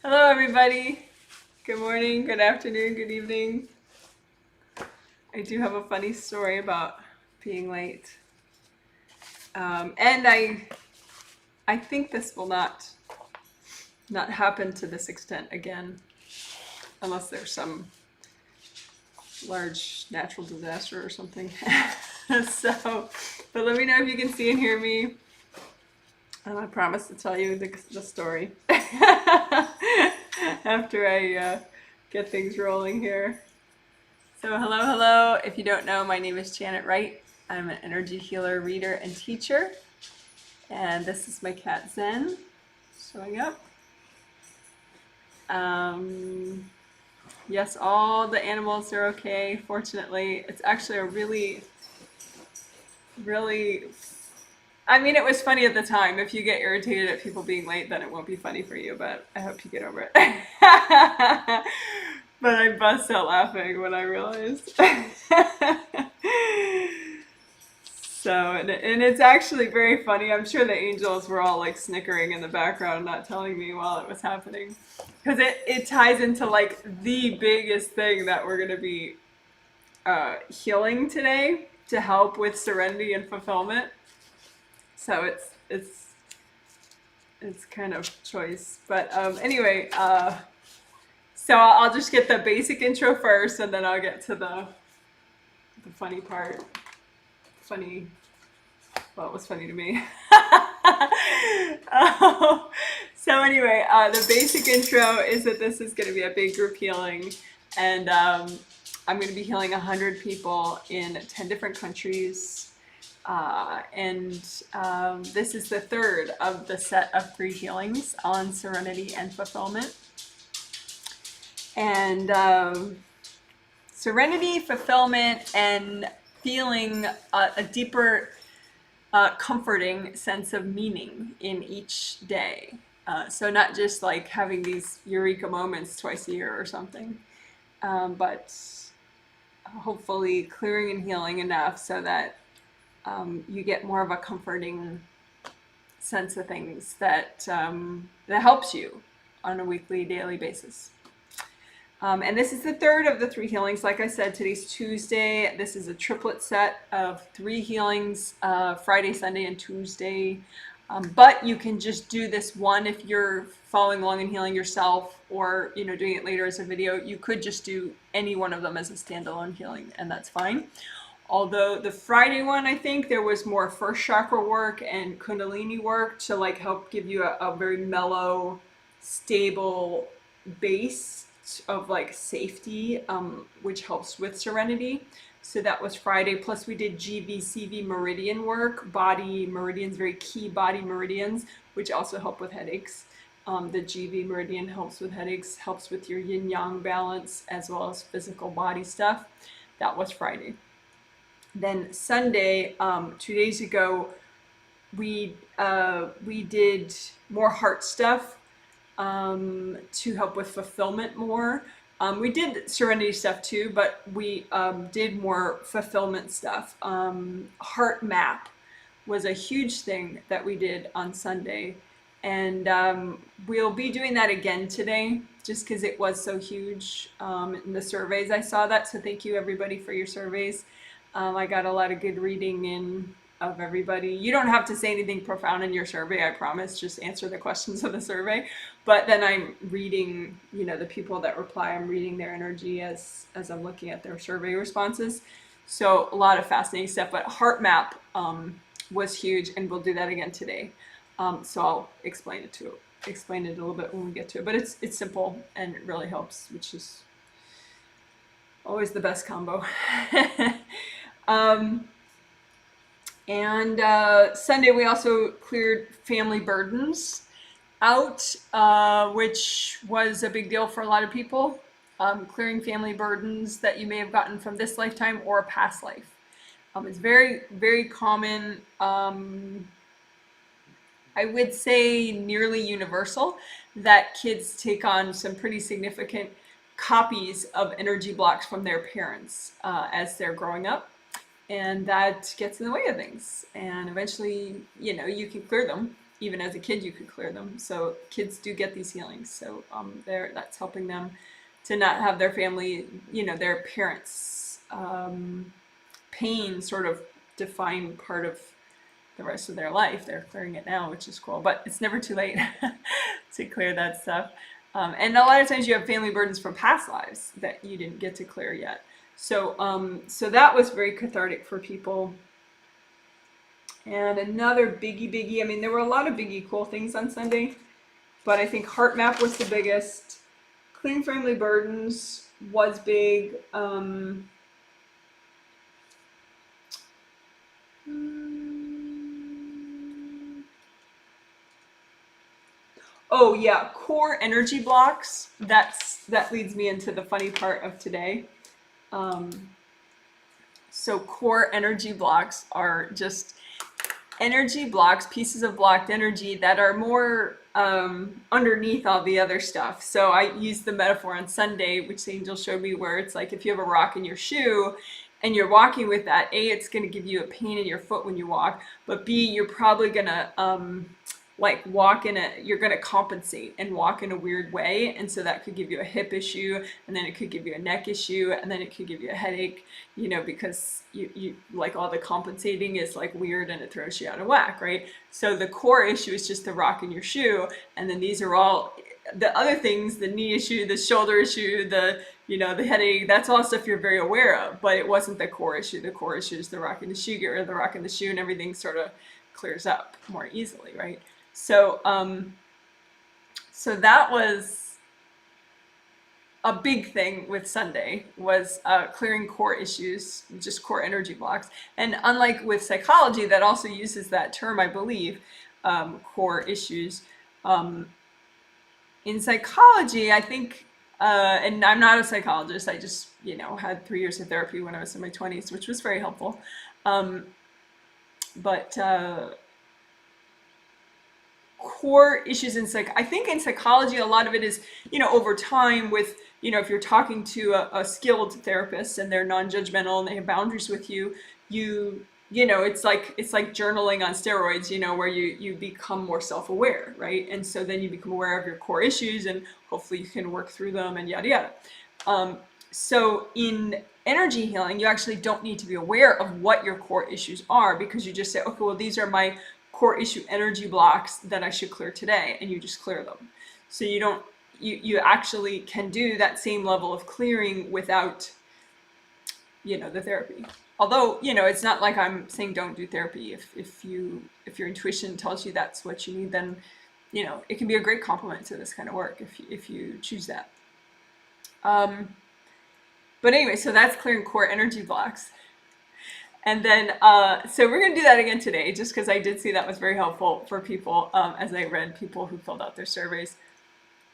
Hello, everybody. Good morning, good afternoon, good evening. I do have a funny story about being late. And I think this will not happen to this extent again, unless there's some large natural disaster or something. So, but let me know if you can see and hear me. And I promise to tell you the story after I get things rolling here. So hello. If you don't know, my name is Janet Wright. I'm an energy healer, reader, and teacher. And this is my cat Zen showing up. Yes, all the animals are okay. Fortunately, it's actually a really, I mean, it was funny at the time. If you get irritated at people being late, then it won't be funny for you, but I hope you get over it. But I bust out laughing when I realized. So, and it's actually very funny. I'm sure the angels were all like snickering in the background, not telling me while it was happening. Because it ties into like the biggest thing that we're going to be healing today to help with serenity and fulfillment. So it's kind of choice. But anyway, so I'll just get the basic intro first, and then I'll get to the funny part. Funny. Well, it was funny to me. So anyway, the basic intro is that this is going to be a big group healing, and I'm going to be healing 100 people in 10 different countries. And this is the third of the set of 3 healings on serenity and fulfillment. And serenity, fulfillment, and feeling a deeper, comforting sense of meaning in each day. So not just like having these eureka moments twice a year or something, but hopefully clearing and healing enough so that you get more of a comforting sense of things that helps you on a weekly, daily basis. And this is the third of the 3 healings. Like I said, today's Tuesday. This is a triplet set of 3 healings, Friday, Sunday, and Tuesday. But you can just do this one if you're following along and healing yourself, or doing it later as a video. You could just do any one of them as a standalone healing, and that's fine. Although the Friday one, I think there was more first chakra work and kundalini work to like help give you a very mellow, stable base of like safety, which helps with serenity. So that was Friday. Plus we did GVCV meridian work, body meridians, very key body meridians, which also help with headaches. The GV meridian helps with headaches, helps with your yin yang balance, as well as physical body stuff. That was Friday. Then Sunday, 2 days ago, we did more heart stuff to help with fulfillment more. We did serenity stuff too, but we did more fulfillment stuff. Heart map was a huge thing that we did on Sunday, and we'll be doing that again today, just because it was so huge in the surveys. I saw that, so thank you everybody for your surveys. I got a lot of good reading in of everybody. You don't have to say anything profound in your survey, I promise. Just answer the questions of the survey. But then I'm reading, the people that reply, I'm reading their energy as I'm looking at their survey responses. So a lot of fascinating stuff. But heart map was huge, and we'll do that again today. So I'll explain it a little bit when we get to it. But it's simple and it really helps, which is always the best combo. And Sunday we also cleared family burdens out, which was a big deal for a lot of people. Clearing family burdens that you may have gotten from this lifetime or a past life. It's very, very common. I would say nearly universal that kids take on some pretty significant copies of energy blocks from their parents as they're growing up. And that gets in the way of things. And eventually, you can clear them, even as a kid you could clear them. So kids do get these healings. So that's helping them to not have their family, their parents' pain sort of define part of the rest of their life. They're clearing it now, which is cool, but it's never too late to clear that stuff. And a lot of times you have family burdens from past lives that you didn't get to clear yet. So so that was very cathartic for people. And another biggie, I mean, there were a lot of biggie cool things on Sunday, but I think heart map was the biggest. Clearing family burdens was big. Oh yeah, core energy blocks. That leads me into the funny part of today. So core energy blocks are just energy blocks, pieces of blocked energy that are more underneath all the other stuff. So I used the metaphor on Sunday, which the angel showed me, where it's like if you have a rock in your shoe and you're walking with that, A, it's going to give you a pain in your foot when you walk, but B, you're probably going to you're going to compensate and walk in a weird way. And so that could give you a hip issue, and then it could give you a neck issue, and then it could give you a headache, because you like all the compensating is like weird and it throws you out of whack, right? So the core issue is just the rock in your shoe. And then these are all the other things, the knee issue, the shoulder issue, the headache, that's all stuff you're very aware of, but it wasn't the core issue. The core issue is the rock in the shoe, get rid of the rock in the shoe, and everything sort of clears up more easily, right? So, so that was a big thing with Sunday, was clearing core issues, just core energy blocks. And unlike with psychology, that also uses that term, I believe, core issues. In psychology, I think, and I'm not a psychologist, I just, had 3 years of therapy when I was in my 20s, which was very helpful. But core issues I think in psychology, a lot of it is, over time with, if you're talking to a skilled therapist and they're non-judgmental and they have boundaries with you, it's like journaling on steroids, where you become more self-aware, right? And so then you become aware of your core issues and hopefully you can work through them and yada yada. So in energy healing, you actually don't need to be aware of what your core issues are, because you just say, okay, well, these are my core issue energy blocks that I should clear today, and you just clear them. So you actually can do that same level of clearing without, the therapy. Although, it's not like I'm saying don't do therapy. If your intuition tells you that's what you need, then, it can be a great complement to this kind of work if you choose that. But anyway, so that's clearing core energy blocks. And then, so we're going to do that again today, just because I did see that was very helpful for people as I read people who filled out their surveys.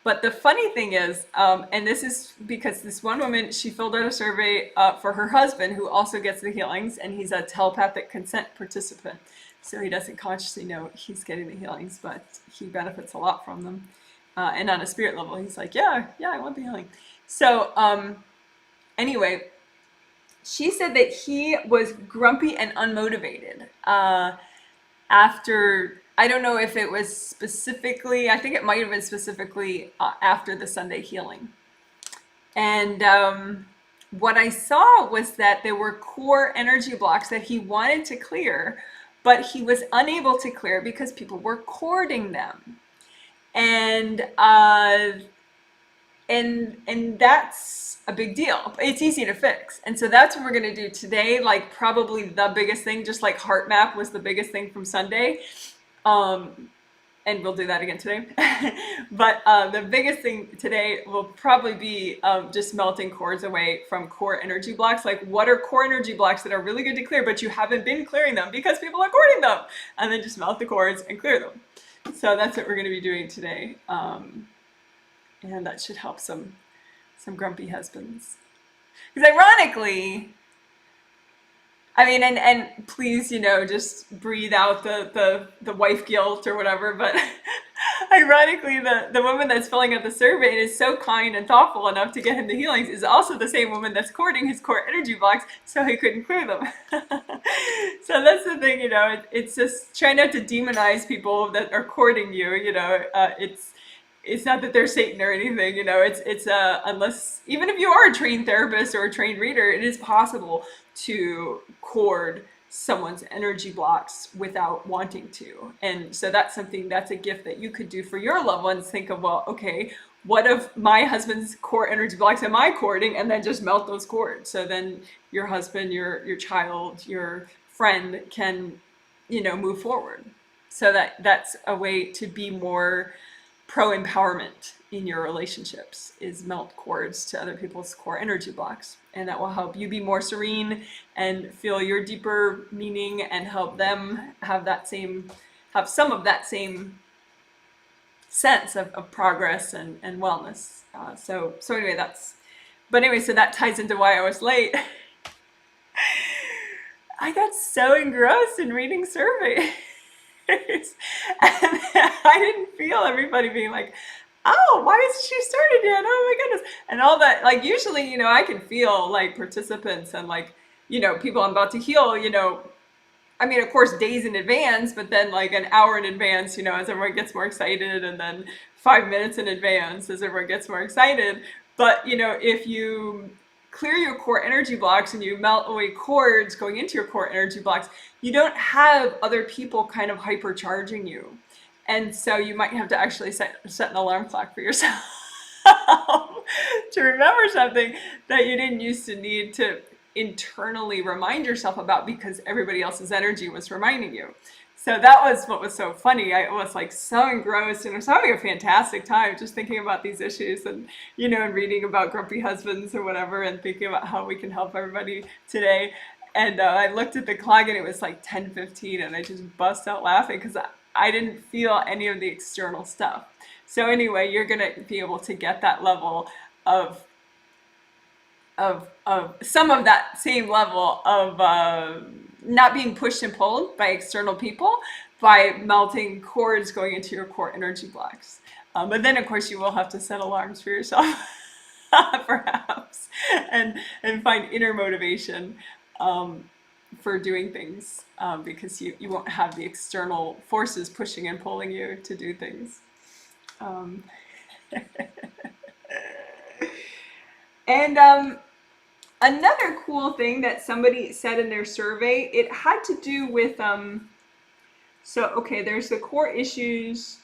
But the funny thing is, and this is because this one woman, she filled out a survey for her husband, who also gets the healings, and he's a telepathic consent participant. So he doesn't consciously know he's getting the healings, but he benefits a lot from them. And on a spirit level, he's like, yeah, I want the healing. So anyway, she said that he was grumpy and unmotivated after, I don't know if it was specifically, I think it might have been specifically after the Sunday healing. And what I saw was that there were core energy blocks that he wanted to clear, but he was unable to clear because people were courting them. And that's a big deal. It's easy to fix. And so that's what we're going to do today. Like probably the biggest thing, just like heart map was the biggest thing from Sunday. And we'll do that again today. But the biggest thing today will probably be just melting cords away from core energy blocks. Like what are core energy blocks that are really good to clear, but you haven't been clearing them because people are courting them? And then just melt the cords and clear them. So that's what we're going to be doing today. And that should help some grumpy husbands. Because ironically, I mean, and please, just breathe out the wife guilt or whatever. But Ironically, the woman that's filling out the survey and is so kind and thoughtful enough to get him the healings is also the same woman that's courting his core energy blocks, so he couldn't clear them. So that's the thing, it's just try not to demonize people that are courting you. It's not that they're Satan or anything. It's unless, even if you are a trained therapist or a trained reader, it is possible to cord someone's energy blocks without wanting to. And so that's a gift that you could do for your loved ones. Think of, well, okay, what if my husband's core energy blocks am I cording, and then just melt those cords. So then your husband, your child, your friend can, move forward. So that's a way to be more pro-empowerment in your relationships, is melt cords to other people's core energy blocks. And that will help you be more serene and feel your deeper meaning, and help them have some of that same sense of progress and wellness. So anyway, so that ties into why I was late. I got so engrossed in reading surveys. And I didn't feel everybody being like, oh, why hasn't she started yet? Oh my goodness. And all that. Like, usually, I can feel like participants and like, people I'm about to heal, I mean, of course, days in advance, but then like an hour in advance, as everyone gets more excited, and then 5 minutes in advance as everyone gets more excited. But, if you clear your core energy blocks and you melt away cords going into your core energy blocks, you don't have other people kind of hypercharging you. And so you might have to actually set an alarm clock for yourself to remember something that you didn't used to need to internally remind yourself about, because everybody else's energy was reminding you. So that was what was so funny. I was like so engrossed, and I was having a fantastic time just thinking about these issues, and and reading about grumpy husbands or whatever, and thinking about how we can help everybody today. And I looked at the clock and it was like 10:15, and I just bust out laughing because I didn't feel any of the external stuff. So anyway, you're gonna be able to get that level of some of that same level of not being pushed and pulled by external people, by melting cords going into your core energy blocks. But then, of course, you will have to set alarms for yourself, perhaps, and find inner motivation for doing things, because you won't have the external forces pushing and pulling you to do things. And another cool thing that somebody said in their survey, it had to do with, there's the core issues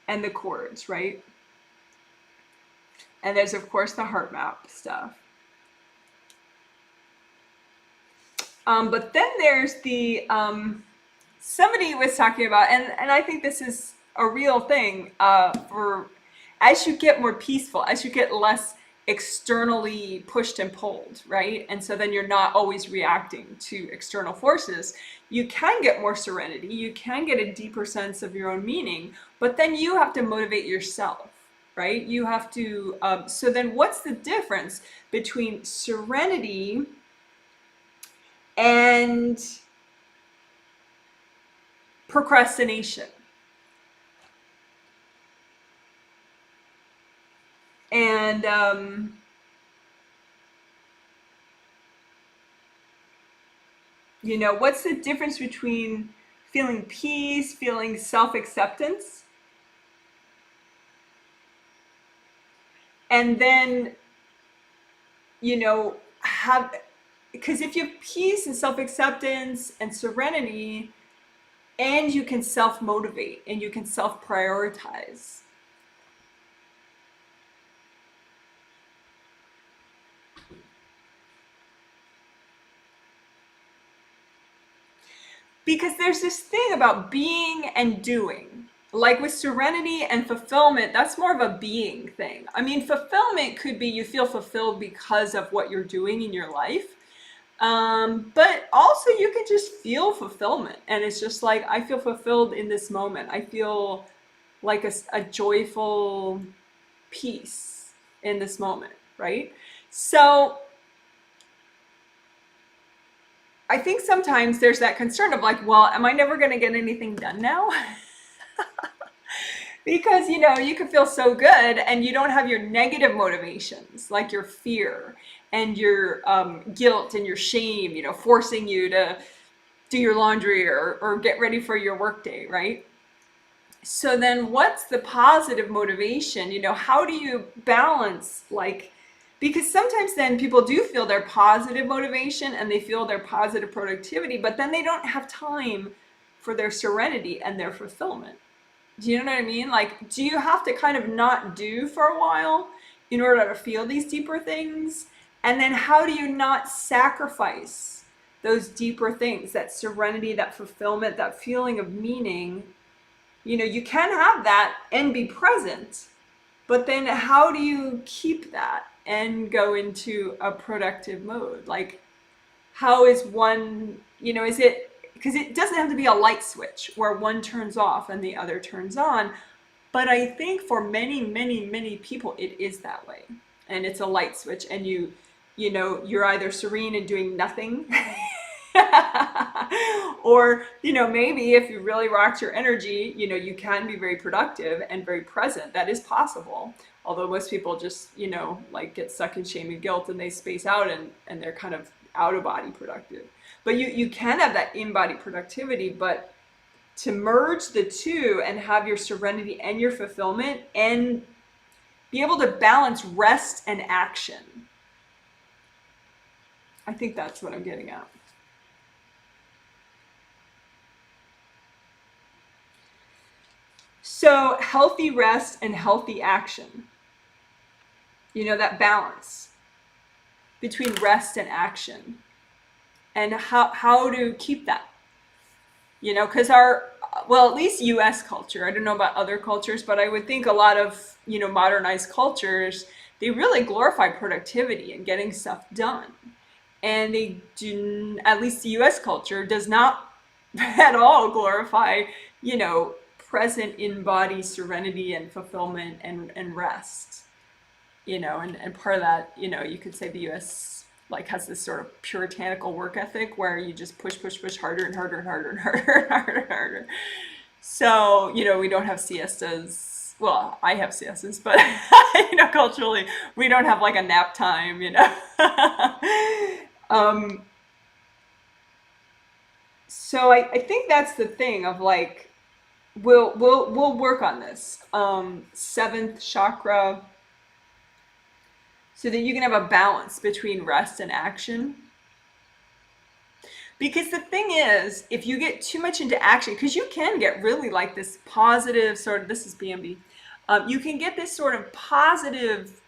and the cords, right? And there's, of course, the heart map stuff. But then there's the, somebody was talking about, and I think this is a real thing, for as you get more peaceful, as you get less externally pushed and pulled, right? And so then you're not always reacting to external forces. You can get more serenity. You can get a deeper sense of your own meaning, but then you have to motivate yourself, right? You have to, so then what's the difference between serenity and procrastination? And what's the difference between feeling peace, feeling self-acceptance, and then because if you have peace and self-acceptance and serenity, and you can self-motivate and you can self-prioritize, because there's this thing about being and doing. Like with serenity and fulfillment, that's more of a being thing. I mean, fulfillment could be you feel fulfilled because of what you're doing in your life. But also you can just feel fulfillment. And it's just like, I feel fulfilled in this moment. I feel like a joyful peace in this moment, right? So I think sometimes there's that concern of like, well, am I never going to get anything done now? Because, you know, you can feel so good and you don't have your negative motivations, like your fear and your guilt and your shame, you know, forcing you to do your laundry or get ready for your workday, right? So then what's the positive motivation? You know, how do you balance, like, because sometimes then people do feel their positive motivation and they feel their positive productivity, but then they don't have time for their serenity and their fulfillment. Do you know what I mean? Like, do you have to kind of not do for a while in order to feel these deeper things? And then how do you not sacrifice those deeper things, that serenity, that fulfillment, that feeling of meaning? You know, you can have that and be present, but then how do you keep that and go into a productive mode? Like, how is one, you know, is it, because it doesn't have to be a light switch where one turns off and the other turns on. But I think for many, many, many people, it is that way. And it's a light switch, and you know, you're either serene and doing nothing. Or, you know, maybe if you really rocked your energy, you know, you can be very productive and very present. That is possible. Although most people just, you know, like get stuck in shame and guilt and they space out and they're kind of out of body productive. But you can have that in body productivity, but to merge the two and have your serenity and your fulfillment and be able to balance rest and action. I think that's what I'm getting at. So healthy rest and healthy action. You know, that balance between rest and action. And how to keep that. You know, because well, at least US culture, I don't know about other cultures, but I would think a lot of, you know, modernized cultures, they really glorify productivity and getting stuff done. And they do, at least the US culture does not at all glorify, you know, present in body serenity and fulfillment and rest. You know, and part of that, you know, you could say the US like has this sort of puritanical work ethic where you just push harder and harder and harder and harder and harder and harder. So, you know, we don't have siestas. Well, I have siestas, but you know, culturally, we don't have like a nap time, you know. So I think that's the thing of like, we'll work on this. Seventh chakra, so that you can have a balance between rest and action. Because the thing is, if you get too much into action, because you can get really like this positive sort of, this is BMB, you can get this sort of positive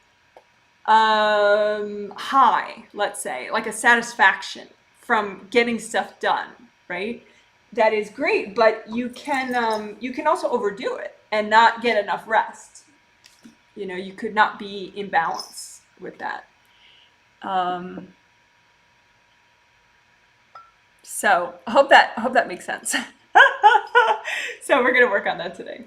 high, let's say, like a satisfaction from getting stuff done, right? That is great, but you can also overdo it and not get enough rest. You know, you could not be in balance with that. So I hope that makes sense. So we're gonna work on that today,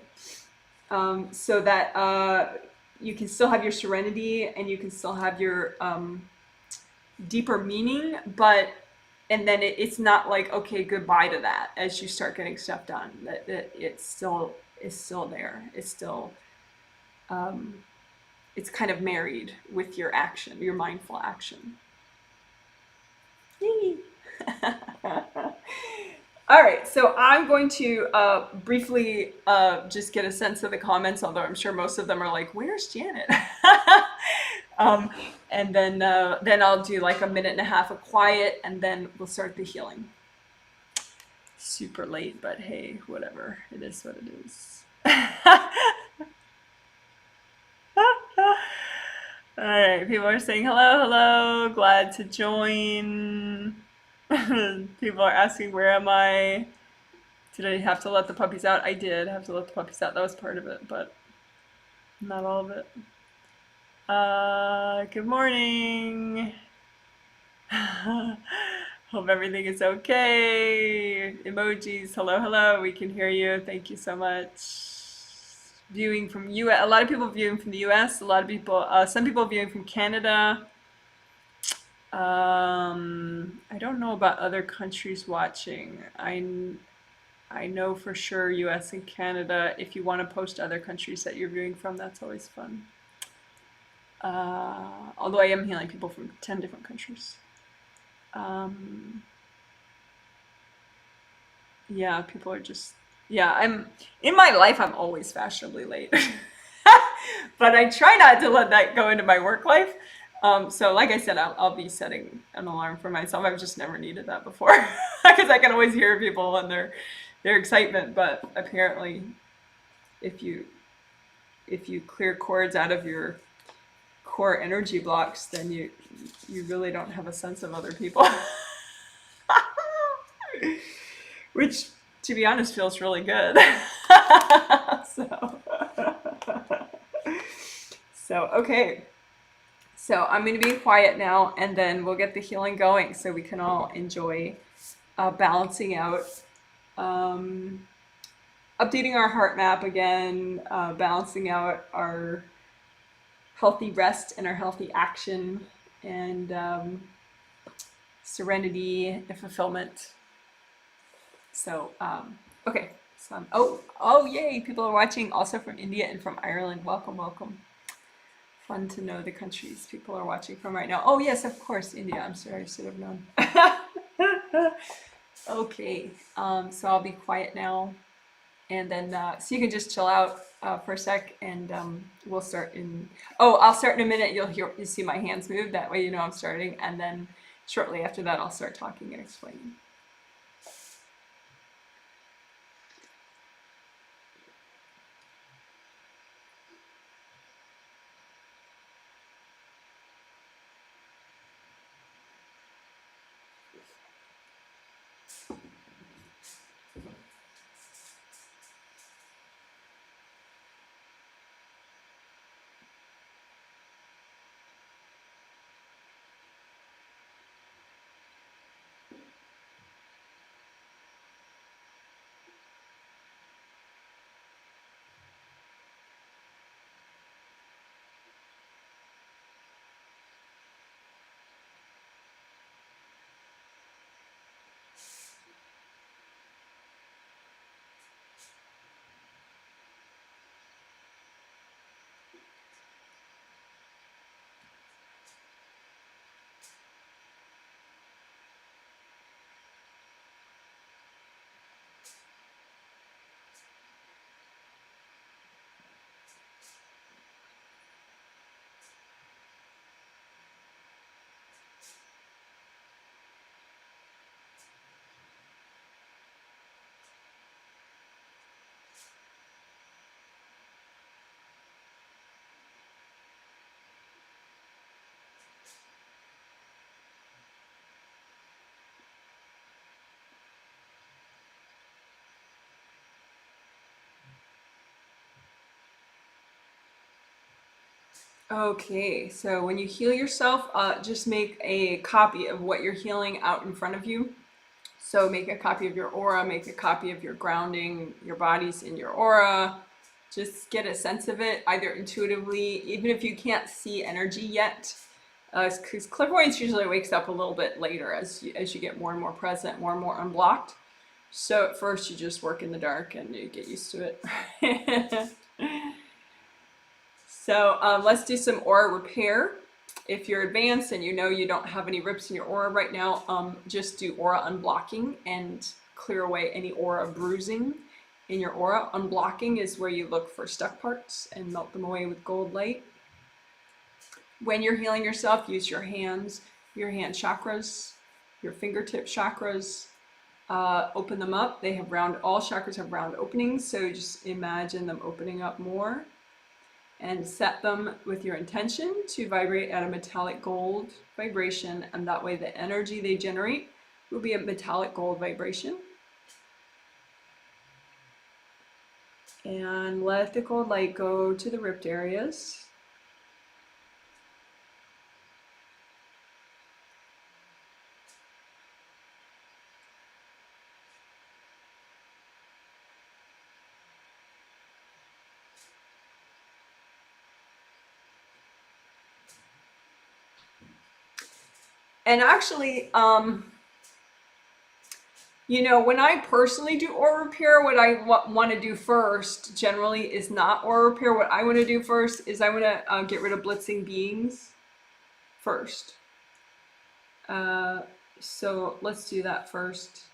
so that you can still have your serenity and you can still have your deeper meaning, but and then it's not like, okay, goodbye to that as you start getting stuff done. That it's still there. It's still it's kind of married with your action, your mindful action. Yay. All right, so I'm going to briefly just get a sense of the comments, although I'm sure most of them are like, where's Janet? And then I'll do like a minute and a half of quiet, and then we'll start the healing. Super late, but hey, whatever. It is what it is. All right, people are saying hello, glad to join. People are asking, where am I? Did I have to let the puppies out? I did have to let the puppies out. That was part of it, but not all of it. Good morning. Hope everything is okay. Emojis, hello, we can hear you. Thank you so much. Viewing from US, a lot of people viewing from the US, a lot of people, some people viewing from Canada. I don't know about other countries watching. I know for sure US and Canada. If you want to post other countries that you're viewing from, that's always fun. Although I am healing people from 10 different countries. Yeah, people are just, yeah, I'm, in my life, I'm always fashionably late. But I try not to let that go into my work life. So like I said, I'll be setting an alarm for myself. I've just never needed that before because I can always hear people and their excitement. But apparently, if you clear cords out of your core energy blocks, then you really don't have a sense of other people, which, to be honest, feels really good. so, so okay. So I'm going to be quiet now, and then we'll get the healing going, so we can all enjoy balancing out, um, updating our heart map again, balancing out our healthy rest and our healthy action, and serenity and fulfillment. So, okay. So, oh, yay! People are watching also from India and from Ireland. Welcome, welcome. Fun to know the countries people are watching from right now. Oh, yes, of course, India. I'm sorry, I should have known. Okay, so I'll be quiet now, and then so you can just chill out for a sec, and we'll start in. Oh, I'll start in a minute. You see my hands move. That way, you know I'm starting, and then shortly after that, I'll start talking and explaining. Okay, so when you heal yourself, just make a copy of what you're healing out in front of you. So make a copy of your aura, make a copy of your grounding, your body's in your aura. Just get a sense of it, either intuitively, even if you can't see energy yet. Because clairvoyance usually wakes up a little bit later as you get more and more present, more and more unblocked. So at first you just work in the dark and you get used to it. So let's do some aura repair. If you're advanced and you know you don't have any rips in your aura right now, just do aura unblocking and clear away any aura bruising in your aura. Unblocking is where you look for stuck parts and melt them away with gold light. When you're healing yourself, use your hands, your hand chakras, your fingertip chakras. Open them up. They have all chakras have round openings, so just imagine them opening up more. And set them with your intention to vibrate at a metallic gold vibration, and that way the energy they generate will be a metallic gold vibration. And let the gold light go to the ripped areas. And actually, You know, when I personally do aura repair, what I want to do first generally is not aura repair. What I want to do first is I want to get rid of blitzing beings first. So let's do that first.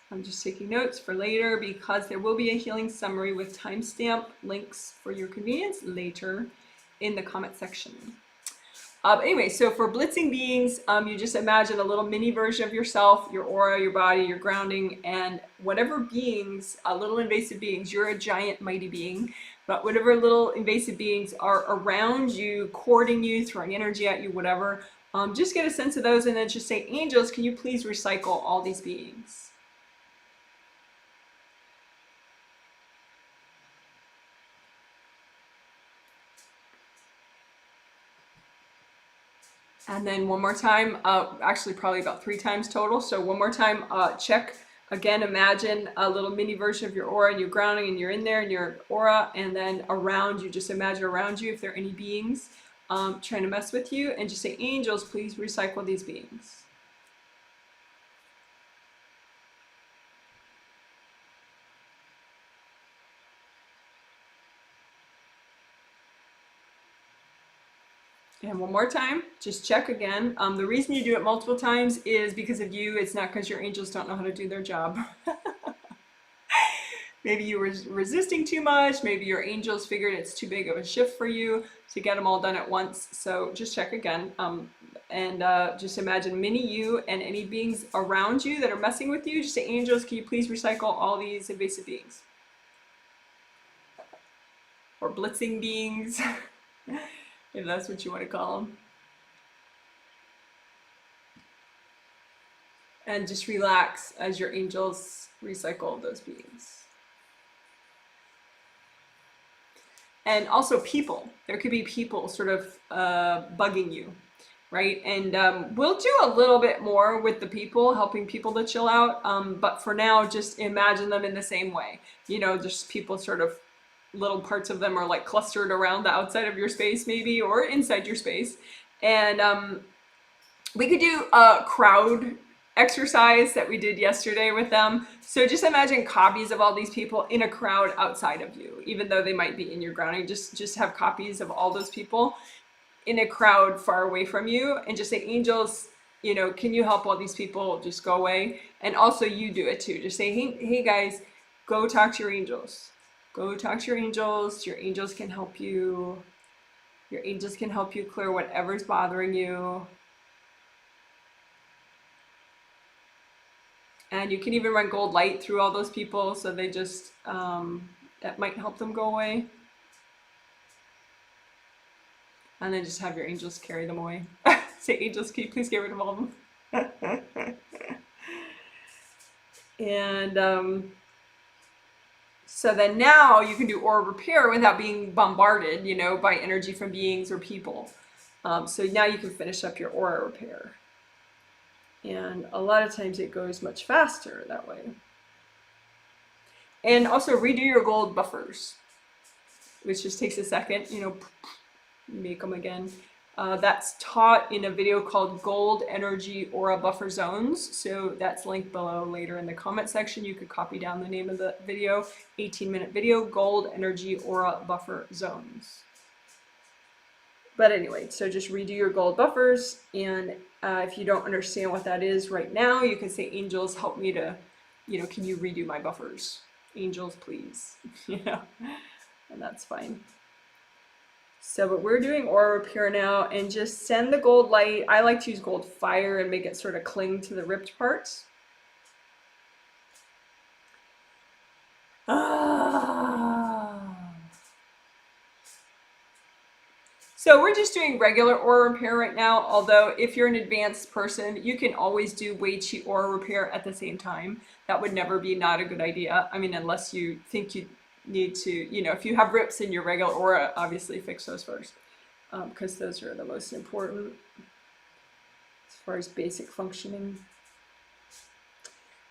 I'm just taking notes for later because there will be a healing summary with timestamp links for your convenience later in the comment section. Anyway, so for blitzing beings, you just imagine a little mini version of yourself, your aura, your body, your grounding, and whatever beings, little invasive beings, you're a giant mighty being, but whatever little invasive beings are around you, courting you, throwing energy at you, whatever, just get a sense of those and then just say, angels, can you please recycle all these beings? And then one more time, actually probably about 3 times total. So one more time, check. Again, imagine a little mini version of your aura and your grounding, and you're in there in your aura, and then around you, just imagine around you if there are any beings trying to mess with you, and just say, angels, please recycle these beings. And one more time, just check again. The reason you do it multiple times is because of you. It's not because your angels don't know how to do their job. Maybe you were resisting too much. Maybe your angels figured it's too big of a shift for you to get them all done at once. So just check again. And just imagine mini you and any beings around you that are messing with you. Just say, angels, can you please recycle all these invasive beings? Or blitzing beings, if that's what you want to call them. And just relax as your angels recycle those beings. And also people. There could be people sort of bugging you, right? And we'll do a little bit more with the people, helping people to chill out. But for now, just imagine them in the same way. You know, just people sort of, little parts of them are like clustered around the outside of your space maybe, or inside your space. And we could do a crowd exercise that we did yesterday with them. So just imagine copies of all these people in a crowd outside of you, even though they might be in your grounding. Just have copies of all those people in a crowd far away from you, and just say, angels, you know, can you help all these people just go away? And also you do it too. Just say, hey guys, go talk to your angels. Go talk to your angels. Your angels can help you. Your angels can help you clear whatever's bothering you. And you can even run gold light through all those people, so they just, that might help them go away. And then just have your angels carry them away. Say, angels, can you please get rid of all of them? And so then now you can do aura repair without being bombarded, you know, by energy from beings or people. So now you can finish up your aura repair. And a lot of times it goes much faster that way. And also redo your gold buffers, which just takes a second, you know, make them again. That's taught in a video called Gold Energy Aura Buffer Zones. So that's linked below later in the comment section. You could copy down the name of the video, 18-minute video, Gold Energy Aura Buffer Zones. But anyway, so just redo your gold buffers, and if you don't understand what that is right now, you can say, angels, help me to, you know, can you redo my buffers? Angels, please. You know, and that's fine. So, but we're doing aura repair now, and just send the gold light. I like to use gold fire and make it sort of cling to the ripped parts. So we're just doing regular aura repair right now, although if you're an advanced person, you can always do Wei Qi aura repair at the same time. That would never be not a good idea. I mean, unless you think you need to, you know, if you have rips in your regular aura, obviously fix those first, because those are the most important as far as basic functioning.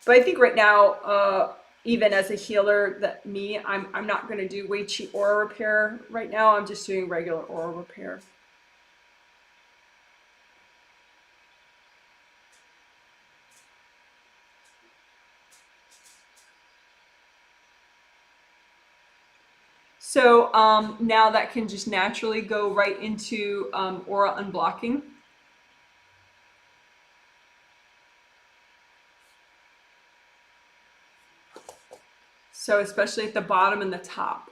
But I think right now, even as a healer, I'm not going to do Wei Qi aura repair right now. I'm just doing regular aura repair. So now that can just naturally go right into aura unblocking. So especially at the bottom and the top.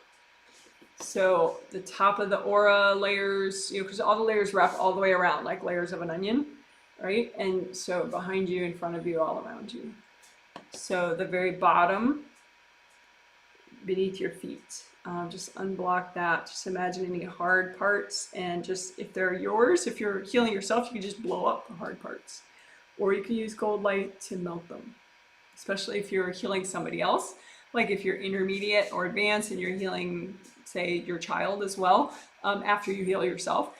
So the top of the aura layers, because all the layers wrap all the way around, like layers of an onion, right? And so behind you, in front of you, all around you. So the very bottom, beneath your feet. Just unblock that. Just imagine any hard parts, and just, if they're yours, if you're healing yourself, you can just blow up the hard parts. Or you can use gold light to melt them, especially if you're healing somebody else. Like if you're intermediate or advanced and you're healing, say, your child as well, after you heal yourself.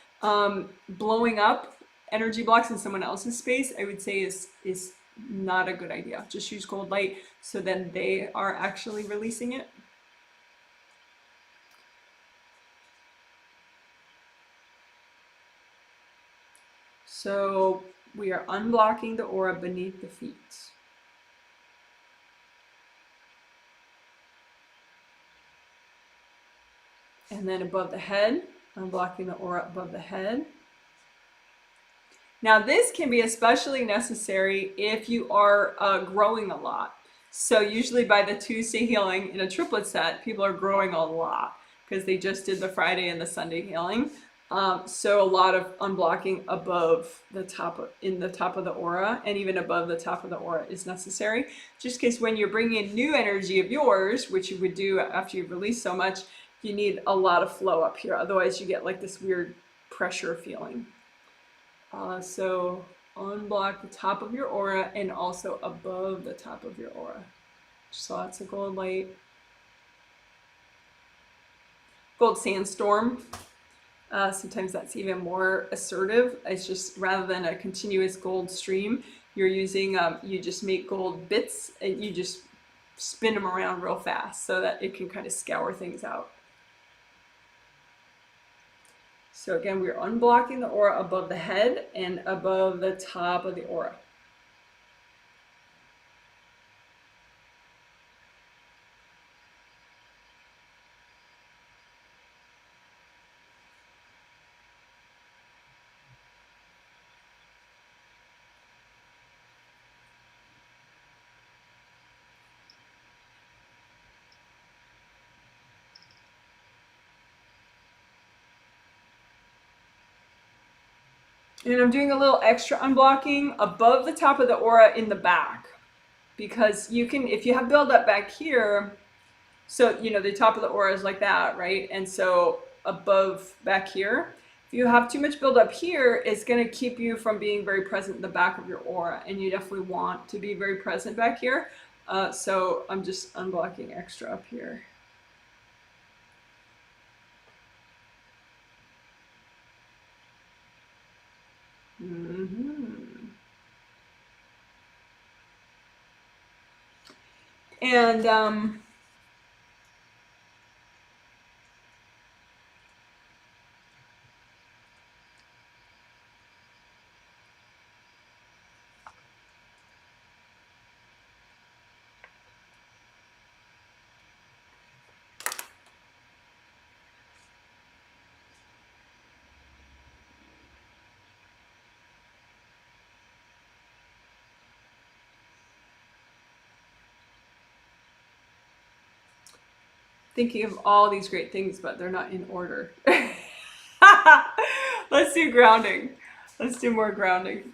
Blowing up energy blocks in someone else's space, I would say is not a good idea. Just use gold light so then they are actually releasing it. So we are unblocking the aura beneath the feet. And then above the head, unblocking the aura above the head. Now this can be especially necessary if you are growing a lot. So usually by the Tuesday healing in a triplet set, people are growing a lot because they just did the Friday and the Sunday healing. So a lot of unblocking above the top, in the top of the aura, and even above the top of the aura is necessary. Just because when you're bringing in new energy of yours, which you would do after you've released so much, you need a lot of flow up here. Otherwise you get like this weird pressure feeling. So unblock the top of your aura and also above the top of your aura. Just lots of gold light. Gold sandstorm. Sometimes that's even more assertive. It's just, rather than a continuous gold stream, you're using, you just make gold bits and you just spin them around real fast so that it can kind of scour things out. So again, we're unblocking the aura above the head and above the top of the aura. And I'm doing a little extra unblocking above the top of the aura in the back, because you can, if you have buildup back here, so, you know, the top of the aura is like that, right? And so above back here, if you have too much buildup here, it's going to keep you from being very present in the back of your aura. And you definitely want to be very present back here. So I'm just unblocking extra up here. And thinking of all these great things, but they're not in order. Let's do grounding. Let's do more grounding.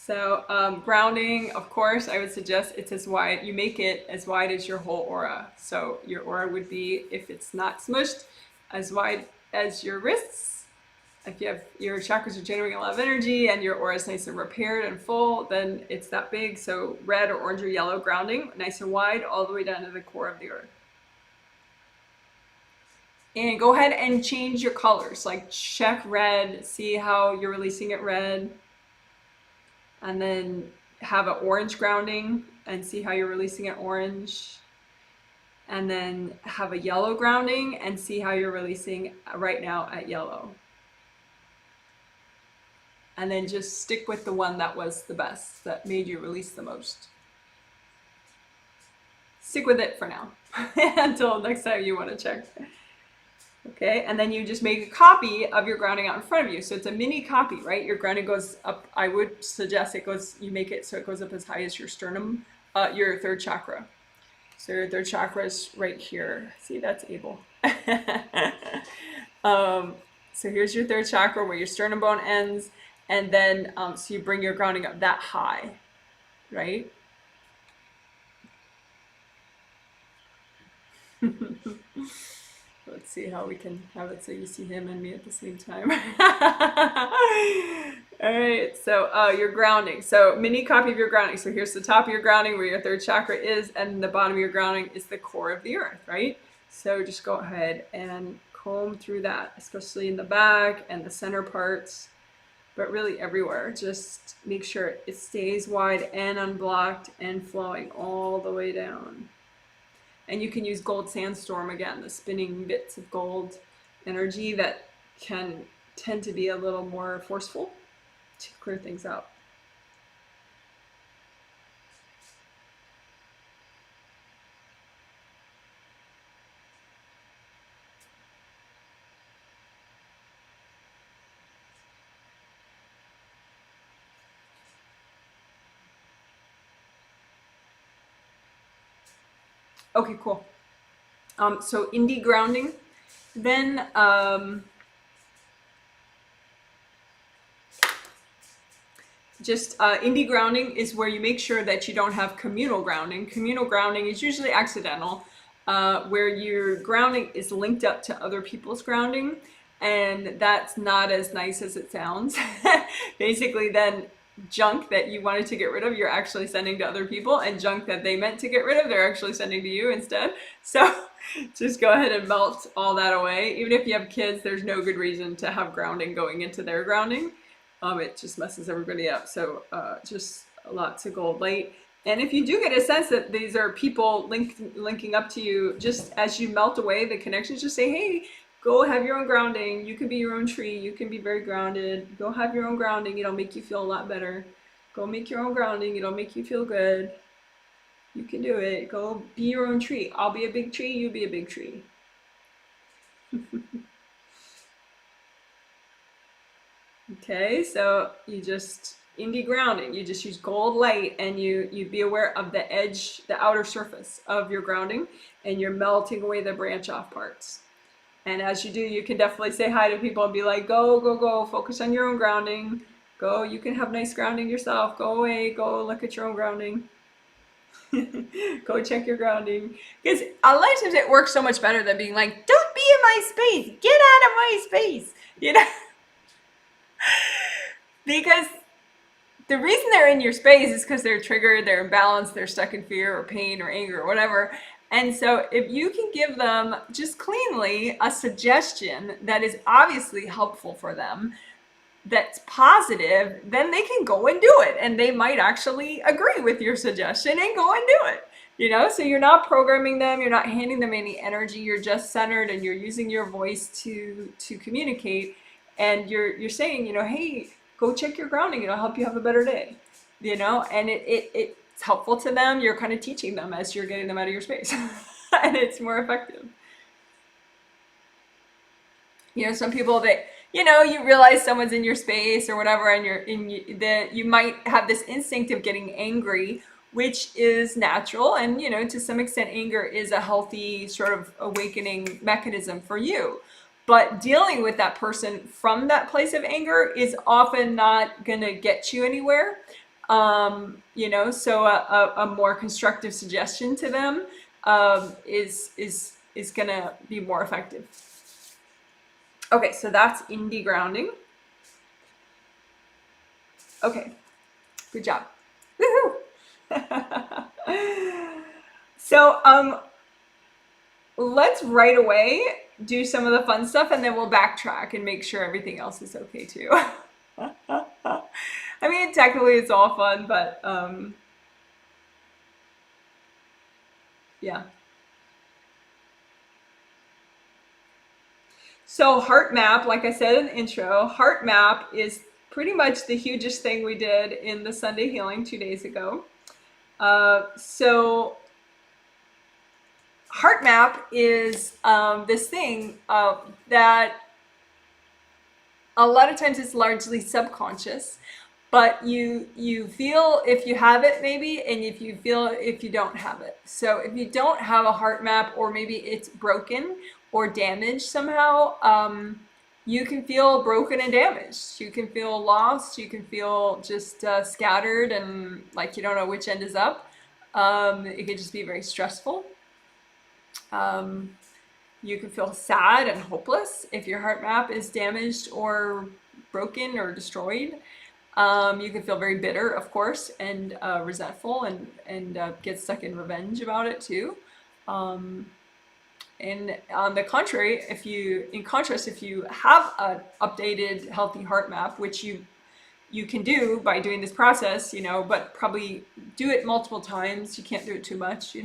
So grounding, of course, I would suggest it's as wide, you make it as wide as your whole aura. So your aura would be, if it's not smushed, as wide as your wrists. If you have, your chakras are generating a lot of energy and your aura is nice and repaired and full, then it's that big. So red or orange or yellow grounding, nice and wide, all the way down to the core of the earth. And go ahead and change your colors, like check red, see how you're releasing it red. And then have an orange grounding and see how you're releasing it orange. And then have a yellow grounding and see how you're releasing right now at yellow. And then just stick with the one that was the best, that made you release the most. Stick with it for now until next time you want to check. Okay, and then you just make a copy of your grounding out in front of you. So it's a mini copy, right? Your grounding goes up. I would suggest you make it so it goes up as high as your sternum, your third chakra. So your third chakra is right here. See, that's able. So here's your third chakra where your sternum bone ends. And then, so you bring your grounding up that high, right? Let's see how we can have it so you see him and me at the same time. All right, so your grounding. So mini copy of your grounding. So here's the top of your grounding where your third chakra is, and the bottom of your grounding is the core of the earth, right? So just go ahead and comb through that, especially in the back and the center parts, but really everywhere. Just make sure it stays wide and unblocked and flowing all the way down. And you can use gold sandstorm again, the spinning bits of gold energy that can tend to be a little more forceful to clear things out. Okay, cool. So indie grounding, then indie grounding is where you make sure that you don't have communal grounding. Communal grounding is usually accidental, where your grounding is linked up to other people's grounding, and that's not as nice as it sounds. Basically, then junk that you wanted to get rid of, you're actually sending to other people, and junk that they meant to get rid of, they're actually sending to you instead. So just go ahead and melt all that away. Even if you have kids, there's no good reason to have grounding going into their grounding. It just messes everybody up. So just lots of gold light. And if you do get a sense that these are people linking up to you, just as you melt away the connections, just say, hey, go have your own grounding. You can be your own tree. You can be very grounded. Go have your own grounding. It'll make you feel a lot better. Go make your own grounding. It'll make you feel good. You can do it. Go be your own tree. I'll be a big tree. You be a big tree. Okay, so you just indie grounding. You just use gold light, and you be aware of the edge, the outer surface of your grounding, and you're melting away the branch off parts. And as you do, you can definitely say hi to people and be like, go, go, go, focus on your own grounding. Go, you can have nice grounding yourself. Go away, go look at your own grounding. Go check your grounding. Because a lot of times it works so much better than being like, don't be in my space. Get out of my space. You know? Because the reason they're in your space is because they're triggered, they're imbalanced, they're stuck in fear or pain or anger or whatever. And so if you can give them just cleanly a suggestion that is obviously helpful for them, that's positive, then they can go and do it. And they might actually agree with your suggestion and go and do it. You know, so you're not programming them, you're not handing them any energy, you're just centered and you're using your voice to communicate. And you're saying, you know, hey, go check your grounding, it'll help you have a better day. You know, and it's helpful to them. You're kind of teaching them as you're getting them out of your space. And it's more effective. You know, some people that, you know, you realize someone's in your space or whatever, and you might have this instinct of getting angry, which is natural. And, you know, to some extent, anger is a healthy sort of awakening mechanism for you. But dealing with that person from that place of anger is often not going to get you anywhere. You know, so a more constructive suggestion to them is going to be more effective. Okay, so that's indie grounding. Okay, good job. Woohoo! So let's right away do some of the fun stuff, and then we'll backtrack and make sure everything else is okay too. I mean, technically it's all fun, but yeah. So heart map, like I said in the intro, heart map is pretty much the hugest thing we did in the Sunday healing 2 days ago. So heart map is this thing that a lot of times it's largely subconscious, but you feel if you have it maybe, and if you feel if you don't have it. So if you don't have a heart map, or maybe it's broken or damaged somehow, you can feel broken and damaged. You can feel lost. You can feel just scattered and like you don't know which end is up. It could just be very stressful. You can feel sad and hopeless if your heart map is damaged or broken or destroyed. You can feel very bitter, of course, and resentful, and get stuck in revenge about it too. And on the contrary, if you have an updated, healthy heart map, which you can do by doing this process, but probably do it multiple times. You can't do it too much,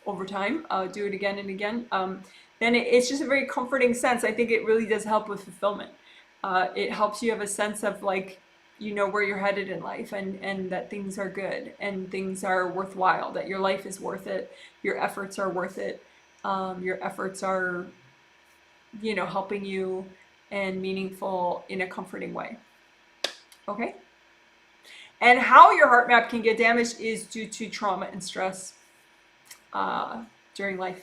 over time. Do it again and again. Then it's just a very comforting sense. I think it really does help with fulfillment. It helps you have a sense of like, where you're headed in life, and that things are good and things are worthwhile, that your life is worth it, your efforts are worth it, your efforts are, helping you and meaningful in a comforting way. Okay? And how your heart map can get damaged is due to trauma and stress during life.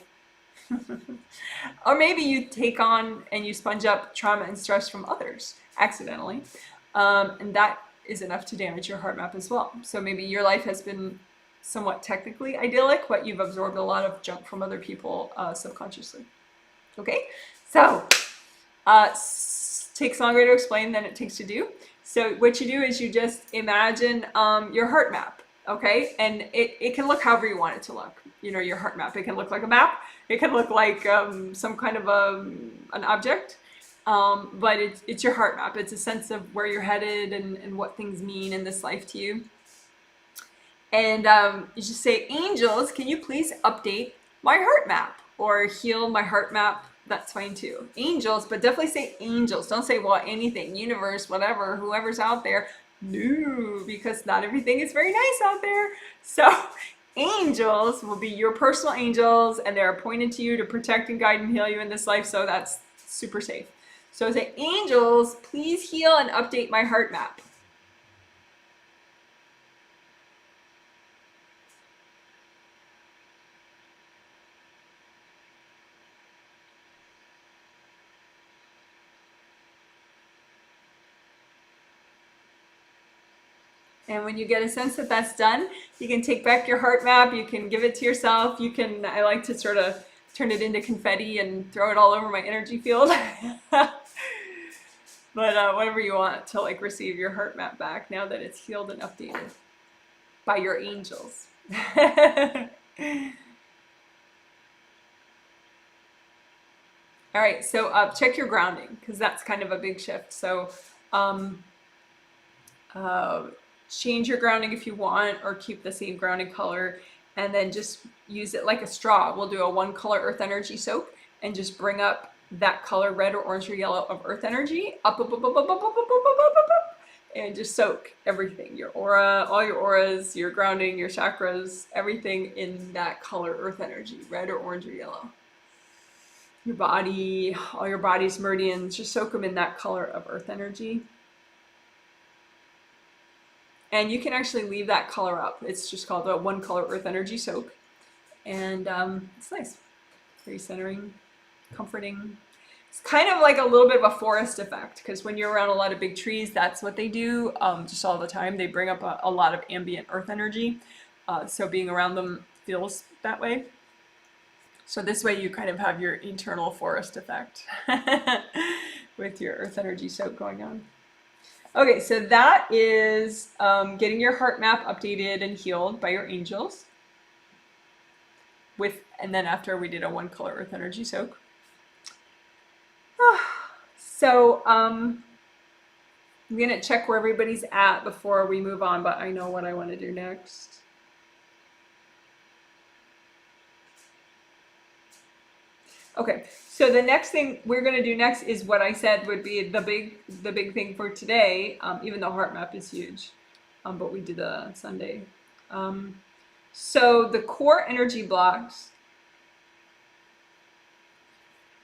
Or maybe you take on and you sponge up trauma and stress from others accidentally. And that is enough to damage your heart map as well. So maybe your life has been somewhat technically idyllic, but you've absorbed a lot of junk from other people subconsciously. Okay? So, takes longer to explain than it takes to do. So what you do is you just imagine your heart map, okay? And it can look however you want it to look. Your heart map. It can look like a map. It can look like some kind of an object. But it's your heart map. It's a sense of where you're headed and what things mean in this life to you. And you just say, angels, can you please update my heart map or heal my heart map? That's fine too. Angels, but definitely say angels. Don't say, well, anything, universe, whatever, whoever's out there. No, because not everything is very nice out there. So angels will be your personal angels, and they're appointed to you to protect and guide and heal you in this life. So that's super safe. So say, angels, please heal and update my heart map. And when you get a sense that that's done, you can take back your heart map. You can give it to yourself. You can, I like to sort of turn it into confetti and throw it all over my energy field. But whatever you want to like receive your heart map back now that it's healed and updated by your angels. All right, so check your grounding, because that's kind of a big shift. So change your grounding if you want, or keep the same grounding color, and then just use it like a straw. We'll do a 1 color earth energy soak and just bring up that color, red or orange or yellow, of earth energy up, and just soak everything, your aura, all your auras, your grounding, your chakras, everything in that color, earth energy, red or orange or yellow. Your body, all your body's meridians, just soak them in that color of earth energy. And you can actually leave that color up. It's just called a 1 color earth energy soak. And it's nice. Very centering, comforting. It's kind of like a little bit of a forest effect, because when you're around a lot of big trees, that's what they do just all the time. They bring up a lot of ambient earth energy. So being around them feels that way. So this way you kind of have your internal forest effect with your earth energy soak going on. Okay, so that is getting your heart map updated and healed by your angels. And then after we did a 1 color earth energy soak. So I'm gonna check where everybody's at before we move on, but I know what I want to do next. Okay, So the next thing we're going to do next is what I said would be the big thing for today, even though heart map is huge, but we did a Sunday. So the core energy blocks,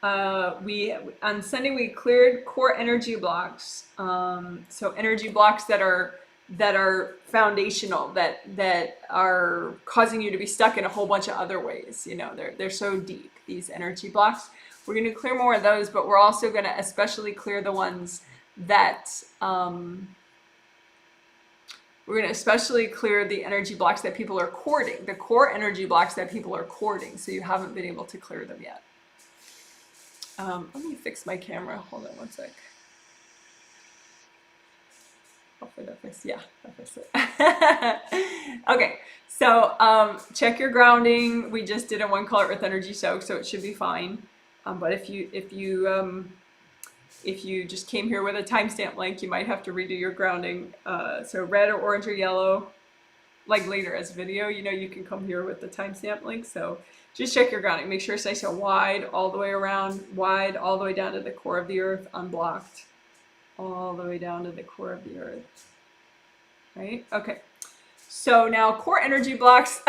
on Sunday we cleared core energy blocks. So energy blocks that are foundational, that are causing you to be stuck in a whole bunch of other ways. You know, they're so deep, these energy blocks. We're going to clear more of those, but we're also going to especially clear the ones that we're going to especially clear the energy blocks that people are courting, the core energy blocks that people are courting, so you haven't been able to clear them yet. Let me fix my camera. Hold on one sec. Hopefully that fixed. Yeah, that fixed it. Okay, so check your grounding. We just did a 1 color earth energy soak, so it should be fine. But if you just came here with a timestamp link, you might have to redo your grounding. So red or orange or yellow, like later as video, you know, you can come here with the timestamp link. So just check your grounding. Make sure it's nice and wide all the way around, wide all the way down to the core of the earth, unblocked all the way down to the core of the earth. Right? Okay. So now core energy blocks.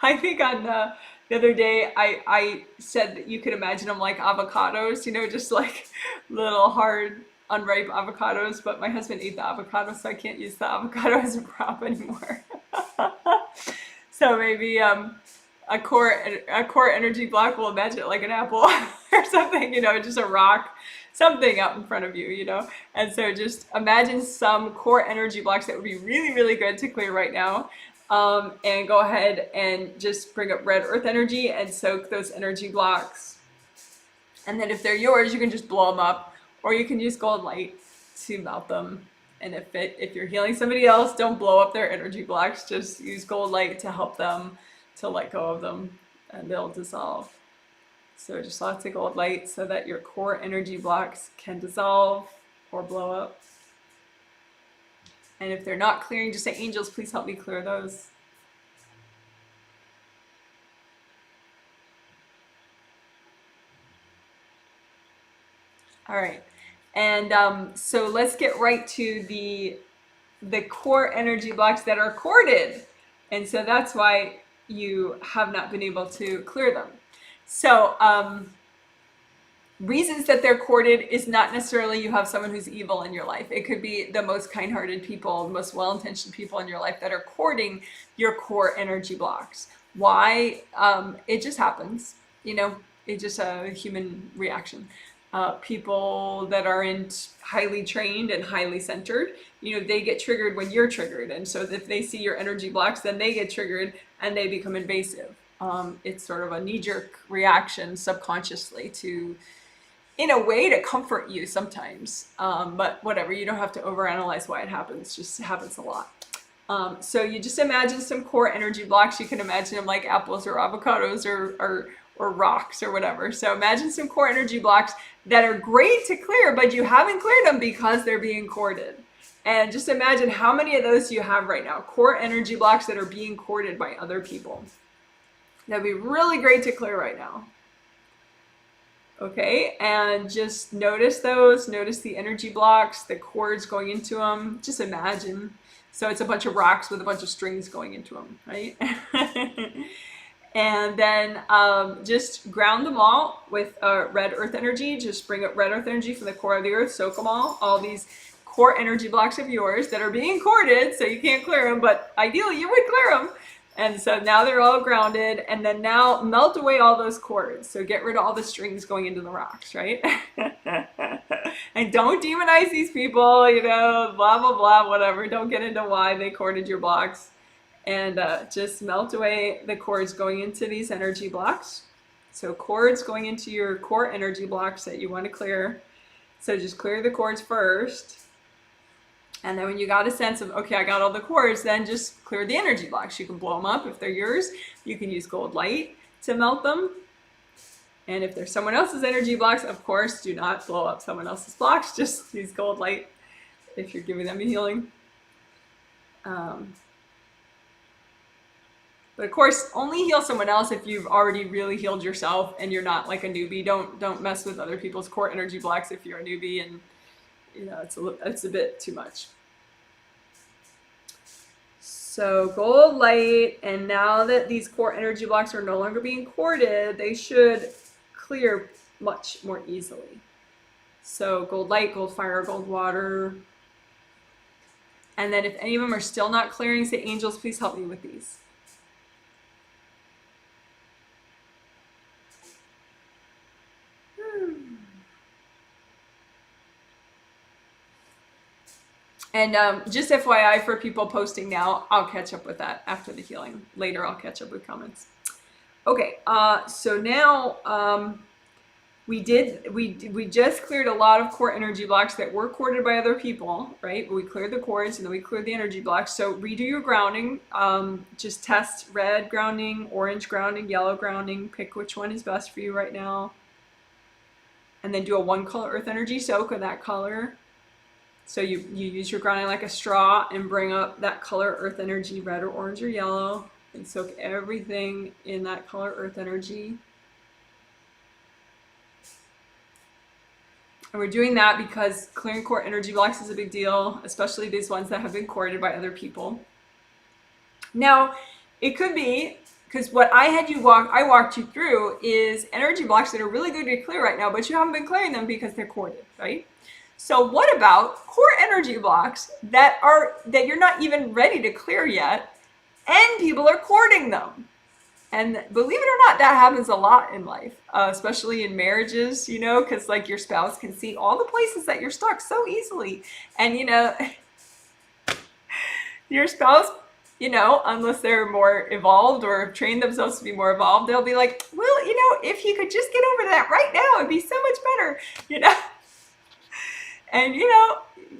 I think on the other day I said that you could imagine them like avocados, you know, just like little hard unripe avocados, but my husband ate the avocado, so I can't use the avocado as a prop anymore. So maybe a core energy block, will imagine it like an apple or something, you know, just a rock, something out in front of you, you know. And so just imagine some core energy blocks that would be really, really good to clear right now. And go ahead and just bring up red earth energy and soak those energy blocks. And then if they're yours, you can just blow them up, or you can use gold light to melt them. And if you're healing somebody else, don't blow up their energy blocks. Just use gold light to help them to let go of them, and they'll dissolve. So just lots of gold light so that your core energy blocks can dissolve or blow up. And if they're not clearing, just say, angels, please help me clear those. All right. And so let's get right to the core energy blocks that are corded. And so that's why you have not been able to clear them. So reasons that they're corded is not necessarily you have someone who's evil in your life. It could be the most kind-hearted people, the most well-intentioned people in your life that are cording your core energy blocks. Why? It just happens. You know, it's just a human reaction. People that aren't highly trained and highly centered, you know, they get triggered when you're triggered. And so if they see your energy blocks, then they get triggered and they become invasive. It's sort of a knee-jerk reaction subconsciously to, in a way, to comfort you sometimes. But whatever, you don't have to overanalyze why it happens. Just happens a lot. So you just imagine some core energy blocks. You can imagine them like apples or avocados or rocks or whatever. So imagine some core energy blocks that are great to clear, but you haven't cleared them because they're being corded. And just imagine how many of those you have right now, core energy blocks that are being corded by other people. That'd be really great to clear right now. Okay, and just notice those, notice the energy blocks, the cords going into them. Just imagine. So it's a bunch of rocks with a bunch of strings going into them, right? And then just ground them all with red earth energy. Just bring up red earth energy from the core of the earth, soak them all these core energy blocks of yours that are being corded, so you can't clear them, but ideally you would clear them. And so now they're all grounded, and then now melt away all those cords. So get rid of all the strings going into the rocks, right? And don't demonize these people, you know, blah, blah, blah, whatever. Don't get into why they corded your blocks. And just melt away the cords going into these energy blocks. So cords going into your core energy blocks that you want to clear. So just clear the cords first. And then when you got a sense of, okay, I got all the cords, then just clear the energy blocks. You can blow them up if they're yours. You can use gold light to melt them. And if there's someone else's energy blocks, of course, do not blow up someone else's blocks. Just use gold light if you're giving them a healing. But of course, only heal someone else if you've already really healed yourself and you're not like a newbie. Don't mess with other people's core energy blocks if you're a newbie, and it's a bit too much. So gold light, and now that these core energy blocks are no longer being corded, they should clear much more easily. So gold light, gold fire, gold water. And then if any of them are still not clearing, say, angels, please help me with these. And just FYI for people posting now, I'll catch up with that after the healing. Later, I'll catch up with comments. Okay, so now we just cleared a lot of core energy blocks that were corded by other people, right? We cleared the cords and then we cleared the energy blocks. So redo your grounding. Just test red grounding, orange grounding, yellow grounding. Pick which one is best for you right now. And then do a 1-color earth energy soak of that color. So you use your grounding like a straw and bring up that color earth energy, red or orange or yellow, and soak everything in that color earth energy. And we're doing that because clearing core energy blocks is a big deal, especially these ones that have been corded by other people. Now, it could be, because what I walked you through is energy blocks that are really good to clear right now, but you haven't been clearing them because they're corded, right? So what about core energy blocks that you're not even ready to clear yet, and people are cording them? And believe it or not, that happens a lot in life, especially in marriages, because like your spouse can see all the places that you're stuck so easily. And, your spouse, unless they're more evolved or have trained themselves to be more evolved, they'll be like, well, if you could just get over to that right now, it'd be so much better, And,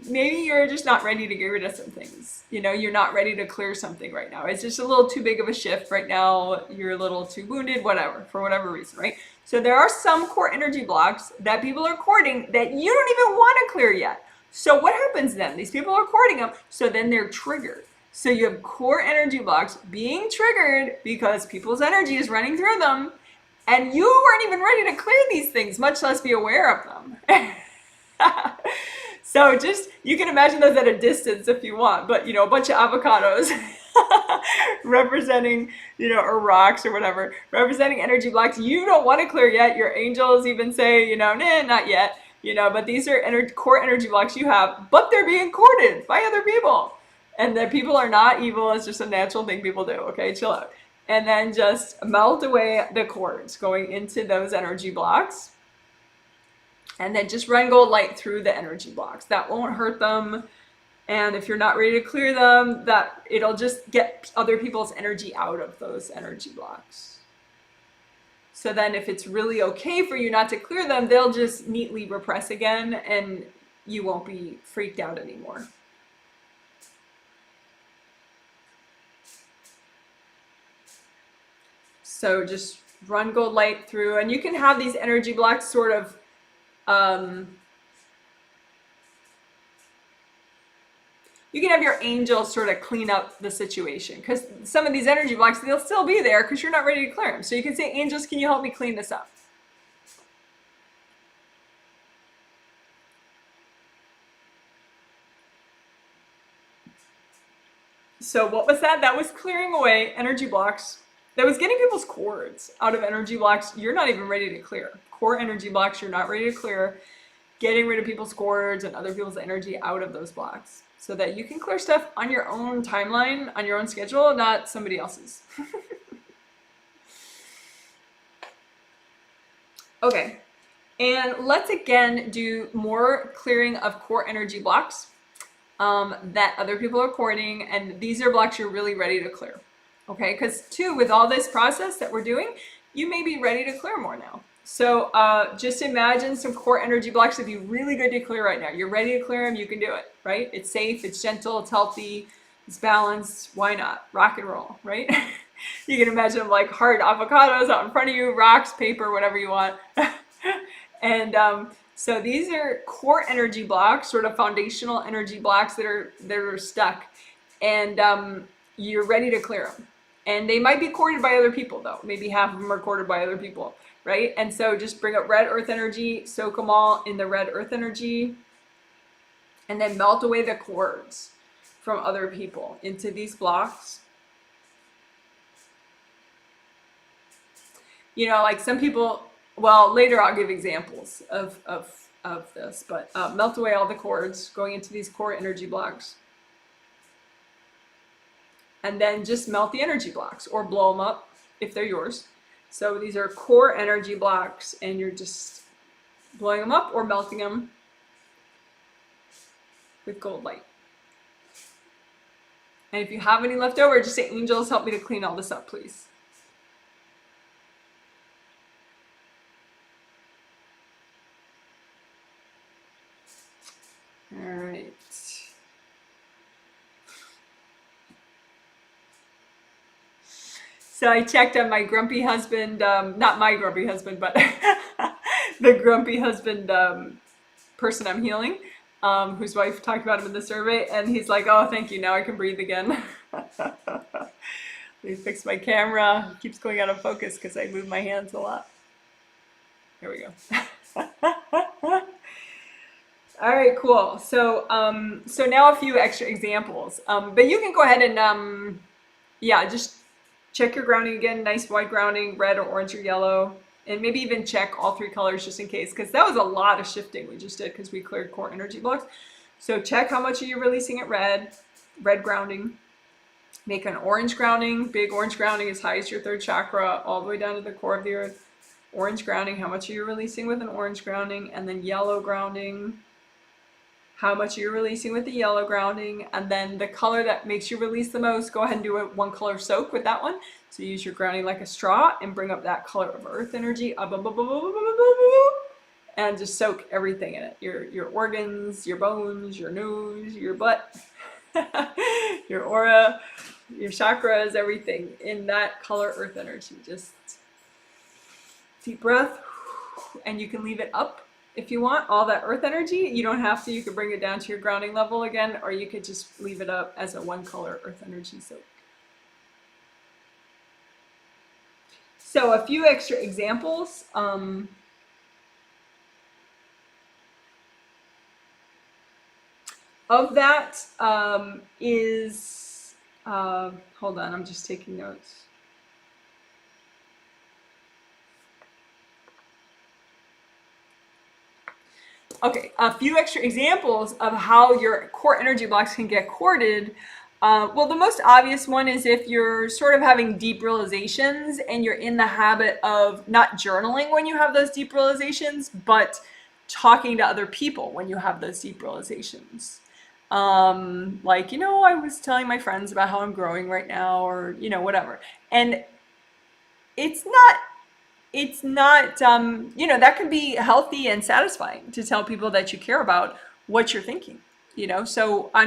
maybe you're just not ready to get rid of some things. You're not ready to clear something right now. It's just a little too big of a shift right now. You're a little too wounded, whatever, for whatever reason, right? So there are some core energy blocks that people are cording that you don't even want to clear yet. So what happens then? These people are cording them, so then they're triggered. So you have core energy blocks being triggered because people's energy is running through them, and you weren't even ready to clear these things, much less be aware of them. So you can imagine those at a distance if you want, but a bunch of avocados representing, or rocks or whatever, representing energy blocks you don't want to clear yet. Your angels even say, nah, not yet, but these are core energy blocks you have, but they're being corded by other people. And the people are not evil. It's just a natural thing people do. Okay, chill out. And then just melt away the cords going into those energy blocks. And then just run gold light through the energy blocks. That won't hurt them. And if you're not ready to clear them, it'll just get other people's energy out of those energy blocks. So then if it's really okay for you not to clear them, they'll just neatly repress again and you won't be freaked out anymore. So just run gold light through, and you can have these energy blocks sort of you can have your angels sort of clean up the situation, because some of these energy blocks, they'll still be there because you're not ready to clear them. So you can say, angels, can you help me clean this up? So what was that? That was clearing away energy blocks. That was getting people's cords out of energy blocks you're not even ready to clear. Core energy blocks you're not ready to clear. Getting rid of people's cords and other people's energy out of those blocks so that you can clear stuff on your own timeline, on your own schedule, not somebody else's. Okay, and let's again do more clearing of core energy blocks that other people are cording, and these are blocks you're really ready to clear. Okay, because too, with all this process that we're doing, you may be ready to clear more now. So just imagine some core energy blocks that'd be really good to clear right now. You're ready to clear them, you can do it, right? It's safe, it's gentle, it's healthy, it's balanced. Why not? Rock and roll, right? You can imagine them like hard avocados out in front of you, rocks, paper, whatever you want. And so these are core energy blocks, sort of foundational energy blocks that are stuck, and you're ready to clear them. And they might be corded by other people though. Maybe half of them are corded by other people, right? And so just bring up red earth energy, soak them all in the red earth energy, and then melt away the cords from other people into these blocks. You know, like some people, well, later I'll give examples of this, but melt away all the cords going into these core energy blocks. And then just melt the energy blocks or blow them up if they're yours. So these are core energy blocks, and you're just blowing them up or melting them with gold light. And if you have any left over, just say, angels, help me to clean all this up, please. All right. So I checked on my grumpy husband, not my grumpy husband, but the grumpy husband person I'm healing, whose wife talked about him in the survey, and he's like, oh, thank you, now I can breathe again. Let me fix my camera. It keeps going out of focus because I move my hands a lot. There we go. All right, cool. So so now a few extra examples. But you can go ahead and, yeah, just check your grounding again. Nice white grounding, red or orange or yellow. And maybe even check all three colors just in case, because that was a lot of shifting we just did because we cleared core energy blocks. So check how much are you releasing at red grounding. Make an orange grounding, big orange grounding as high as your third chakra, all the way down to the core of the earth. Orange grounding, how much are you releasing with an orange grounding? And then yellow grounding, how much are you releasing with the yellow grounding? And then the color that makes you release the most, go ahead and do a one color soak with that one. So use your grounding like a straw and bring up that color of earth energy, and just soak everything in it. Your organs, your bones, your nose, your butt, your aura, your chakras, everything in that color earth energy. Just deep breath, and you can leave it up if you want, all that earth energy. You don't have to. You could bring it down to your grounding level again, or you could just leave it up as a one color earth energy soak. So a few extra examples. Of that is, hold on, I'm just taking notes. Okay, a few extra examples of how your core energy blocks can get corded. Well, the most obvious one is if you're sort of having deep realizations and you're in the habit of not journaling when you have those deep realizations, but talking to other people when you have those deep realizations. Like, you know, I was telling my friends about how I'm growing right now, or, you know, whatever. And it's not, you know, that can be healthy and satisfying to tell people that you care about what you're thinking, you know. So I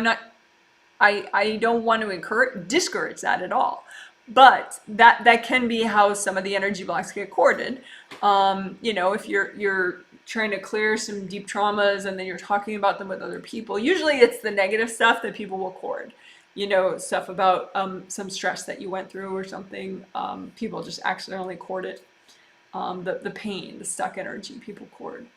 don't want to discourage that at all, but that can be how some of the energy blocks get corded. You know, if you're trying to clear some deep traumas and then you're talking about them with other people, usually it's the negative stuff that people will cord. You know, stuff about some stress that you went through or something. People just accidentally cord it. The pain, the stuck energy, people cord.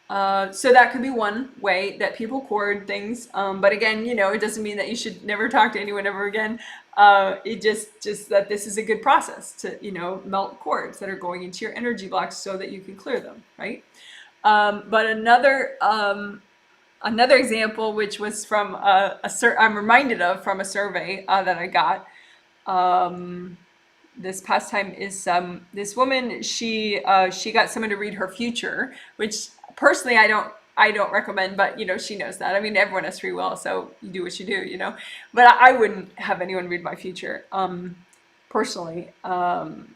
So that could be one way that people cord things. But again, you know, it doesn't mean that you should never talk to anyone ever again. It just that this is a good process to, you know, melt cords that are going into your energy blocks so that you can clear them, right? But another example, which was from I'm reminded of from a survey that I got this past time, is this woman. She got someone to read her future, which personally I don't recommend, but you know, she knows that. I mean, everyone has free will, so you do what you do, you know. But I wouldn't have anyone read my future, personally. And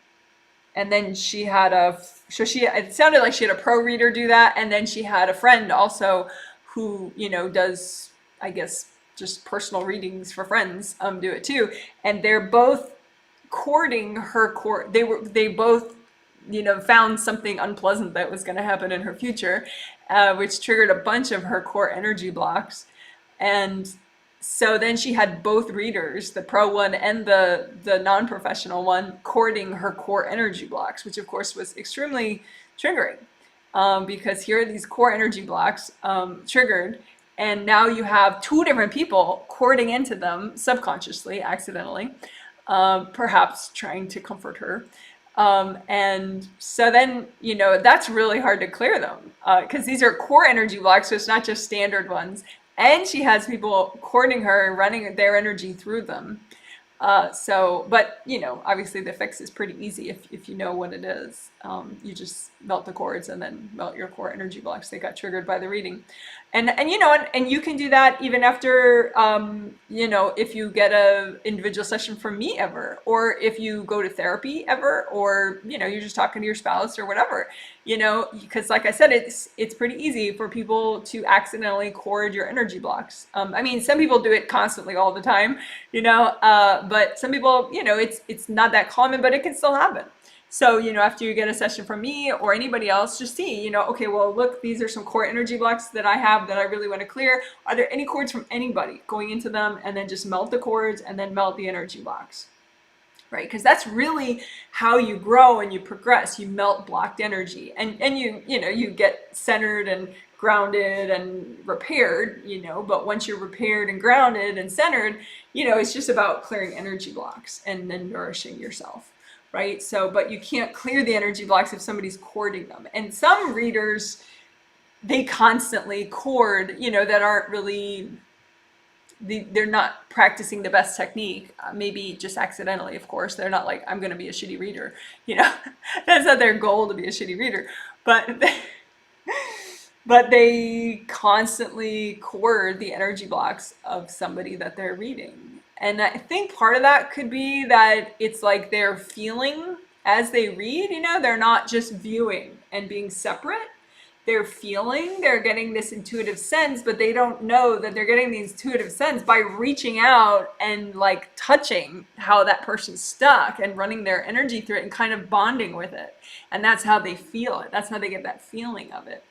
then she had it sounded like she had a pro reader do that, and then she had a friend also who, you know, does, I guess, just personal readings for friends, do it too, and they're both cording her core. They both, you know, found something unpleasant that was going to happen in her future, which triggered a bunch of her core energy blocks. And So then she had both readers, the pro one and the non-professional one, cording her core energy blocks, which of course was extremely triggering, because here are these core energy blocks triggered, and now you have two different people cording into them subconsciously, accidentally, perhaps trying to comfort her. And so then, that's really hard to clear them, because these are core energy blocks, so it's not just standard ones. And she has people courting her and running their energy through them. But obviously the fix is pretty easy if you know what it is. You just melt the cords and then melt your core energy blocks that got triggered by the reading. And you can do that even after, if you get a individual session from me ever, or if you go to therapy ever, or, you're just talking to your spouse or whatever, because like I said, it's pretty easy for people to accidentally cord your energy blocks. Some people do it constantly all the time, but some people, it's not that common, but it can still happen. So, after you get a session from me or anybody else, just see, okay, well, look, these are some core energy blocks that I have that I really want to clear. Are there any cords from anybody going into them? And then just melt the cords and then melt the energy blocks, right? Because that's really how you grow and you progress. You melt blocked energy and you get centered and grounded and repaired, but once you're repaired and grounded and centered, it's just about clearing energy blocks and then nourishing yourself. Right? So, but you can't clear the energy blocks if somebody's cording them. And some readers, they constantly cord, that aren't really, they're not practicing the best technique, maybe just accidentally, of course. They're not like, I'm going to be a shitty reader. That's not their goal to be a shitty reader. But they constantly cord the energy blocks of somebody that they're reading. And I think part of that could be that it's like they're feeling as they read, they're not just viewing and being separate. They're feeling, they're getting this intuitive sense, but they don't know that they're getting the intuitive sense by reaching out and like touching how that person's stuck and running their energy through it and kind of bonding with it. And that's how they feel it. That's how they get that feeling of it.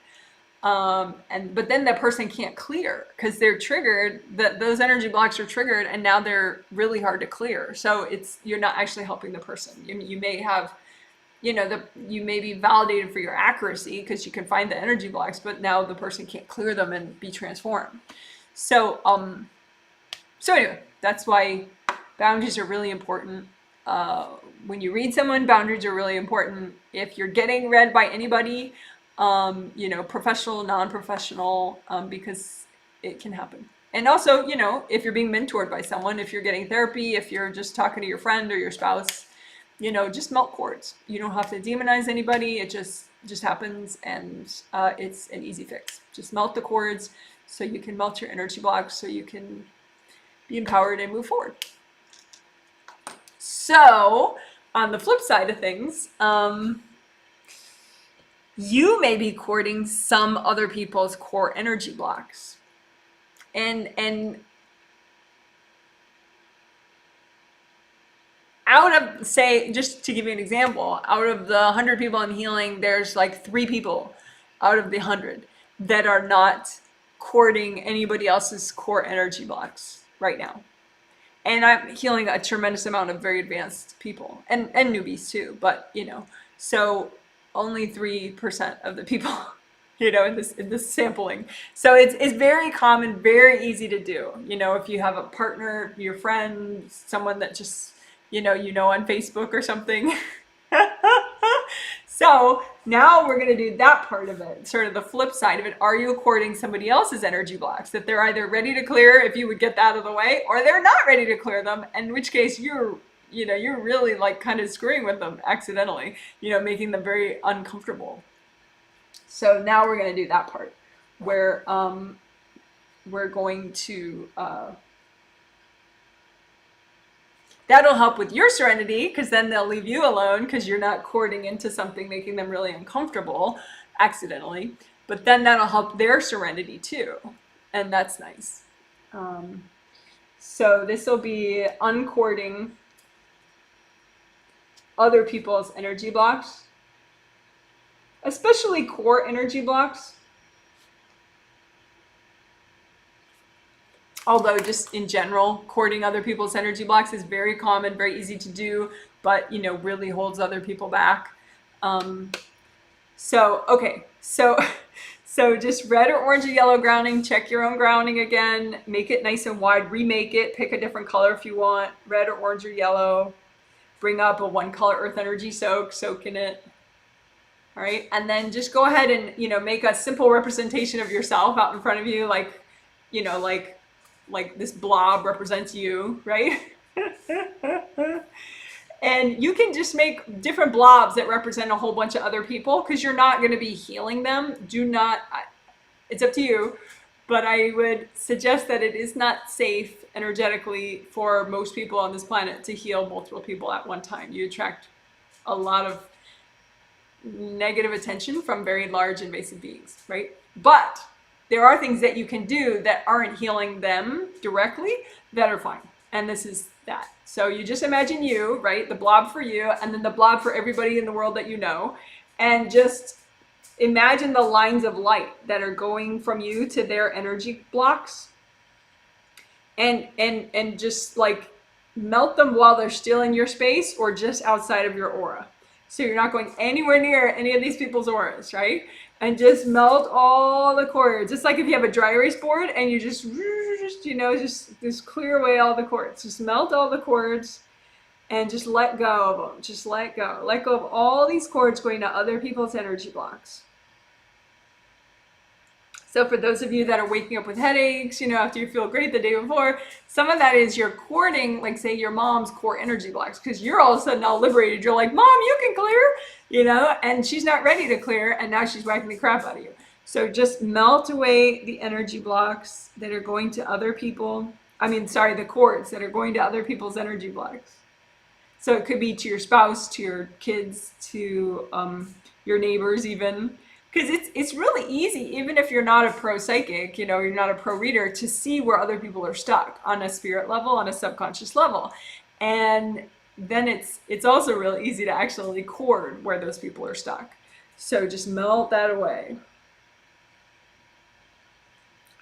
But then the person can't clear because they're triggered, those energy blocks are triggered and now they're really hard to clear. So you're not actually helping the person. You may have, you may be validated for your accuracy because you can find the energy blocks, but now the person can't clear them and be transformed. So anyway, that's why boundaries are really important. When you read someone, boundaries are really important. If you're getting read by anybody, professional, non-professional, because it can happen. And also, if you're being mentored by someone, if you're getting therapy, if you're just talking to your friend or your spouse, just melt cords. You don't have to demonize anybody. It just happens, and it's an easy fix. Just melt the cords so you can melt your energy blocks so you can be empowered and move forward. So on the flip side of things, you may be cording some other people's core energy blocks. And out of, say, just to give you an example, out of the 100 people I'm healing, there's like 3 people out of the 100 that are not cording anybody else's core energy blocks right now. And I'm healing a tremendous amount of very advanced people and newbies too, but so only 3% of the people, in this sampling. So it's very common, very easy to do. If you have a partner, your friend, someone that just, on Facebook or something. So now we're going to do that part of it, sort of the flip side of it. Are you cording somebody else's energy blocks that they're either ready to clear if you would get that out of the way, or they're not ready to clear them, in which case you're really like kind of screwing with them accidentally, making them very uncomfortable. So now we're going to do that part where we're going to, that'll help with your serenity because then they'll leave you alone because you're not cording into something, making them really uncomfortable accidentally. But then that'll help their serenity too. And that's nice. So this will be uncording other people's energy blocks, especially core energy blocks. Although just in general, cording other people's energy blocks is very common, very easy to do, but really holds other people back. Okay, so just red or orange or yellow grounding. Check your own grounding again. Make it nice and wide. Remake it. Pick a different color if you want. Red or orange or yellow. Bring up a one color earth energy soak in it. All right, and then just go ahead and make a simple representation of yourself out in front of you, like this blob represents you, right? And you can just make different blobs that represent a whole bunch of other people, because you're not going to be healing them. It's up to you, but I would suggest that it is not safe energetically for most people on this planet to heal multiple people at one time. You attract a lot of negative attention from very large invasive beings, right? But there are things that you can do that aren't healing them directly that are fine. And this is that. So you just imagine you, right? The blob for you, and then the blob for everybody in the world that you know. And just imagine the lines of light that are going from you to their energy blocks. And just like melt them while they're still in your space or just outside of your aura. So you're not going anywhere near any of these people's auras, right? And just melt all the cords. Just like if you have a dry erase board and you just clear away all the cords. Just melt all the cords and just let go of them. Just let go. Let go of all these cords going to other people's energy blocks. So for those of you that are waking up with headaches, after you feel great the day before, some of that is you're cording, like say your mom's core energy blocks, because you're all of a sudden all liberated. You're like, Mom, you can clear, and she's not ready to clear, and now she's whacking the crap out of you. So just melt away the energy blocks that are going to other people. The cords that are going to other people's energy blocks. So it could be to your spouse, to your kids, to your neighbors even. Because it's really easy, even if you're not a pro psychic, you're not a pro reader, to see where other people are stuck on a spirit level, on a subconscious level. And then it's also really easy to actually cord where those people are stuck. So just melt that away.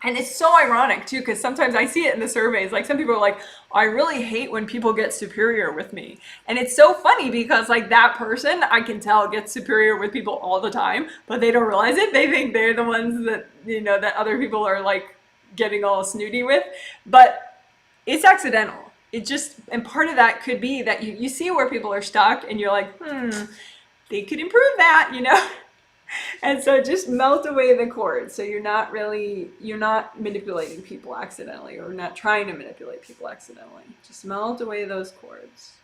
And it's so ironic too, because sometimes I see it in the surveys. Like some people are like, I really hate when people get superior with me. And it's so funny because like that person, I can tell, gets superior with people all the time, but they don't realize it. They think they're the ones that, that other people are like getting all snooty with. But it's accidental. And part of that could be that you see where people are stuck and you're like, they could improve that, And so just melt away the cords. So you're not manipulating people accidentally, or not trying to manipulate people accidentally. Just melt away those cords.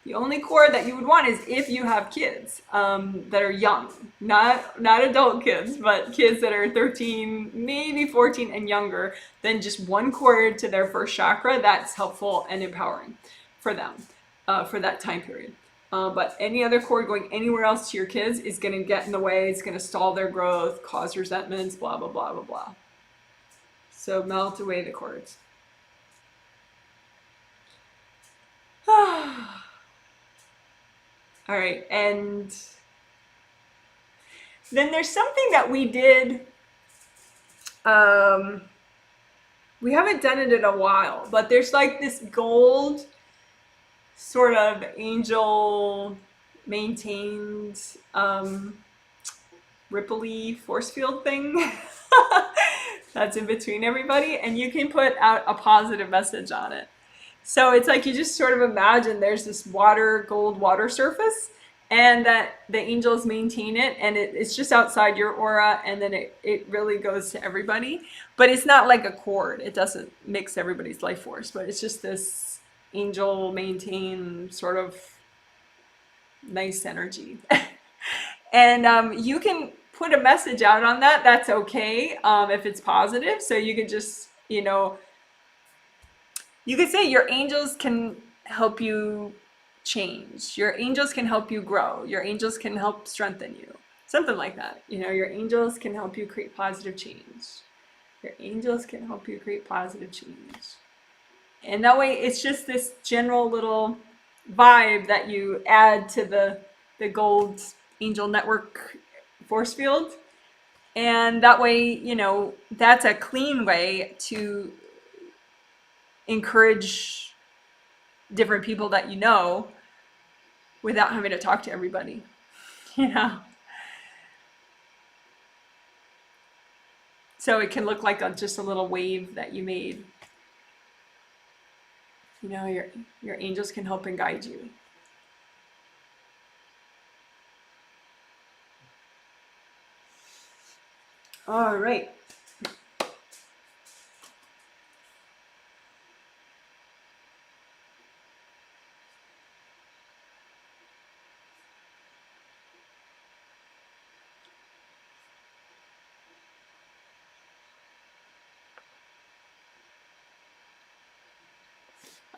The only cord that you would want is if you have kids that are young, not adult kids, but kids that are 13, maybe 14 and younger. Then just one cord to their first chakra. That's helpful and empowering for them for that time period. But any other cord going anywhere else to your kids is going to get in the way. It's going to stall their growth, cause resentments, blah, blah, blah, blah, blah. So melt away the cords. All right. And then there's something that we did. We haven't done it in a while, but there's like this gold sort of angel maintained ripply force field thing that's in between everybody, and you can put out a positive message on it. So it's like you just sort of imagine there's this gold water surface, and that the angels maintain it, and it's just outside your aura, and then it really goes to everybody. But it's not like a cord. It doesn't mix everybody's life force, but it's just this angel maintain sort of nice energy. And you can put a message out on that. That's okay if it's positive. So you can just, you could say your angels can help you change. Your angels can help you grow. Your angels can help strengthen you. Something like that. Your angels can help you create positive change. Your angels can help you create positive change. And that way it's just this general little vibe that you add to the gold angel network force field. And that way, that's a clean way to encourage different people that you know without having to talk to everybody, you know? So it can look like just a little wave that you made. You know, your angels can help and guide you. All right.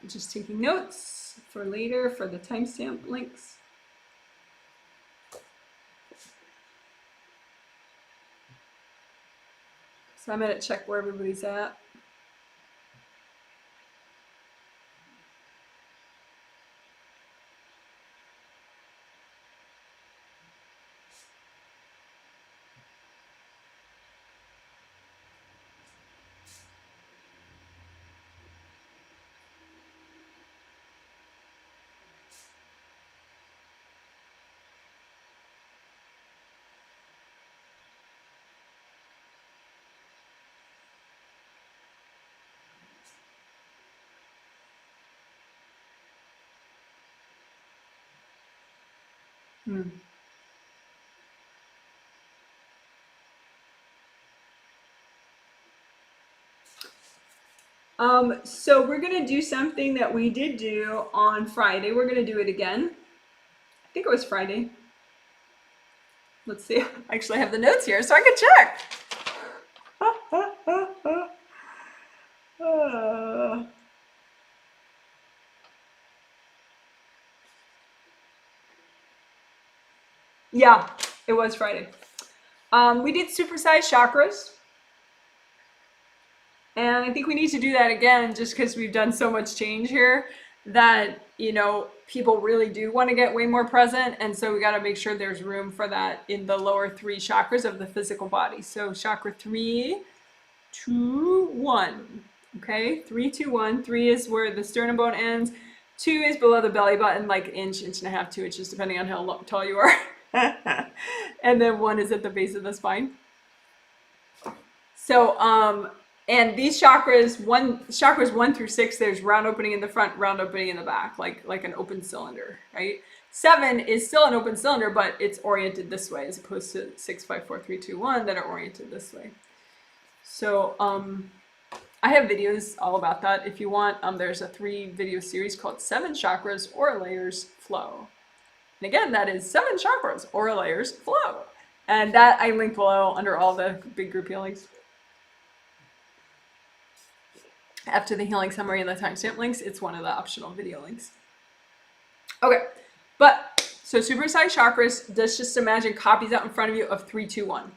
I'm just taking notes for later for the timestamp links. So I'm going to check where everybody's at. So we're going to do something that we did do on Friday. We're going to do it again. I think it was Friday. Let's see. I actually have the notes here so I can check. Yeah, it was Friday. We did supersized chakras. And I think we need to do that again just because we've done so much change here that, you know, people really do want to get way more present. And so we got to make sure there's room for that in the lower 3 chakras of the physical body. So chakra 3, 2, 1. Okay, 3, 2, 1. 3 is where the sternum bone ends. 2 is below the belly button, like inch, inch and a half, 2 inches, depending on how tall you are. And then 1 is at the base of the spine. So, and these chakras 1 through 6, there's round opening in the front, round opening in the back, like an open cylinder, right? 7 is still an open cylinder, but it's oriented this way as opposed to 6, 5, 4, 3, 2, 1 that are oriented this way. So, I have videos all about that. If you want, there's a 3-video series called 7 Chakras or Layers Flow. And again, that is 7 Chakras or Layers Flow. And that I link below under all the big group healings. After the healing summary and the timestamp links, it's one of the optional video links. Okay, but so supersized chakras, just imagine copies out in front of you of 3, 2, 1.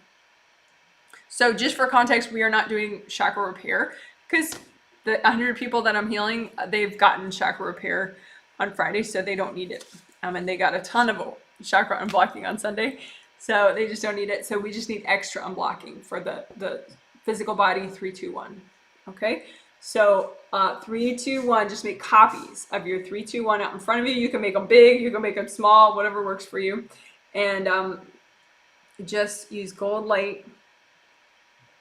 So just for context, we are not doing chakra repair because the 100 people that I'm healing, they've gotten chakra repair on Friday, so they don't need it. And they got a ton of chakra unblocking on Sunday, so they just don't need it. So we just need extra unblocking for the physical body 3, 2, 1. Okay. So 3, 2, 1, just make copies of your 3, 2, 1 out in front of you. You can make them big, you can make them small, whatever works for you. And just use gold light.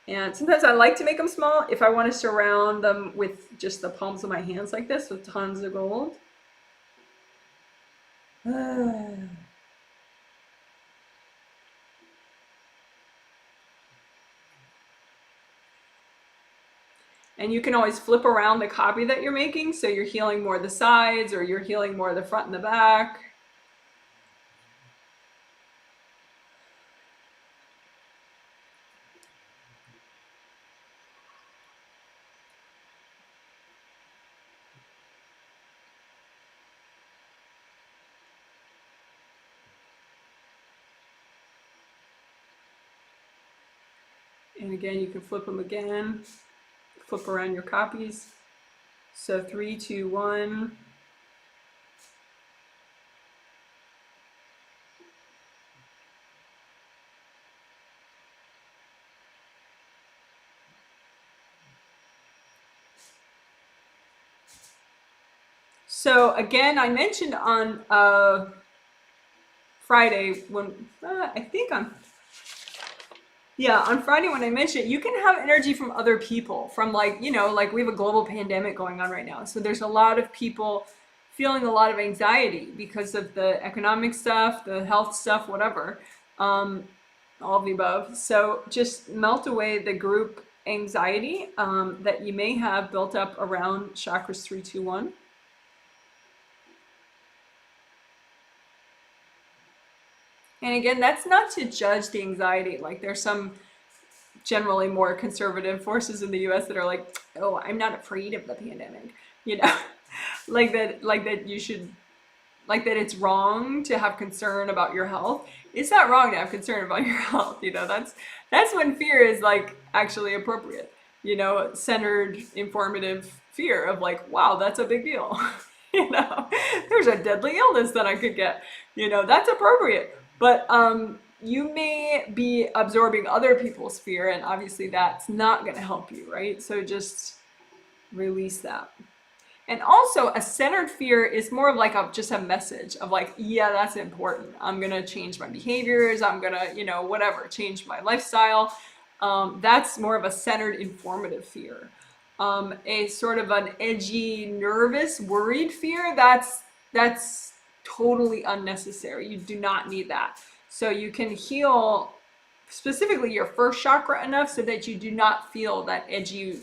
And sometimes I like to make them small if I want to surround them with just the palms of my hands like this with tons of gold. And you can always flip around the copy that you're making, so you're healing more the sides or you're healing more the front and the back. And again, you can flip them again. Flip around your copies. So 3, 2, 1. So again, I mentioned on Friday when I think on Friday when I mentioned it, you can have energy from other people, from like, like we have a global pandemic going on right now. So there's a lot of people feeling a lot of anxiety because of the economic stuff, the health stuff, whatever, all of the above. So just melt away the group anxiety that you may have built up around chakras 321. And again, that's not to judge the anxiety. Like there's some generally more conservative forces in the US that are like, oh, I'm not afraid of the pandemic. You know, like that you should, like that it's wrong to have concern about your health. It's not wrong to have concern about your health. That's when fear is like actually appropriate. Centered, informative fear of like, wow, that's a big deal. There's a deadly illness that I could get. That's appropriate. But you may be absorbing other people's fear, and obviously that's not going to help you, right? So just release that. And also, a centered fear is more of like just a message of like, yeah, that's important. I'm going to change my behaviors. I'm going to, whatever, change my lifestyle. That's more of a centered, informative fear. A sort of an edgy, nervous, worried fear, that's totally unnecessary. You do not need that. So you can heal specifically your first chakra enough so that you do not feel that edgy,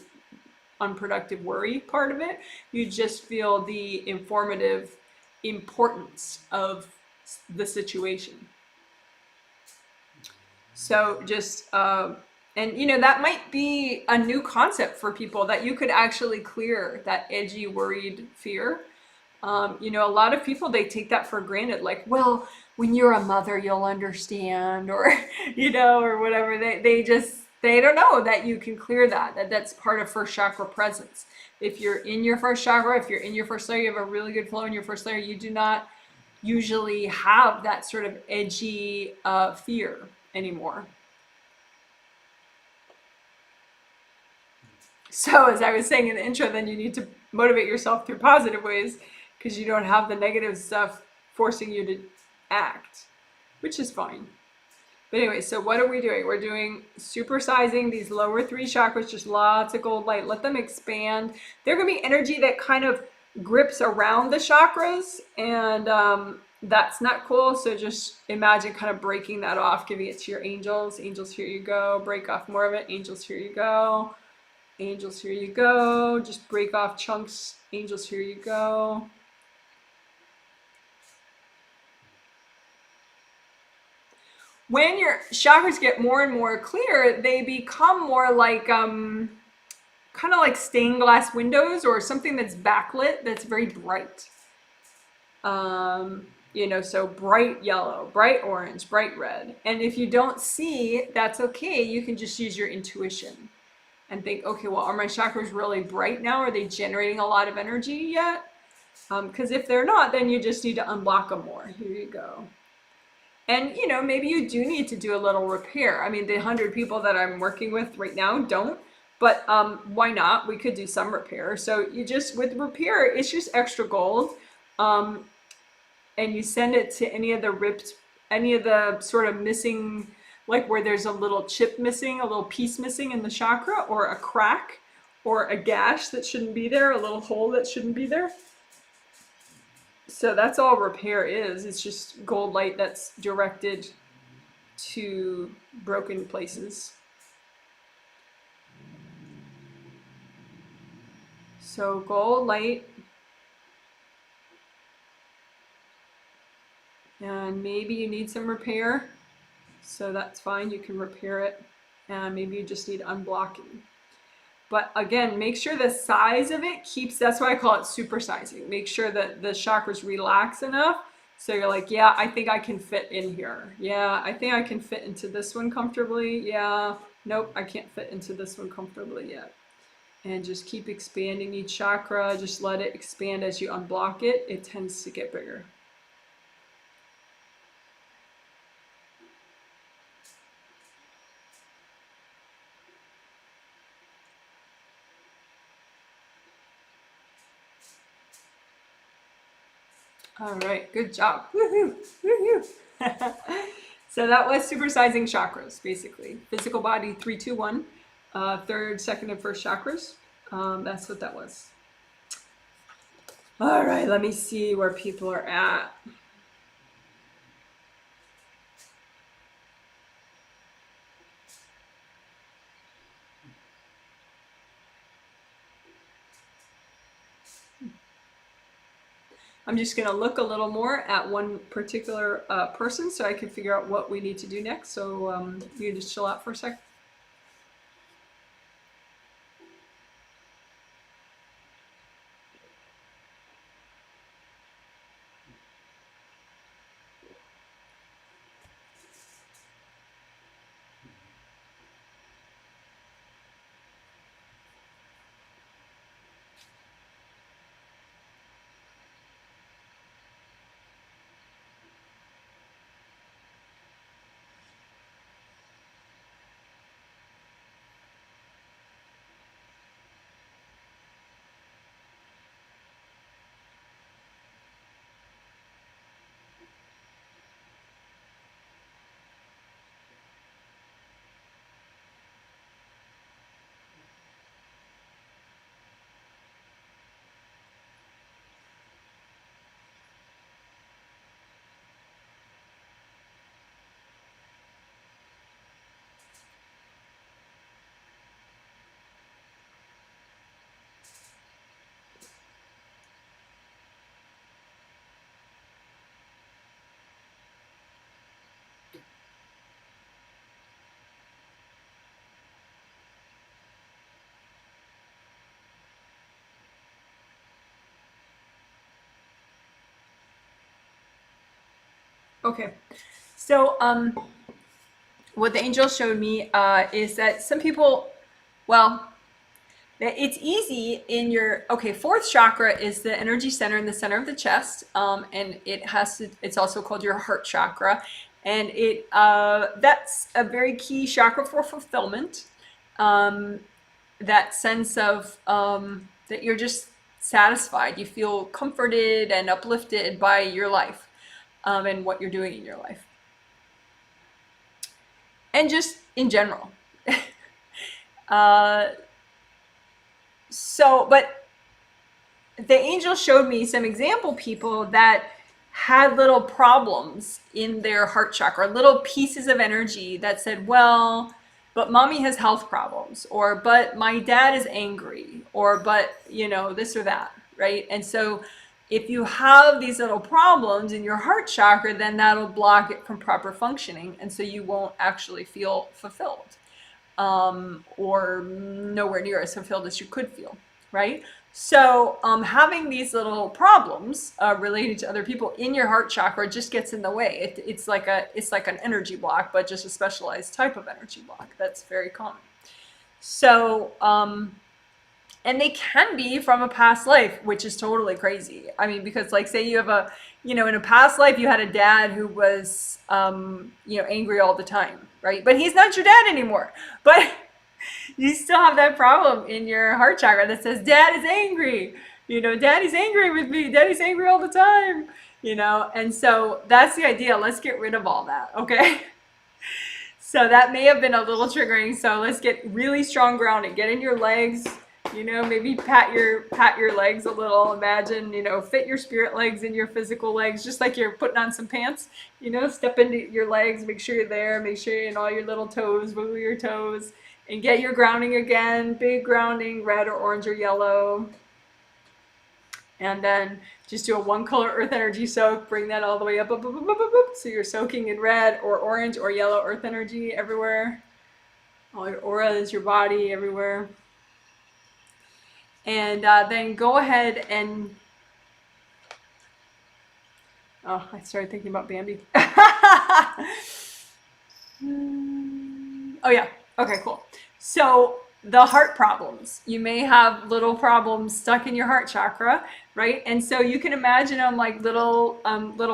unproductive worry part of it. You just feel the informative importance of the situation. So just, and that might be a new concept for people, that you could actually clear that edgy, worried fear. A lot of people, they take that for granted, like, well, when you're a mother, you'll understand, or, or whatever. They don't know that you can clear that's part of first chakra presence. If you're in your first chakra, if you're in your first layer, you have a really good flow in your first layer, you do not usually have that sort of edgy fear anymore. So as I was saying in the intro, then you need to motivate yourself through positive ways, because you don't have the negative stuff forcing you to act, which is fine. But anyway, so what are we doing? We're doing supersizing these lower three chakras, just lots of gold light. Let them expand. They're going to be energy that kind of grips around the chakras, and that's not cool. So just imagine kind of breaking that off, giving it to your angels. Angels, here you go. Break off more of it. Angels, here you go. Angels, here you go. Just break off chunks. Angels, here you go. When your chakras get more and more clear, they become more like kind of like stained glass windows, or something that's backlit, that's very bright. So bright yellow, bright orange, bright red. And if you don't see, that's okay. You can just use your intuition and think, okay, well, are my chakras really bright now? Are they generating a lot of energy yet? Because if they're not, then you just need to unblock them more. Here you go. And, maybe you do need to do a little repair. I mean, the 100 people that I'm working with right now don't, but why not? We could do some repair. So with repair, it's just extra gold. And you send it to any of the sort of missing, like where there's a little chip missing, a little piece missing in the chakra, or a crack, or a gash that shouldn't be there, a little hole that shouldn't be there. So that's all repair is. It's just gold light that's directed to broken places. So gold light. And maybe you need some repair. So that's fine. You can repair it. And maybe you just need unblocking. But again, make sure the size of it that's why I call it supersizing. Make sure that the chakras relax enough. So you're like, yeah, I think I can fit in here. Yeah, I think I can fit into this one comfortably. Yeah, nope, I can't fit into this one comfortably yet. And just keep expanding each chakra. Just let it expand as you unblock it. It tends to get bigger. All right, good job. Woohoo! Woohoo! So that was supersizing chakras, basically. Physical body, 3, 2, 1. Third, second, and first chakras. That's what that was. All right, let me see where people are at. I'm just going to look a little more at one particular person so I can figure out what we need to do next. So you can just chill out for a second. Okay, so what the angel showed me is that some people, well, it's easy in your, okay, fourth chakra is the energy center in the center of the chest, and it's also called your heart chakra, and that's a very key chakra for fulfillment. That sense of that you're just satisfied, you feel comforted and uplifted by your life, and what you're doing in your life. And just in general. But the angel showed me some example people that had little problems in their heart chakra, little pieces of energy that said, well, but mommy has health problems, or but my dad is angry, or but, this or that, right? And so if you have these little problems in your heart chakra, then that'll block it from proper functioning. And so you won't actually feel fulfilled, or nowhere near as fulfilled as you could feel, right? So having these little problems related to other people in your heart chakra just gets in the way. It's like an energy block, but just a specialized type of energy block. That's very common. So, and they can be from a past life, which is totally crazy. I mean, because like say you have in a past life you had a dad who was, angry all the time, right? But he's not your dad anymore. But you still have that problem in your heart chakra that says, Dad is angry. Daddy's angry with me. Daddy's angry all the time. And so that's the idea. Let's get rid of all that, okay? So that may have been a little triggering. So let's get really strong grounding. Get in your legs. Maybe pat your legs a little. Imagine, fit your spirit legs in your physical legs, just like you're putting on some pants. Step into your legs. Make sure you're there. Make sure you're in all your little toes. Wiggle your toes. And get your grounding again, big grounding, red or orange or yellow. And then just do a one color earth energy soak, bring that all the way up. So you're soaking in red or orange or yellow earth energy everywhere. All your aura is your body everywhere. And then go ahead and, I started thinking about Bambi. Oh yeah. Okay, cool. So the heart problems, you may have little problems stuck in your heart chakra, right? And so you can imagine them like little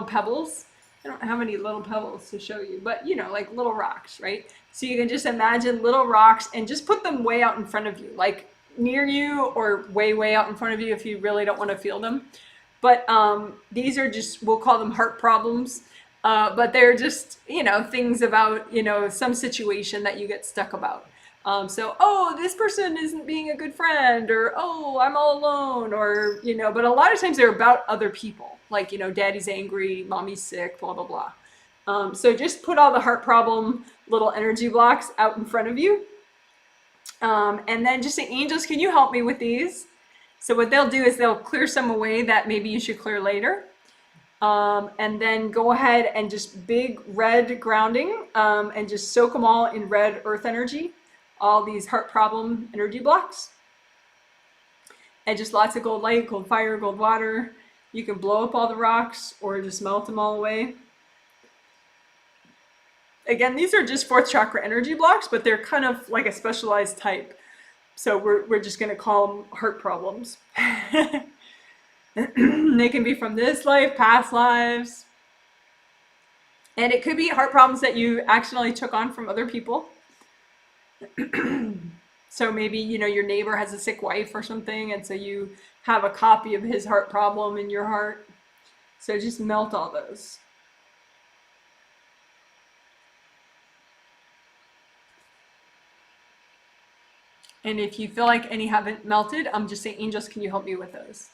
pebbles. I don't have any little pebbles to show you, but like little rocks, right? So you can just imagine little rocks and just put them way out in front of you, like near you or way out in front of you if you really don't want to feel them. But these are just, we'll call them heart problems. But they're just, things about, some situation that you get stuck about. So, oh, this person isn't being a good friend, or, oh, I'm all alone, or, but a lot of times they're about other people. Like, daddy's angry, mommy's sick, blah, blah, blah. So just put all the heart problem little energy blocks out in front of you. And then just say, angels, can you help me with these? So what they'll do is they'll clear some away that maybe you should clear later. And then go ahead and just big red grounding, and just soak them all in red earth energy, all these heart problem energy blocks. And just lots of gold light, gold fire, gold water. You can blow up all the rocks or just melt them all away. Again, these are just fourth chakra energy blocks, but they're kind of like a specialized type. So we're just going to call them heart problems. They can be from this life, past lives. And it could be heart problems that you accidentally took on from other people. So maybe, your neighbor has a sick wife or something, and so you have a copy of his heart problem in your heart. So just melt all those. And if you feel like any haven't melted, just say, angels, can you help me with those?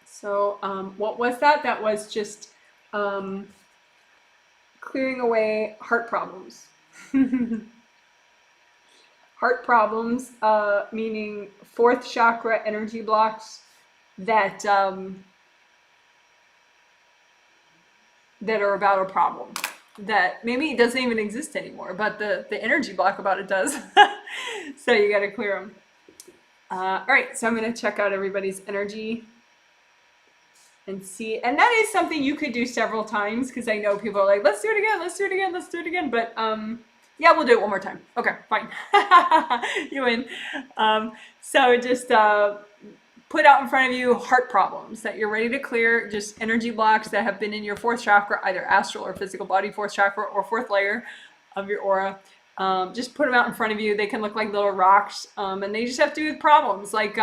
So what was that? That was just clearing away heart problems. Heart problems, meaning fourth chakra energy blocks that that are about a problem that maybe it doesn't even exist anymore, but the energy block about it does. So you got to clear them. All right, so I'm going to check out everybody's energy and see, and that is something you could do several times, because I know people are like, let's do it again, let's do it again, let's do it again. But yeah, we'll do it one more time. Okay, fine. You win. So just put out in front of you heart problems that you're ready to clear, just energy blocks that have been in your fourth chakra, either astral or physical body, fourth chakra or fourth layer of your aura. Just put them out in front of you. They can look like little rocks, and they just have to do with problems, like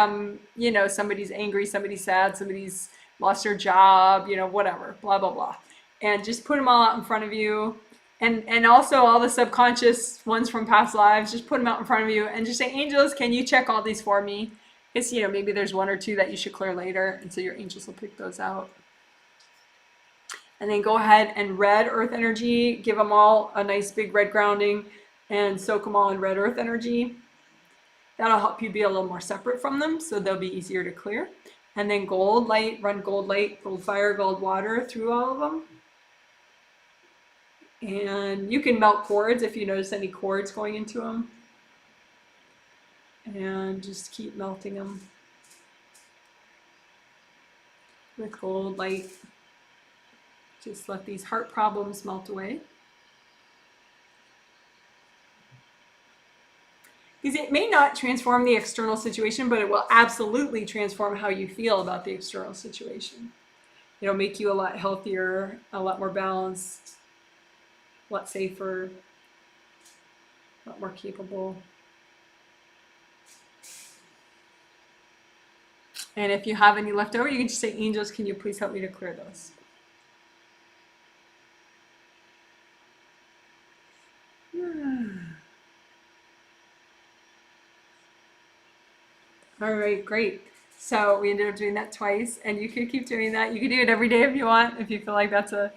somebody's angry, somebody's sad, somebody's lost their job, whatever, blah, blah, blah. And just put them all out in front of you. And also all the subconscious ones from past lives, just put them out in front of you and just say, angels, can you check all these for me? Because, maybe there's one or two that you should clear later. And so your angels will pick those out. And then go ahead and red earth energy, give them all a nice big red grounding and soak them all in red earth energy. That'll help you be a little more separate from them, so they'll be easier to clear. And then gold light, run gold light, gold fire, gold water through all of them. And you can melt cords if you notice any cords going into them. And just keep melting them with gold light. Just let these heart problems melt away. Because it may not transform the external situation, but it will absolutely transform how you feel about the external situation. It'll make you a lot healthier, a lot more balanced, a lot safer, a lot more capable. And if you have any left over, you can just say, angels, can you please help me to clear those? All right, great. So we ended up doing that twice, and you could keep doing that. You could do it every day if you want, if you feel like that's a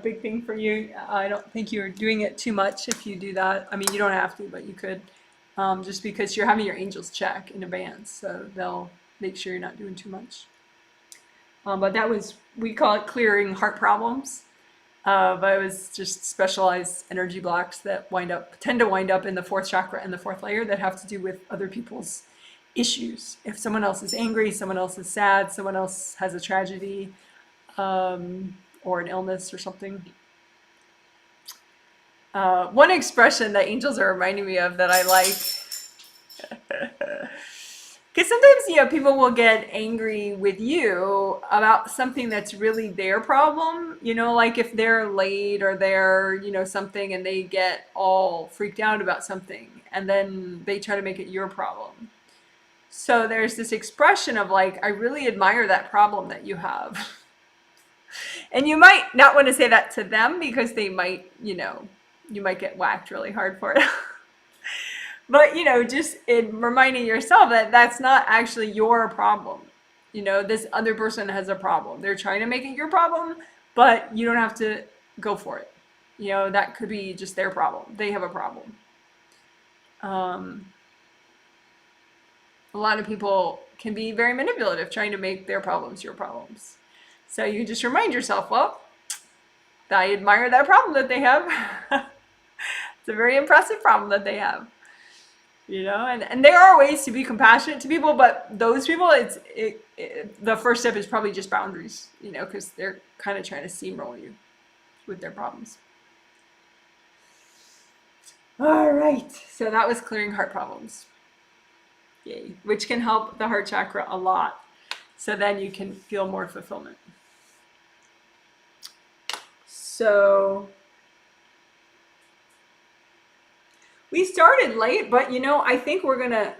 big thing for you. I don't think you're doing it too much if you do that. I mean, you don't have to, but you could, just because you're having your angels check in advance, so they'll make sure you're not doing too much. But that was, we call it clearing heart problems. But it was just specialized energy blocks that tend to wind up in the fourth chakra and the fourth layer that have to do with other people's issues. If someone else is angry, someone else is sad, someone else has a tragedy, or an illness or something. One expression that angels are reminding me of that I like, because Because sometimes, people will get angry with you about something that's really their problem. Like if they're late or they're, something, and they get all freaked out about something, and then they try to make it your problem. So there's this expression of like, I really admire that problem that you have. And you might not want to say that to them because they might, you might get whacked really hard for it. But, just in reminding yourself that that's not actually your problem. This other person has a problem. They're trying to make it your problem, but you don't have to go for it. That could be just their problem. They have a problem. A lot of people can be very manipulative, trying to make their problems your problems. So you just remind yourself, well, I admire that problem that they have. It's a very impressive problem that they have. And there are ways to be compassionate to people, but those people, the first step is probably just boundaries, because they're kind of trying to steamroll you with their problems. All right, so that was clearing heart problems. Yay, which can help the heart chakra a lot. So then you can feel more fulfillment. So we started late, but I think we're gonna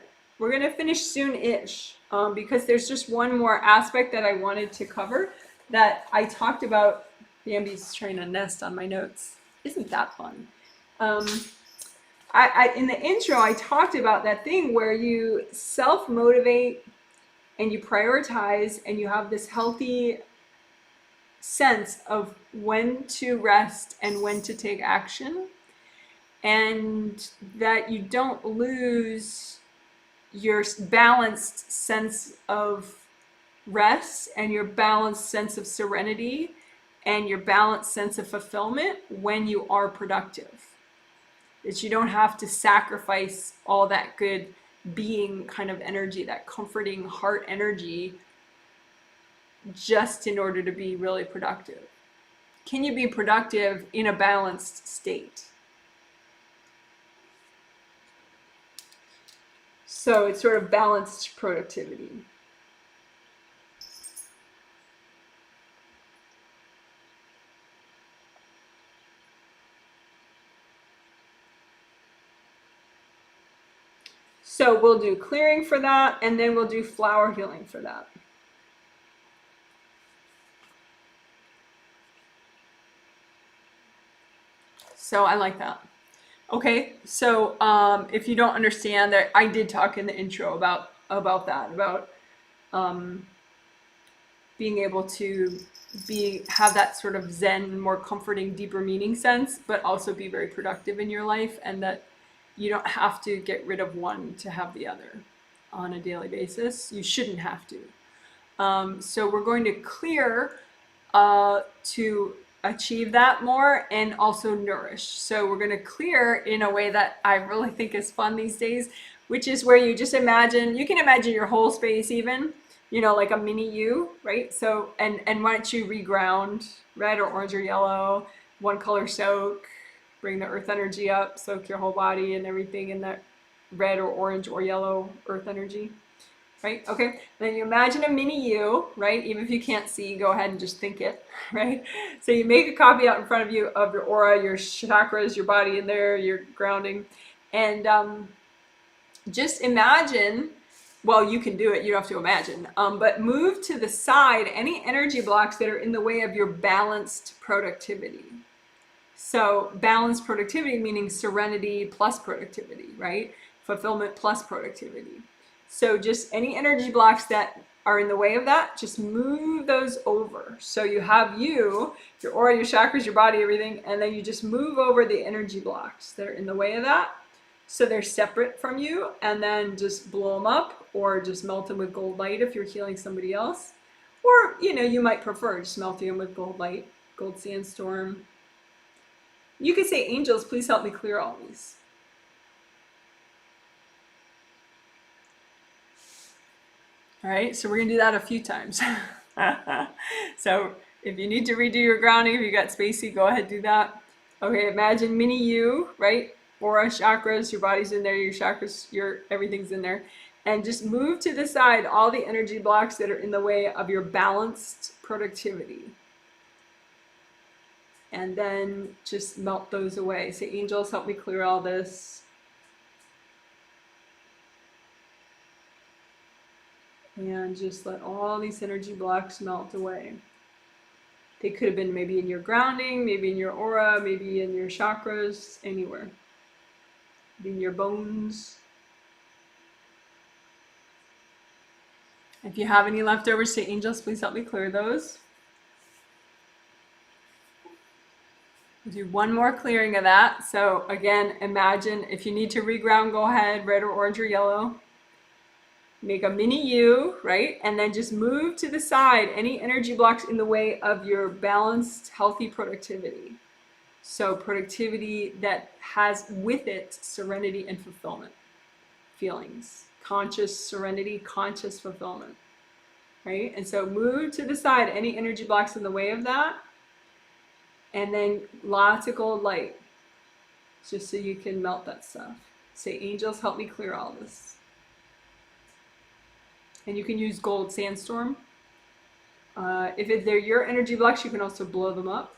finish soon-ish, because there's just one more aspect that I wanted to cover that I talked about. Bambi's trying to nest on my notes. Isn't that fun? In the intro, I talked about that thing where you self-motivate and you prioritize and you have this healthy sense of when to rest and when to take action, and that you don't lose your balanced sense of rest and your balanced sense of serenity and your balanced sense of fulfillment when you are productive. That you don't have to sacrifice all that good being kind of energy, that comforting heart energy, just in order to be really productive. Can you be productive in a balanced state? So it's sort of balanced productivity. So we'll do clearing for that, and then we'll do flower healing for that. So I like that. Okay, so if you don't understand that, I did talk in the intro about that, about being able to have that sort of Zen, more comforting, deeper meaning sense, but also be very productive in your life, and that you don't have to get rid of one to have the other on a daily basis. You shouldn't have to. So we're going to clear to achieve that more, and also nourish. So we're going to clear in a way that I really think is fun these days, which is where you just imagine, you can imagine your whole space even, like a mini you, right? So, and why don't you reground, red or orange or yellow, one color soak, bring the earth energy up, soak your whole body and everything in that red or orange or yellow earth energy. Right? Okay. Then you imagine a mini you, right? Even if you can't see, go ahead and just think it, right? So you make a copy out in front of you of your aura, your chakras, your body in there, your grounding, and just imagine. Well, you can do it. You don't have to imagine, but move to the side any energy blocks that are in the way of your balanced productivity. So balanced productivity meaning serenity plus productivity, right? Fulfillment plus productivity. So just any energy blocks that are in the way of that, just move those over. So you have your aura, your chakras, your body, everything, and then you just move over the energy blocks that are in the way of that. So they're separate from you, and then just blow them up, or just melt them with gold light if you're healing somebody else. Or, you might prefer just melting them with gold light, gold sandstorm. You could say, angels, please help me clear all these. All right, so we're gonna do that a few times. So if you need to redo your grounding, if you got spacey, go ahead, do that. Okay, imagine mini you, right? Aura, chakras, your body's in there, your chakras, everything's in there. And just move to the side all the energy blocks that are in the way of your balanced productivity. And then just melt those away. Say, angels, help me clear all this. And just let all these energy blocks melt away. They could have been maybe in your grounding, maybe in your aura, maybe in your chakras, anywhere. In your bones. If you have any leftovers, say, angels, please help me clear those. We'll do one more clearing of that. So again, imagine if you need to reground, go ahead, red or orange or yellow. Make a mini U, right? And then just move to the side any energy blocks in the way of your balanced, healthy productivity. So productivity that has with it serenity and fulfillment feelings. Conscious serenity, conscious fulfillment, right? And so move to the side any energy blocks in the way of that. And then lots of gold light, just so you can melt that stuff. Say, angels, help me clear all this. And you can use gold sandstorm. If they're your energy blocks, you can also blow them up.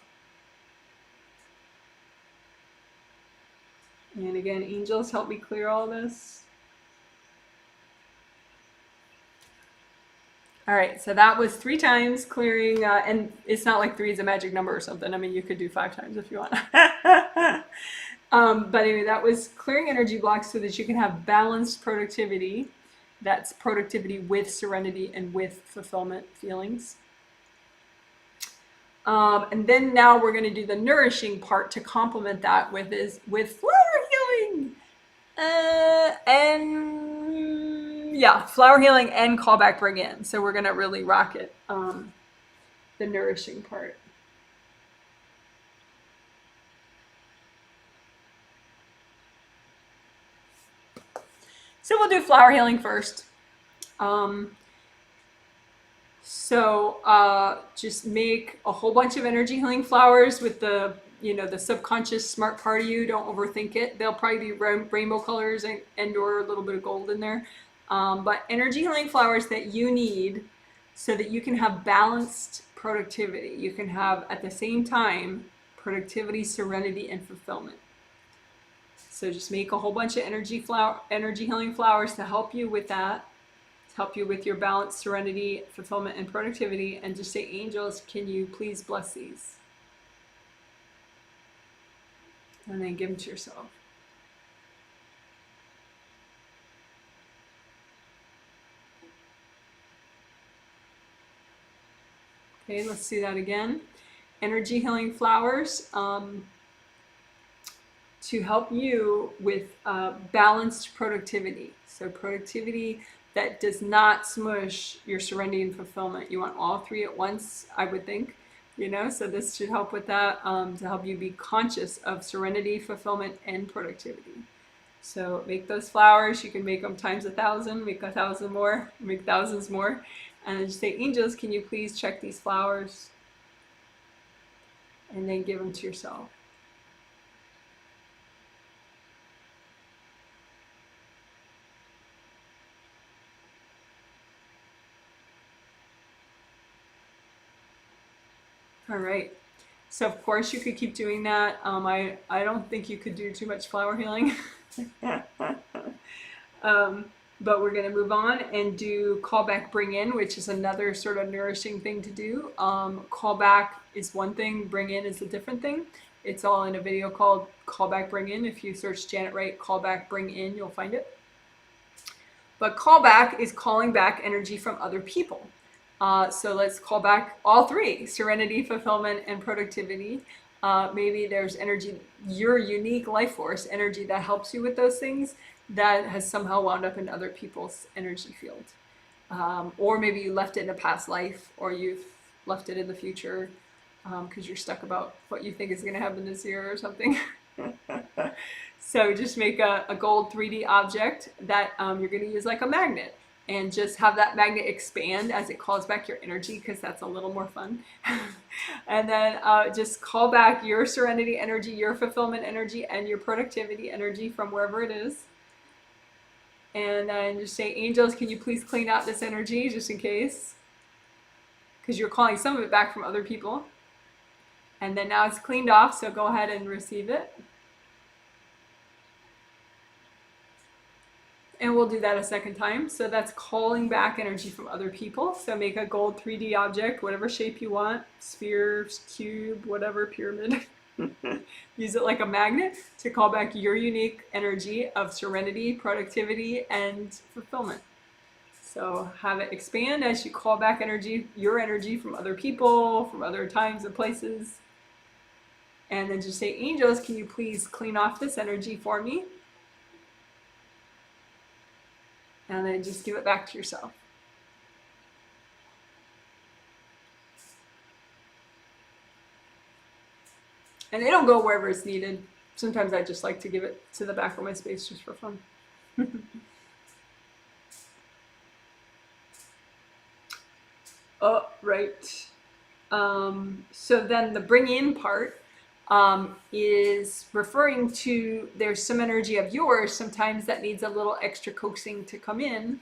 And again, angels, help me clear all this. All right, so that was 3 times clearing, and it's not like 3 is a magic number or something. I mean, you could do 5 times if you want. But anyway, that was clearing energy blocks so that you can have balanced productivity. That's productivity with serenity and with fulfillment feelings. And then now we're going to do the nourishing part to complement that with flower healing. Flower healing and callback bring in. So we're going to really rock it, the nourishing part. So we'll do flower healing first. Just make a whole bunch of energy healing flowers with the subconscious smart part of you. Don't overthink it. They'll probably be rainbow colors and or a little bit of gold in there. But energy healing flowers that you need so that you can have balanced productivity. You can have at the same time productivity, serenity, and fulfillment. So just make a whole bunch of energy healing flowers to help you with that, to help you with your balance, serenity, fulfillment, and productivity. And just say, angels, can you please bless these? And then give them to yourself. Okay, let's see that again. Energy healing flowers to help you with balanced productivity. So productivity that does not smush your serenity and fulfillment. You want all 3 at once, I would think. So this should help with that, to help you be conscious of serenity, fulfillment, and productivity. So make those flowers. You can make them times 1,000, make 1,000 more, make thousands more. And then just say, angels, can you please check these flowers? And then give them to yourself. All right. So of course you could keep doing that. I don't think you could do too much flower healing. But we're going to move on and do callback bring in, which is another sort of nourishing thing to do. Callback is one thing, bring in is a different thing. It's all in a video called Callback Bring In. If you search Janet Wright Callback Bring In, you'll find it. But callback is calling back energy from other people. So let's call back all 3, serenity, fulfillment, and productivity. Maybe there's energy, your unique life force energy that helps you with those things that has somehow wound up in other people's energy field. Or maybe you left it in a past life, or you've left it in the future because you're stuck about what you think is going to happen this year or something. So just make a gold 3D object that you're going to use like a magnet. And just have that magnet expand as it calls back your energy, because that's a little more fun. And then just call back your serenity energy, your fulfillment energy, and your productivity energy from wherever it is. And then just say, angels, can you please clean out this energy just in case? Because you're calling some of it back from other people. And then now it's cleaned off, so go ahead and receive it. And we'll do that a second time. So that's calling back energy from other people. So make a gold 3D object, whatever shape you want, sphere, cube, whatever, pyramid. Use it like a magnet to call back your unique energy of serenity, productivity, and fulfillment. So have it expand as you call back energy, your energy from other people, from other times and places. And then just say, angels, can you please clean off this energy for me? And then just give it back to yourself. And it'll go wherever it's needed. Sometimes I just like to give it to the back of my space just for fun. Oh, right. So then the bring in part is referring to, there's some energy of yours sometimes that needs a little extra coaxing to come in.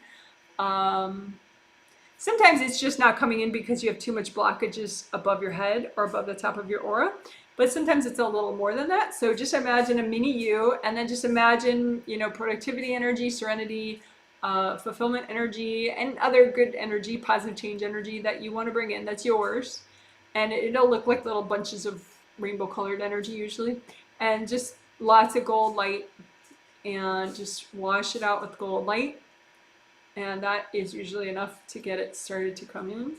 Sometimes it's just not coming in because you have too much blockages above your head or above the top of your aura. But sometimes it's a little more than that. So just imagine a mini you, and then just imagine, you know, productivity energy, serenity, fulfillment energy, and other good energy, positive change energy that you want to bring in, that's yours. And it'll look like little bunches of rainbow colored energy usually. And just lots of gold light, and just wash it out with gold light. And that is usually enough to get it started to come in.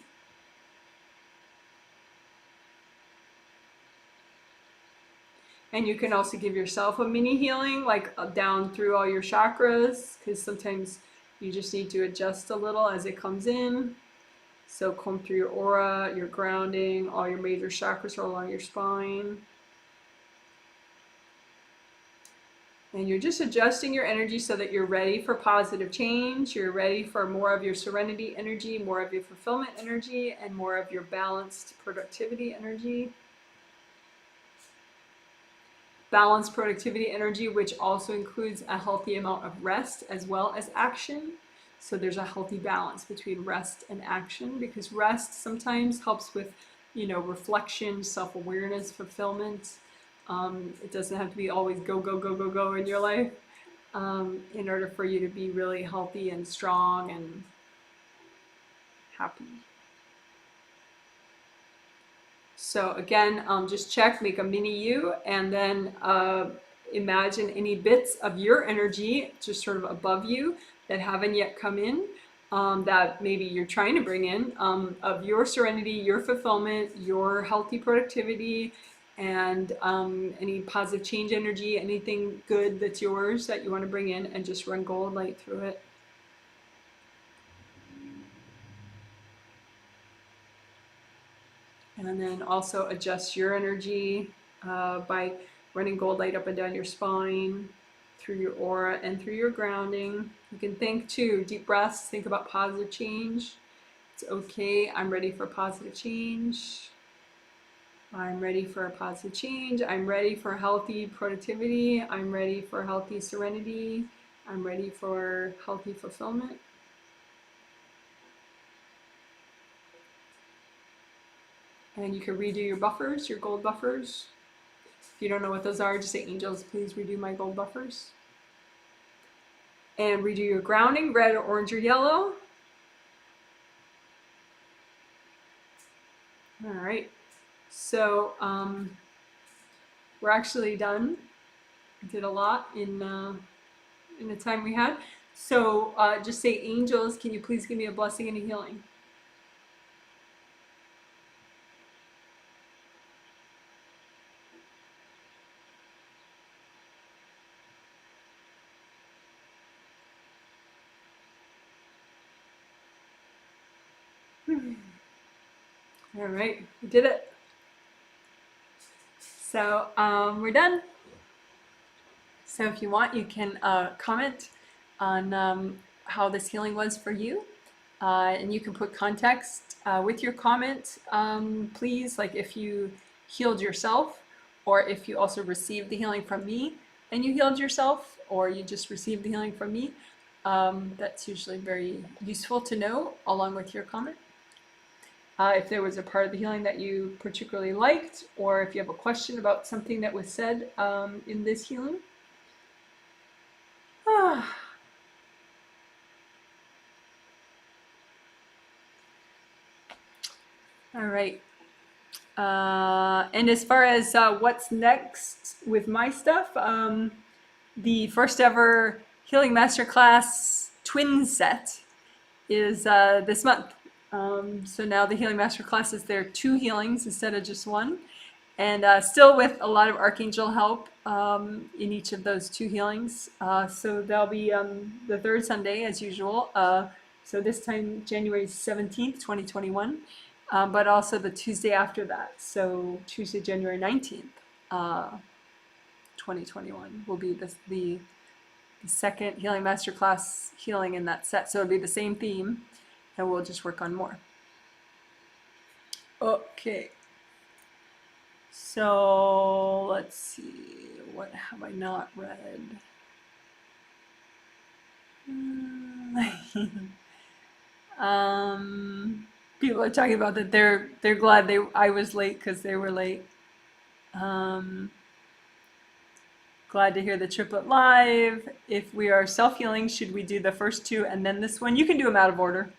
And you can also give yourself a mini healing, like down through all your chakras, because sometimes you just need to adjust a little as it comes in. So comb through your aura, your grounding, all your major chakras are along your spine. And you're just adjusting your energy so that you're ready for positive change. You're ready for more of your serenity energy, more of your fulfillment energy, and more of your balanced productivity energy. Balanced productivity energy, which also includes a healthy amount of rest as well as action. So there's a healthy balance between rest and action, because rest sometimes helps with, you know, reflection, self-awareness, fulfillment. It doesn't have to be always go, go, go, go, go in your life in order for you to be really healthy and strong and happy. So again, just check, make a mini you, and then imagine any bits of your energy just sort of above you that haven't yet come in, that maybe you're trying to bring in, of your serenity, your fulfillment, your healthy productivity, and any positive change energy, anything good that's yours that you want to bring in, and just run gold light through it. And then also adjust your energy by running gold light up and down your spine, through your aura, and through your grounding. You can think too, deep breaths, think about positive change. It's okay, I'm ready for positive change. I'm ready for a positive change. I'm ready for healthy productivity. I'm ready for healthy serenity. I'm ready for healthy fulfillment. And you can redo your buffers, your gold buffers. If you don't know what those are, just say, angels, please redo my gold buffers. And redo your grounding, red or orange or yellow. All right. So we're actually done. We did a lot in the time we had. So just say, angels, can you please give me a blessing and a healing? All right, we did it. So we're done. So if you want, you can comment on how this healing was for you. And you can put context with your comment, please, like if you healed yourself, or if you also received the healing from me and you healed yourself, or you just received the healing from me. That's usually very useful to know along with your comment. If there was a part of the healing that you particularly liked, or if you have a question about something that was said in this healing. All right. And as far as what's next with my stuff, the first ever Healing Masterclass twin set is this month. So now the Healing Masterclass is there 2 healings instead of just 1. And still with a lot of Archangel help in each of those 2 healings. So they'll be the 3rd Sunday as usual. So this time January 17th, 2021. But also the Tuesday after that. So Tuesday, January 19th, 2021 will be the second Healing Masterclass healing in that set. So it'll be the same theme, and we'll just work on more. Okay. So let's see, what have I not read? People are talking about that they're glad I was late because they were late. Glad to hear the triplet live. If we are self-healing, should we do the first 2 and then this one? You can do them out of order.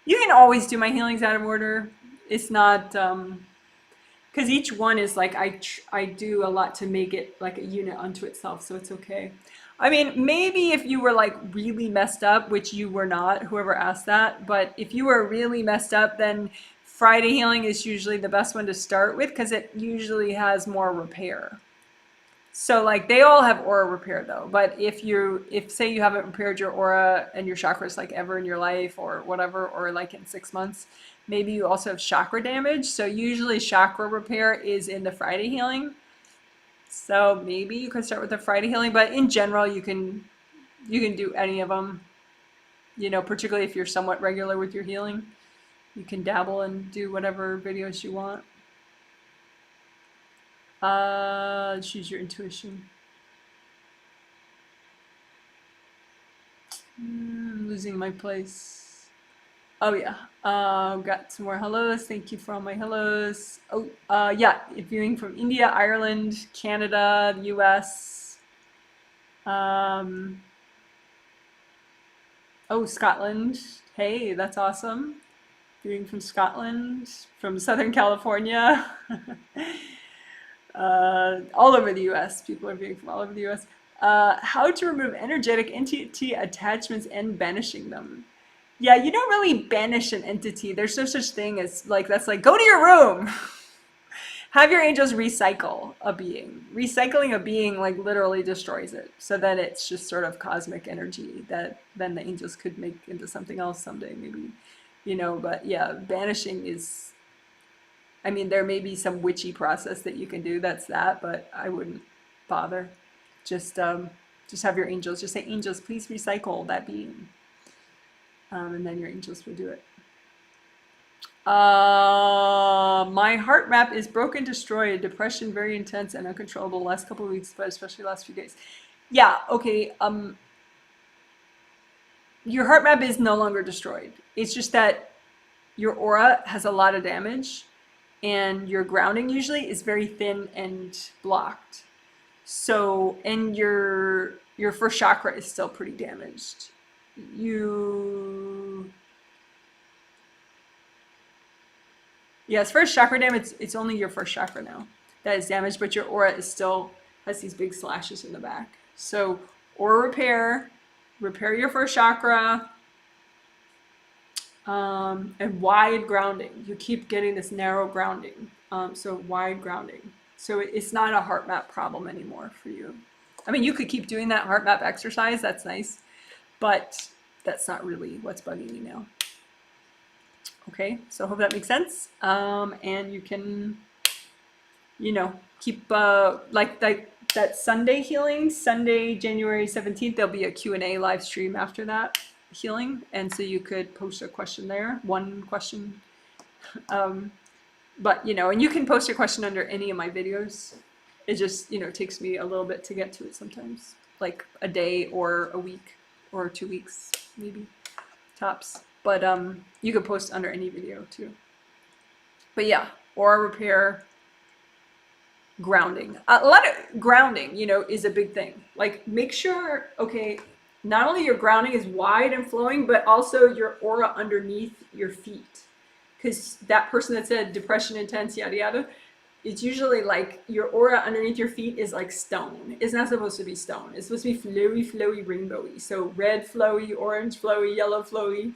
You can always do my healings out of order. It's not, because each one is like, I do a lot to make it like a unit unto itself, so it's okay. I mean, maybe if you were like really messed up, which you were not, whoever asked that, but if you were really messed up, then Friday healing is usually the best one to start with because it usually has more repair. So like they all have aura repair though, but if say you haven't repaired your aura and your chakras like ever in your life or whatever, or like in 6 months, maybe you also have chakra damage. So usually chakra repair is in the Friday healing. So maybe you could start with the Friday healing, but in general, you can do any of them, you know, particularly if you're somewhat regular with your healing. You can dabble and do whatever videos you want. Choose your intuition. Losing my place. Oh yeah, got some more hellos. Thank you for all my hellos. Oh, yeah, viewing from India, Ireland, Canada, the US. Oh, Scotland. Hey, that's awesome. Viewing from Scotland, from Southern California. All over the US. People are viewing from all over the US. How to remove energetic entity attachments and banishing them. Yeah, you don't really banish an entity. There's no such thing as like, that's like, go to your room. Have your angels recycle a being. Recycling a being like literally destroys it. So then it's just sort of cosmic energy that then the angels could make into something else someday, maybe, you know, but yeah, banishing is, I mean, there may be some witchy process that you can do, that's that, but I wouldn't bother. Just have your angels, just say, angels, please recycle that being. And then your angels will do it. My heart map is broken, destroyed, depression very intense and uncontrollable the last couple of weeks, but especially the last few days. Yeah, okay. Your heart map is no longer destroyed. It's just that your aura has a lot of damage and your grounding usually is very thin and blocked. So, and your first chakra is still pretty damaged. Yes, first chakra damage, it's only your first chakra now that is damaged, but your aura is still has these big slashes in the back. So aura repair your first chakra, and wide grounding. You keep getting this narrow grounding, so wide grounding. So it's not a heart map problem anymore for you. I mean, you could keep doing that heart map exercise, that's nice, but that's not really what's bugging you now. Okay, so I hope that makes sense. And you can, you know, keep like that Sunday healing, Sunday, January 17th, there'll be a Q&A live stream after that healing. And so you could post a question there, one question. But, you know, and you can post a question under any of my videos. It just, you know, takes me a little bit to get to it sometimes, like a day or a week. or 2 weeks, maybe, tops. But you could post under any video too. But yeah, aura repair, grounding. A lot of grounding, you know, is a big thing. Like, make sure, okay, not only your grounding is wide and flowing, but also your aura underneath your feet. Because that person that said depression intense, yada yada, it's usually like your aura underneath your feet is like stone. It's not supposed to be stone. It's supposed to be flowy, flowy, rainbowy. So red flowy, orange flowy, yellow flowy,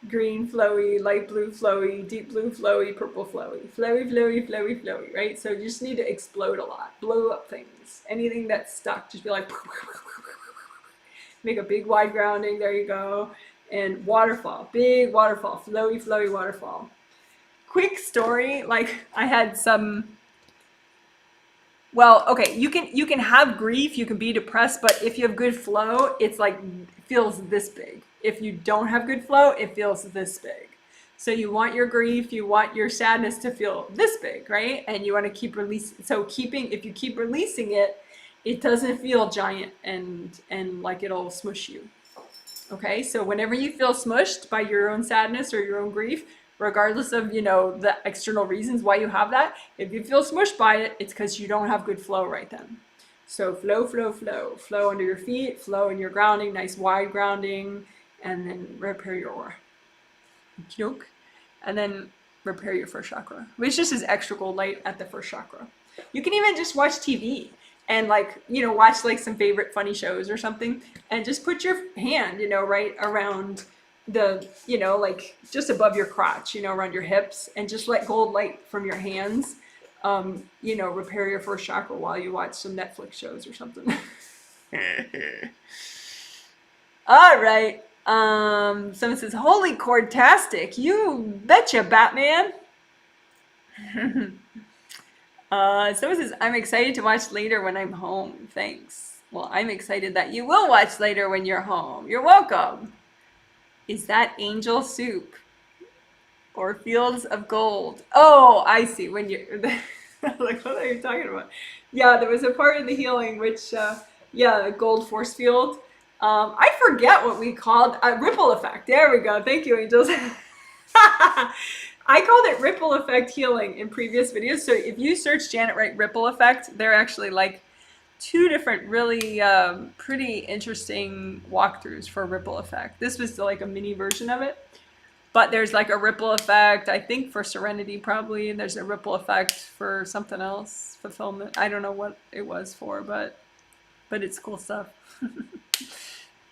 green flowy, light blue flowy, deep blue flowy, purple flowy. Flowy, flowy, flowy, flowy, right? So you just need to explode a lot. Blow up things. Anything that's stuck, just be like, make a big wide grounding, there you go. And waterfall, big waterfall, flowy, flowy waterfall. Quick story, like I had some, well, okay, you can have grief, you can be depressed, but if you have good flow, it's like, it feels this big. If you don't have good flow, it feels this big. So you want your grief, you want your sadness to feel this big, right? And you want to keep releasing. So if you keep releasing it, it doesn't feel giant and like it'll smush you. Okay, so whenever you feel smushed by your own sadness or your own grief, regardless of, you know, the external reasons why you have that, if you feel smushed by it, it's because you don't have good flow right then. So flow, flow, flow. Flow under your feet, flow in your grounding, nice wide grounding, and then repair your aura. Joke. And then repair your first chakra, which just is extra gold light at the first chakra. You can even just watch TV and, like, you know, watch like some favorite funny shows or something, and just put your hand, you know, right around the, you know, like just above your crotch, you know, around your hips, and just let gold light from your hands, you know, repair your first chakra while you watch some Netflix shows or something. All right. Someone says, holy cordtastic. You betcha, Batman. Someone says, I'm excited to watch later when I'm home. Thanks. Well, I'm excited that you will watch later when you're home. You're welcome. Is that angel soup or fields of gold? Oh, I see. When you're like, what are you talking about? Yeah, there was a part of the healing which, yeah, the gold force field. I forget what we called ripple effect. There we go. Thank you, angels. I called it ripple effect healing in previous videos. So if you search Janet Wright ripple effect, they're actually like 2 different really pretty interesting walkthroughs for ripple effect. This was like a mini version of it, but there's like a ripple effect, I think, for Serenity probably. There's a ripple effect for something else, fulfillment. I don't know what it was for, but it's cool stuff.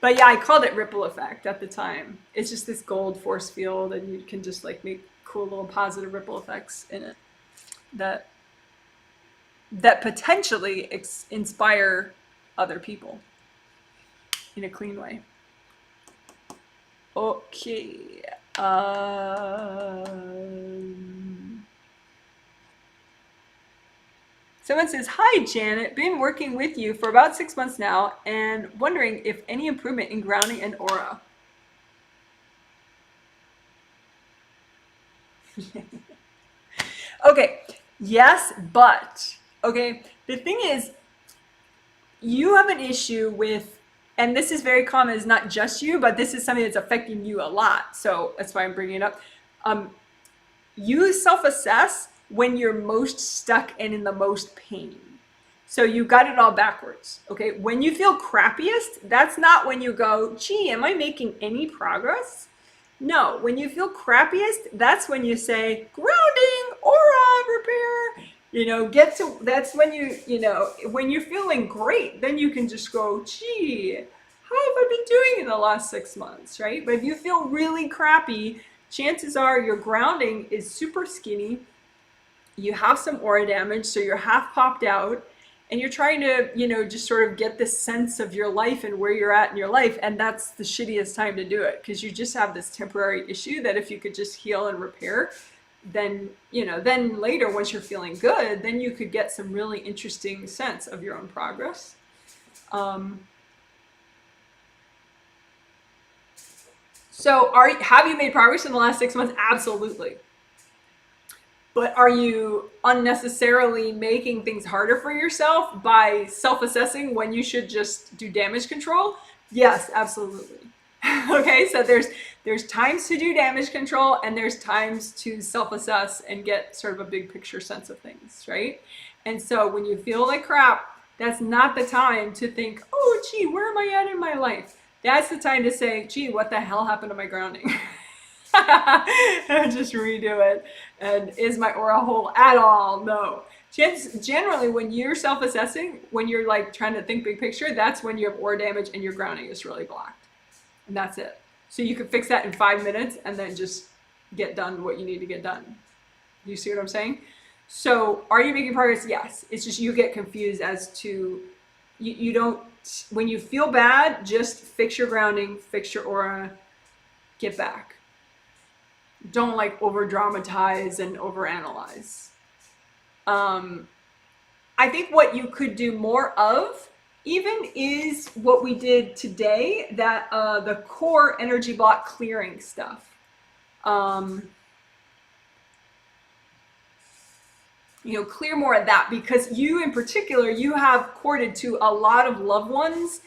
But yeah, I called it ripple effect at the time. It's just this gold force field, and you can just like make cool little positive ripple effects in it that potentially inspire other people in a clean way. Okay. Someone says, hi, Janet. Been working with you for about 6 months now and wondering if any improvement in grounding and aura. Okay. Yes, but, okay, the thing is, you have an issue with, and this is very common, it's not just you, but this is something that's affecting you a lot. So that's why I'm bringing it up. You self-assess when you're most stuck and in the most pain. So you got it all backwards, okay? When you feel crappiest, that's not when you go, gee, am I making any progress? No, when you feel crappiest, that's when you say, grounding, aura, repair, you know, that's when you know, when you're feeling great, then you can just go, gee, how have I been doing in the last 6 months, right? But if you feel really crappy, chances are your grounding is super skinny, you have some aura damage, so you're half popped out, and you're trying to, you know, just sort of get this sense of your life and where you're at in your life, and that's the shittiest time to do it, because you just have this temporary issue that if you could just heal and repair, then, you know, then later, once you're feeling good, then you could get some really interesting sense of your own progress. So have you made progress in the last 6 months? Absolutely. But are you unnecessarily making things harder for yourself by self-assessing when you should just do damage control? Yes, absolutely. Okay, so there's times to do damage control and there's times to self-assess and get sort of a big picture sense of things, right? And so when you feel like crap, that's not the time to think, oh gee, where am I at in my life? That's the time to say, gee, what the hell happened to my grounding? And just redo it. And is my aura whole at all? No. Generally, when you're self-assessing, when you're like trying to think big picture, that's when you have aura damage and your grounding is really blocked. And that's it. So you can fix that in 5 minutes and then just get done what you need to get done. You see what I'm saying? So are you making progress? Yes. It's just you get confused as to, you don't, when you feel bad, just fix your grounding, fix your aura, get back. Don't like over dramatize and over analyze. I think what you could do more of even is what we did today, that the core energy block clearing stuff. Clear more of that, because you in particular, you have corded to a lot of loved ones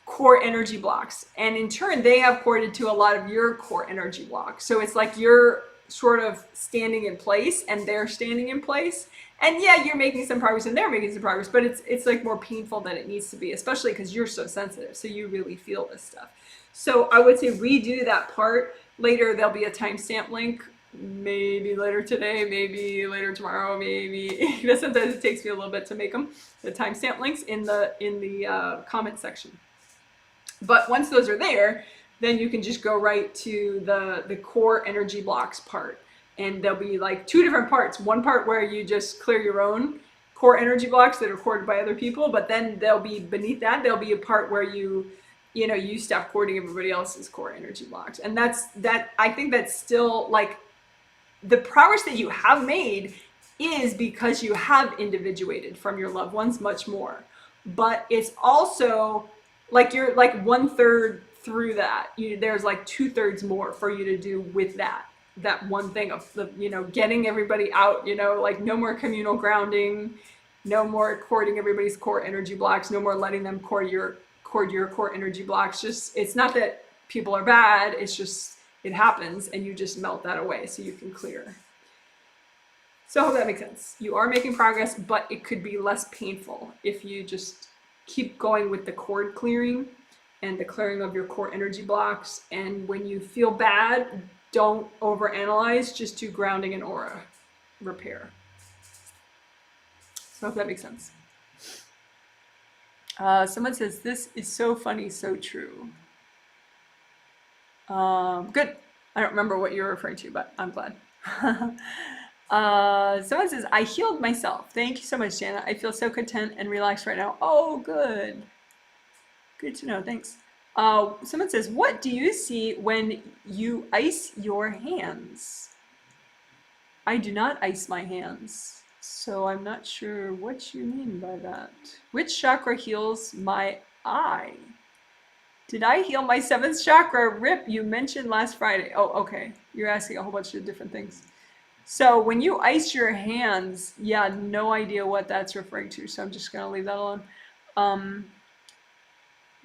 core energy blocks, and in turn they have corded to a lot of your core energy blocks. So it's like you're sort of standing in place and they're standing in place, and yeah, you're making some progress and they're making some progress, but it's like more painful than it needs to be, especially because you're so sensitive, so you really feel this stuff. So I would say redo that part later. There'll be a timestamp link, maybe later today, maybe later tomorrow, maybe sometimes it takes me a little bit to make them, the timestamp links in the comment section. But once those are there, then you can just go right to the core energy blocks part. And there'll be like two different parts. One part where you just clear your own core energy blocks that are corded by other people, but then there'll be beneath that, there'll be a part where you stop cording everybody else's core energy blocks. And I think that's still like the progress that you have made is because you have individuated from your loved ones much more. But it's also like you're like 1/3 through that. There's like 2/3 more for you to do with that one thing of getting everybody out, like no more communal grounding, no more cording everybody's core energy blocks, no more letting them cord your core energy blocks. Just, it's not that people are bad, it's just it happens and you just melt that away so you can clear. So I hope that makes sense. You are making progress, but it could be less painful if you just keep going with the cord clearing and the clearing of your core energy blocks. And when you feel bad, don't overanalyze, just do grounding and aura repair. So I hope that makes sense. Someone says, this is so funny, so true. Good. I don't remember what you're referring to, but I'm glad. Someone says, I healed myself. Thank you so much, Jana. I feel so content and relaxed right now. Oh, good. Good to know. Thanks. Someone says, what do you see when you ice your hands? I do not ice my hands, so I'm not sure what you mean by that. Which chakra heals my eye? Did I heal my 7th chakra? Rip, you mentioned last Friday. Oh, okay. You're asking a whole bunch of different things. So when you ice your hands, yeah, no idea what that's referring to, so I'm just going to leave that alone.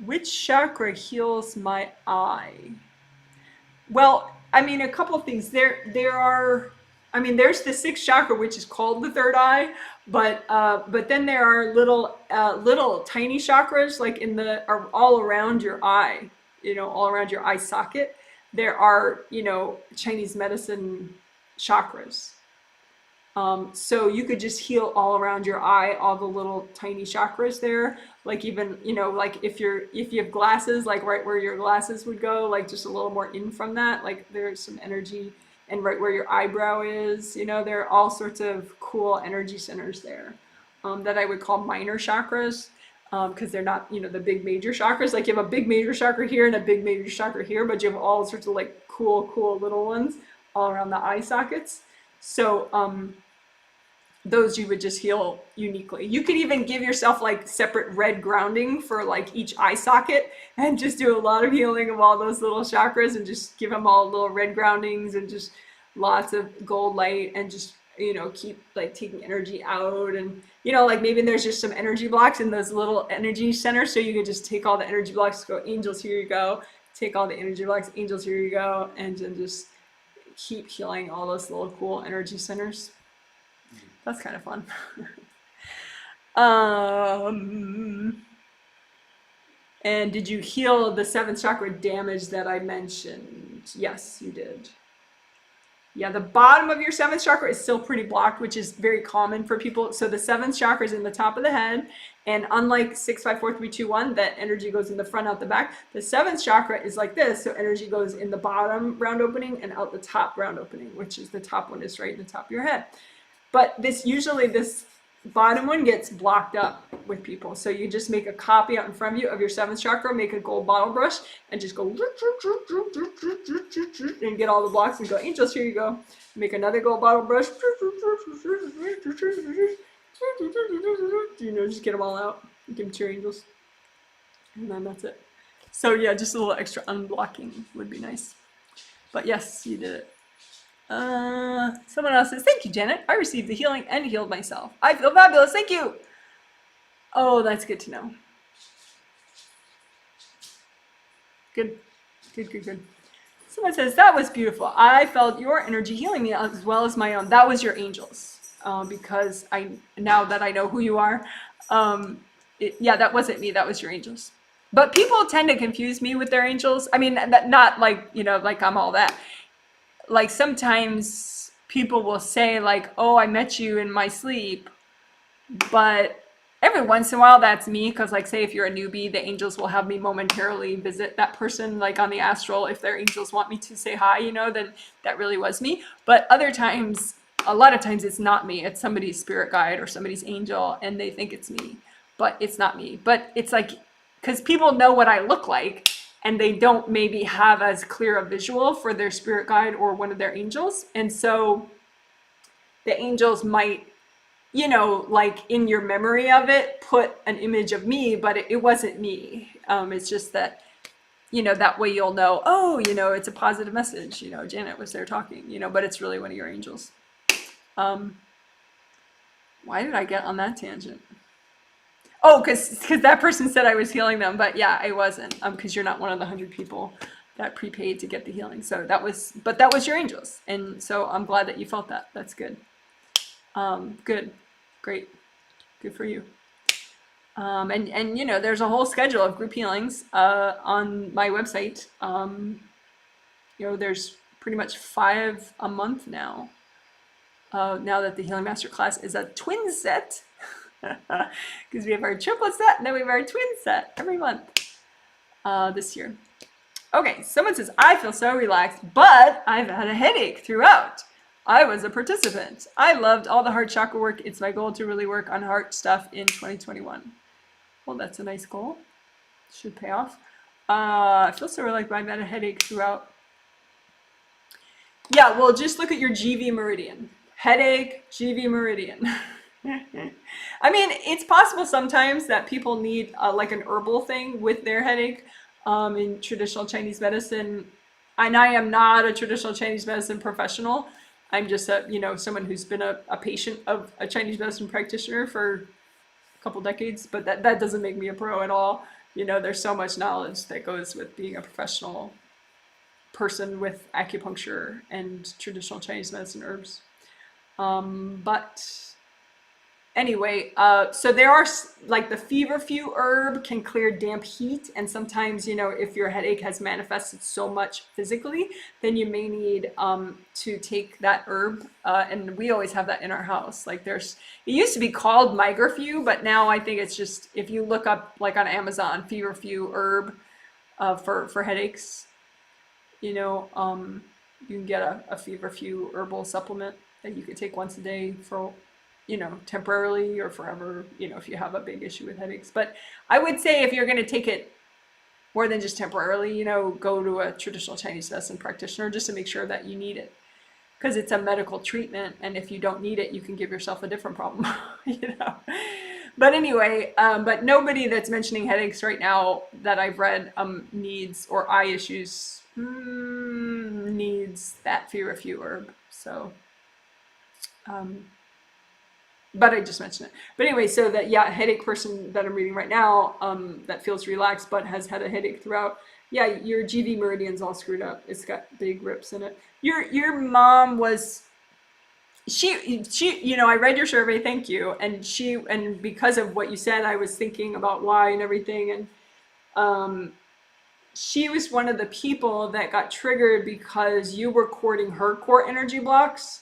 Which chakra heals my eye? Well, I mean, a couple of things. There are, I mean, there's the 6th chakra, which is called the third eye, but then there are little tiny chakras, like are all around your eye, all around your eye socket. There are, Chinese medicine chakras. So you could just heal all around your eye, all the little tiny chakras there. Like even, like if you have glasses, like right where your glasses would go, like just a little more in from that, like there's some energy, and right where your eyebrow is, there are all sorts of cool energy centers there, that I would call minor chakras, because they're not, the big major chakras. Like you have a big major chakra here and a big major chakra here, but you have all sorts of like cool little ones all around the eye sockets. So, those you would just heal uniquely. You could even give yourself like separate red grounding for like each eye socket and just do a lot of healing of all those little chakras and just give them all little red groundings and just lots of gold light and just keep like taking energy out, and like maybe there's just some energy blocks in those little energy centers, so you could just take all the energy blocks, go angels, here you go, take all the energy blocks, angels, here you go, and then just keep healing all those little cool energy centers. That's kind of fun. And did you heal the 7th chakra damage that I mentioned? Yes, you did. Yeah, the bottom of your 7th chakra is still pretty blocked, which is very common for people. So the 7th chakra is in the top of the head, and unlike 6, 5, 4, 3, 2, 1, that energy goes in the front, out the back. The 7th chakra is like this, so energy goes in the bottom round opening and out the top round opening, which is the top one is right in the top of your head. But this bottom one gets blocked up with people. So you just make a copy out in front of you of your 7th chakra, make a gold bottle brush, and just go and get all the blocks and go, angels, here you go. Make another gold bottle brush. Just get them all out. Give them to your angels. And then that's it. So yeah, just a little extra unblocking would be nice. But yes, you did it. Someone else says, thank you, Janet. I received the healing and healed myself. I feel fabulous. Thank you. Oh, that's good to know. Good. Someone says, that was beautiful. I felt your energy healing me as well as my own. That was your angels. Because now that I know who you are, that wasn't me. That was your angels. But people tend to confuse me with their angels. I mean, not like, like I'm all that. Like sometimes people will say like, oh, I met you in my sleep, but every once in a while that's me, because like say if you're a newbie, the angels will have me momentarily visit that person like on the astral. If their angels want me to say hi, then that really was me. But other times, a lot of times it's not me, it's somebody's spirit guide or somebody's angel, and they think it's me, but it's not me. But it's like, because people know what I look like, and they don't maybe have as clear a visual for their spirit guide or one of their angels. And so the angels might, like in your memory of it, put an image of me, but it wasn't me. It's just that, that way you'll know, oh, it's a positive message, Janet was there talking, but it's really one of your angels. Why did I get on that tangent? Oh, because that person said I was healing them, but yeah, I wasn't. Because you're not one of the 100 people that prepaid to get the healing. So that was your angels, and so I'm glad that you felt that. That's good. Good, great, good for you. And there's a whole schedule of group healings on my website. There's pretty much 5 a month now. Now that the Healing Masterclass is a twin set. Because we have our triplet set and then we have our twin set every month this year. Okay, someone says, I feel so relaxed, but I've had a headache throughout. I was a participant. I loved all the heart chakra work. It's my goal to really work on heart stuff in 2021. Well, that's a nice goal. Should pay off. I feel so relaxed, but I've had a headache throughout. Yeah, well, just look at your GV Meridian. Headache, GV Meridian. I mean, it's possible sometimes that people need like an herbal thing with their headache in traditional Chinese medicine. And I am not a traditional Chinese medicine professional. I'm just someone who's been a patient of a Chinese medicine practitioner for a couple decades, but that doesn't make me a pro at all. There's so much knowledge that goes with being a professional person with acupuncture and traditional Chinese medicine herbs. But anyway, so there are like the feverfew herb can clear damp heat, and sometimes if your headache has manifested so much physically, then you may need to take that herb, and we always have that in our house. Like it used to be called migrafew, but now I think it's just, if you look up like on Amazon, feverfew herb for headaches, you can get a feverfew herbal supplement that you could take once a day for temporarily or forever, if you have a big issue with headaches. But I would say if you're going to take it more than just temporarily, go to a traditional Chinese medicine practitioner just to make sure that you need it, because it's a medical treatment, and if you don't need it, you can give yourself a different problem. But anyway, but nobody that's mentioning headaches right now that I've read needs, or eye issues needs that feverfew herb. So But I just mentioned it. But anyway, so that, yeah, headache person that I'm reading right now, that feels relaxed but has had a headache throughout. Yeah, your GV meridian's all screwed up. It's got big rips in it. Your mom was, she I read your survey, thank you, and because of what you said, I was thinking about why and everything, and she was one of the people that got triggered because you were courting her core energy blocks,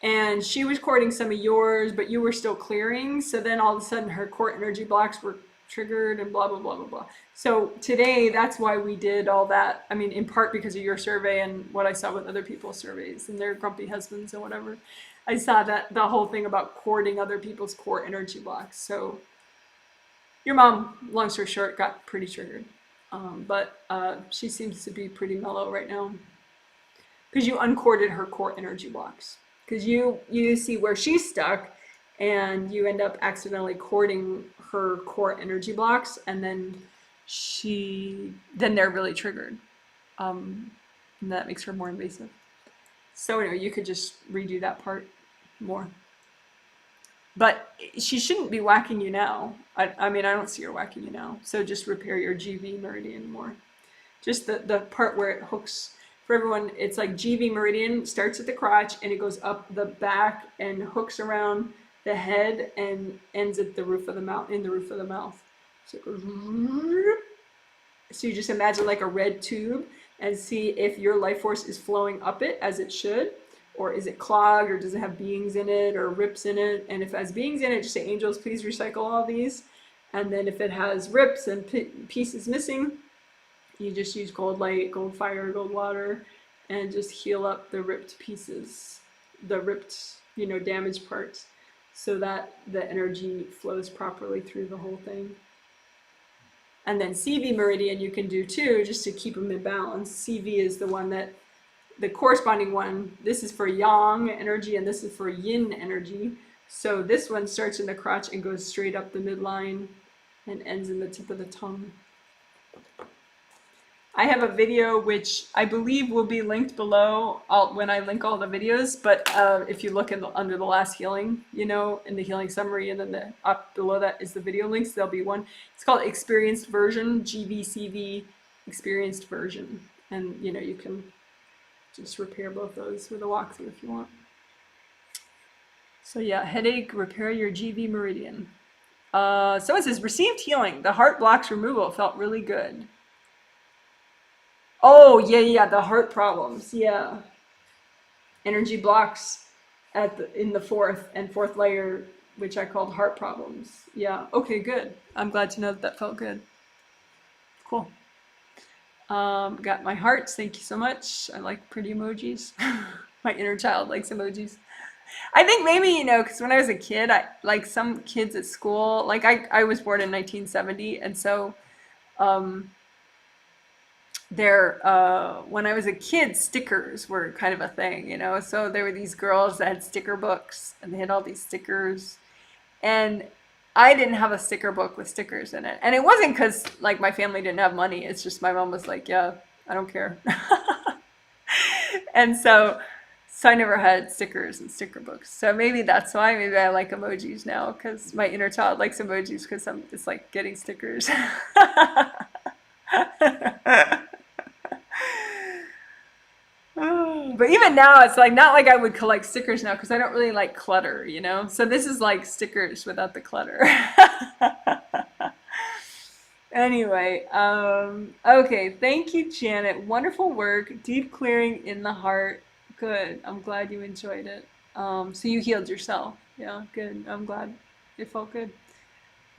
and she was courting some of yours, but you were still clearing. So then all of a sudden her core energy blocks were triggered and blah, blah, blah, blah, blah. So today, that's why we did all that. I mean, in part because of your survey and what I saw with other people's surveys and their grumpy husbands and whatever. I saw that the whole thing about courting other people's core energy blocks. So your mom, long story short, got pretty triggered. But she seems to be pretty mellow right now because you uncorded her core energy blocks. Because you see where she's stuck, and you end up accidentally cording her core energy blocks, and then they're really triggered, and that makes her more invasive. So anyway, you could just redo that part more. But she shouldn't be whacking you now. I mean, I don't see her whacking you now. So just repair your GV meridian more. Just the part where it hooks. For everyone, it's like GV meridian starts at the crotch and it goes up the back and hooks around the head and ends at the roof of the mouth, in the roof of the mouth. So it goes. So you just imagine like a red tube and see if your life force is flowing up it as it should, or is it clogged, or does it have beings in it or rips in it? And if it has beings in it, just say, angels, please recycle all these. And then if it has rips and pieces missing, you just use gold light, gold fire, gold water, and just heal up the ripped pieces, the ripped, damaged parts, so that the energy flows properly through the whole thing. And then CV meridian you can do too, just to keep them in balance. CV is the one that, the corresponding one, this is for yang energy and this is for yin energy. So this one starts in the crotch and goes straight up the midline and ends in the tip of the tongue. I have a video which I believe will be linked below when I link all the videos, but if you look under the last healing, in the healing summary, and then up below that is the video links, there'll be one. It's called Experienced Version, GVCV Experienced Version. And, you can just repair both those with a walkthrough if you want. So yeah, headache, repair your GV meridian. So it says, received healing. The heart blocks removal felt really good. Oh, yeah, the heart problems, yeah. Energy blocks in the fourth layer, which I called heart problems. Yeah, okay, good. I'm glad to know that felt good. Cool. Got my hearts, thank you so much. I like pretty emojis. My inner child likes emojis. I think maybe, because when I was a kid, like some kids at school, like I was born in 1970, and so when I was a kid, stickers were kind of a thing, so there were these girls that had sticker books and they had all these stickers, and I didn't have a sticker book with stickers in it. And it wasn't because like my family didn't have money, it's just my mom was like, yeah, I don't care. And so I never had stickers and sticker books. So maybe that's why. Maybe I like emojis now because my inner child likes emojis, because it's like getting stickers. But even now, it's like not like I would collect stickers now because I don't really like clutter, So this is like stickers without the clutter. Anyway, okay, thank you, Janet. Wonderful work. Deep clearing in the heart. Good. I'm glad you enjoyed it. So you healed yourself. Yeah, good. I'm glad it felt good.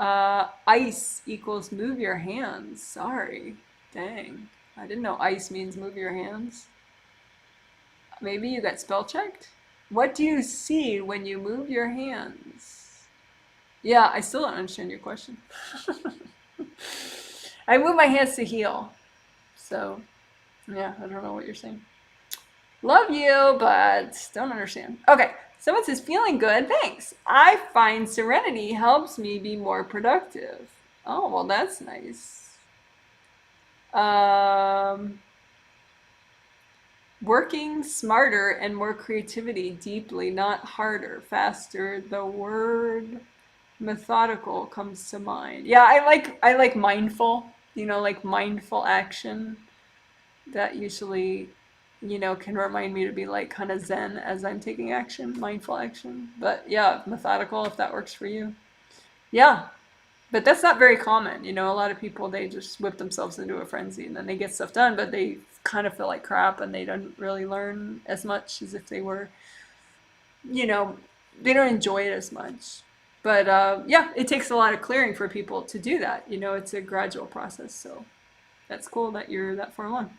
Ice equals move your hands. Sorry. Dang. I didn't know ice means move your hands. Maybe you got spell checked? What do you see when you move your hands? Yeah, I still don't understand your question. I move my hands to heal. So, yeah, I don't know what you're saying. Love you, but don't understand. Okay, someone says, feeling good, thanks. I find Serenity helps me be more productive. Oh, well, that's nice. Working smarter and more creativity, deeply, not harder, faster. The word methodical comes to mind. Yeah, I like mindful, like mindful action. That usually, can remind me to be like kind of zen as I'm taking action, mindful action. But yeah, methodical if that works for you. Yeah, but that's not very common. A lot of people, they just whip themselves into a frenzy and then they get stuff done, but they kind of feel like crap and they don't really learn as much as if they were, you know, they don't enjoy it as much. But yeah, it takes a lot of clearing for people to do that. It's a gradual process. So that's cool that you're that far along.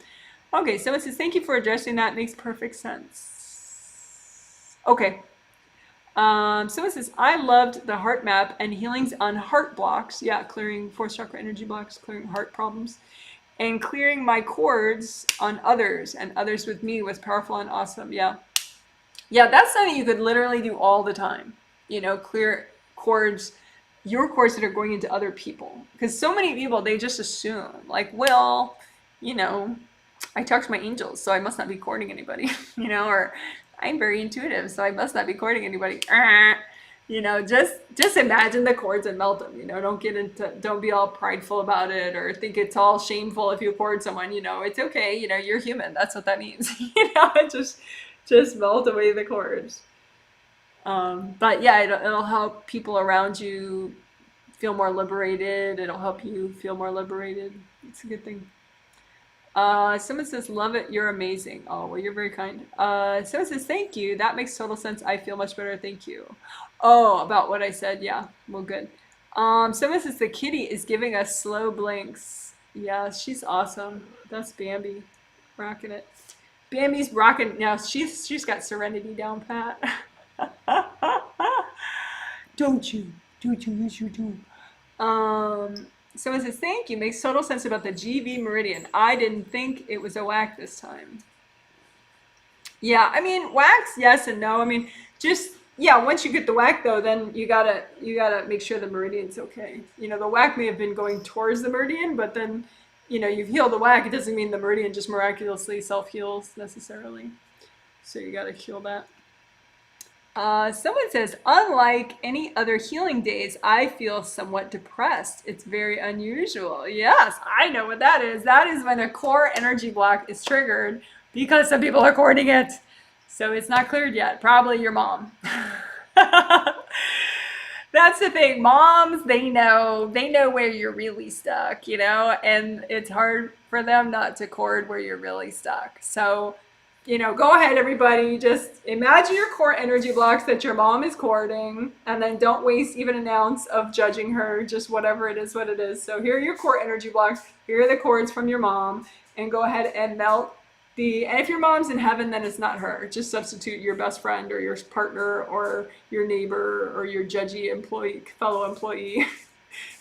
Okay, so it says, thank you for addressing that. Makes perfect sense. Okay. So it says, I loved the heart map and healings on heart blocks. Yeah, clearing fourth chakra energy blocks, clearing heart problems, and clearing my cords on others and others with me was powerful and awesome. Yeah. Yeah, that's something you could literally do all the time. Clear cords, your cords that are going into other people. Because so many people, they just assume, like, well, you know, I talk to my angels, so I must not be courting anybody, or I'm very intuitive, so I must not be courting anybody. Just imagine the cords and melt them. Don't be all prideful about it or think it's all shameful if you court someone. It's okay. You're human. That's what that means. Just melt away the cords. But yeah, it'll help people around you feel more liberated. It'll help you feel more liberated. It's a good thing. Someone says, love it, you're amazing. Oh, well, you're very kind. Someone says, thank you. That makes total sense. I feel much better. Thank you. Oh, about what I said. Yeah, well, good. Someone says, the kitty is giving us slow blinks. Yeah, she's awesome. That's Bambi. Rocking it. Bambi's rocking. Now, she's got Serenity down pat. Don't you? Yes, you do. Someone says, thank you. Makes total sense about the GV Meridian. I didn't think it was a whack this time. Yeah, I mean, whacks, yes and no. I mean, once you get the whack, though, then you gotta make sure the Meridian's okay. The whack may have been going towards the Meridian, but then, you've healed the whack. It doesn't mean the Meridian just miraculously self-heals necessarily. So you gotta heal that. Someone says, unlike any other healing days, I feel somewhat depressed. It's very unusual. Yes, I know what that is. That is when a core energy block is triggered because some people are courting it. So it's not cleared yet. Probably your mom. That's the thing. Moms, they know where you're really stuck, and it's hard for them not to cord where you're really stuck. So go ahead, everybody. Just imagine your core energy blocks that your mom is courting, and then don't waste even an ounce of judging her. Just whatever it is, what it is. So here are your core energy blocks. Here are the cords from your mom, and go ahead and melt and if your mom's in heaven, then it's not her. Just substitute your best friend or your partner or your neighbor or your judgy fellow employee.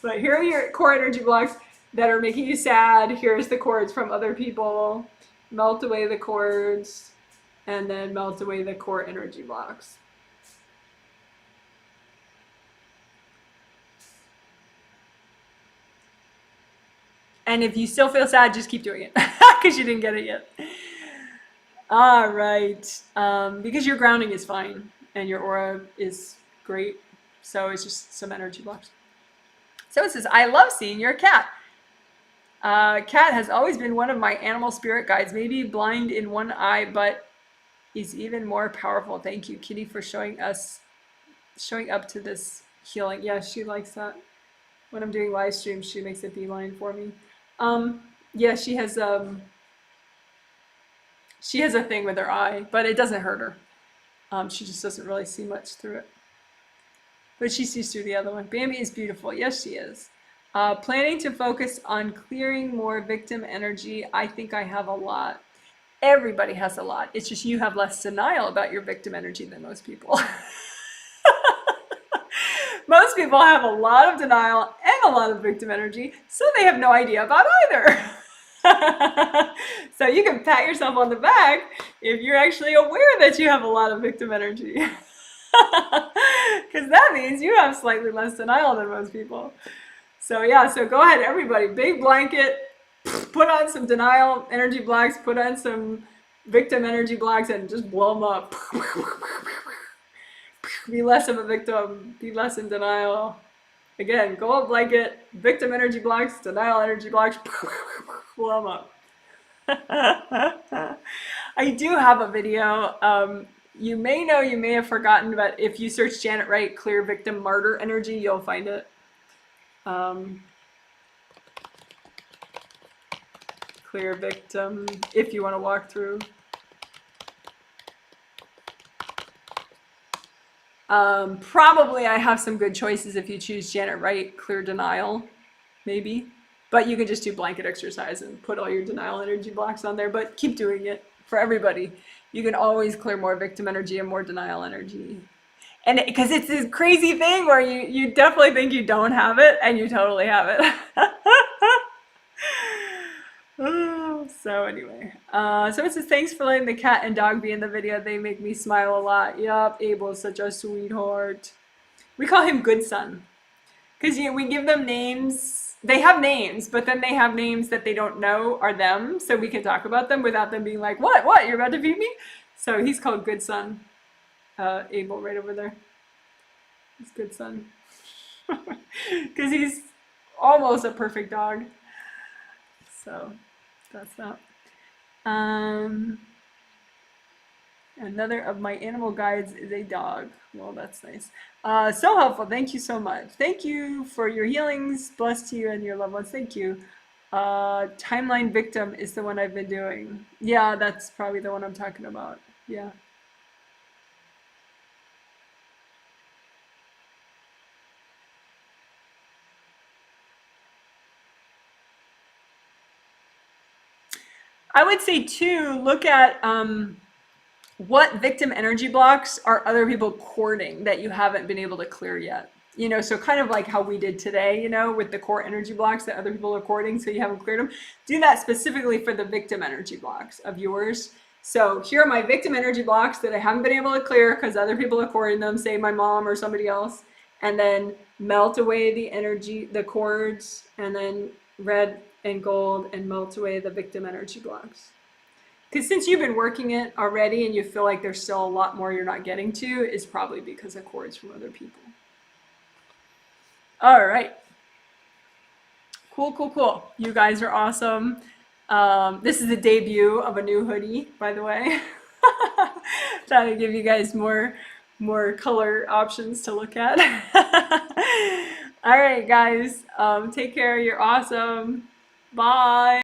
But here are your core energy blocks that are making you sad. Here's the cords from other people. Melt away the cords, and then melt away the core energy blocks. And if you still feel sad, just keep doing it because you didn't get it yet. All right. Because your grounding is fine and your aura is great. So it's just some energy blocks. So it says, I love seeing your cat. Cat has always been one of my animal spirit guides, maybe blind in one eye, but is even more powerful. Thank you, Kitty, for showing up to this healing. Yeah, she likes that. When I'm doing live streams, she makes a beeline for me. Yeah, she has a thing with her eye, but it doesn't hurt her. She just doesn't really see much through it. But she sees through the other one. Bambi is beautiful. Yes, she is. Planning to focus on clearing more victim energy. I think I have a lot. Everybody has a lot. It's just you have less denial about your victim energy than most people. Most people have a lot of denial and a lot of victim energy, so they have no idea about either. So you can pat yourself on the back if you're actually aware that you have a lot of victim energy. Because that means you have slightly less denial than most people. So yeah, so go ahead, everybody. Big blanket, put on some denial energy blocks, put on some victim energy blocks and just blow them up. Be less of a victim, be less in denial. Again, gold blanket, victim energy blocks, denial energy blocks, blow them up. I do have a video. You may know, you may have forgotten, but if you search Janet Wright, clear victim martyr energy, you'll find it. Clear victim, if you want to walk through. Probably I have some good choices if you choose Janet Wright, clear denial, maybe. But you can just do blanket exercise and put all your denial energy blocks on there, but keep doing it for everybody. You can always clear more victim energy and more denial energy. And because it's this crazy thing where you definitely think you don't have it and you totally have it. So anyway, so it says, thanks for letting the cat and dog be in the video. They make me smile a lot. Yup, Abel's such a sweetheart. We call him Good Son. Because we give them names. They have names, but then they have names that they don't know are them. So we can talk about them without them being like, what? You're about to feed me? So he's called Good Son. Abel right over there. He's Good Son. Because he's almost a perfect dog. So that's that. Another of my animal guides is a dog. Well, that's nice. So helpful. Thank you so much. Thank you for your healings. Blessed to you and your loved ones. Thank you. Timeline victim is the one I've been doing. Yeah, that's probably the one I'm talking about. Yeah. I would say too, look at what victim energy blocks are other people courting that you haven't been able to clear yet. You know, so kind of like how we did today, you know, with the core energy blocks that other people are courting, so you haven't cleared them. Do that specifically for the victim energy blocks of yours. So here are my victim energy blocks that I haven't been able to clear because other people are courting them, say my mom or somebody else, and then melt away the energy, the cords, and then red and gold, and melt away the victim energy blocks. Because since you've been working it already and you feel like there's still a lot more you're not getting to, it's probably because of cords from other people. All right. Cool, cool, cool. You guys are awesome. This is the debut of a new hoodie, by the way. Trying to give you guys more color options to look at. All right, guys. Take care. You're awesome. Bye.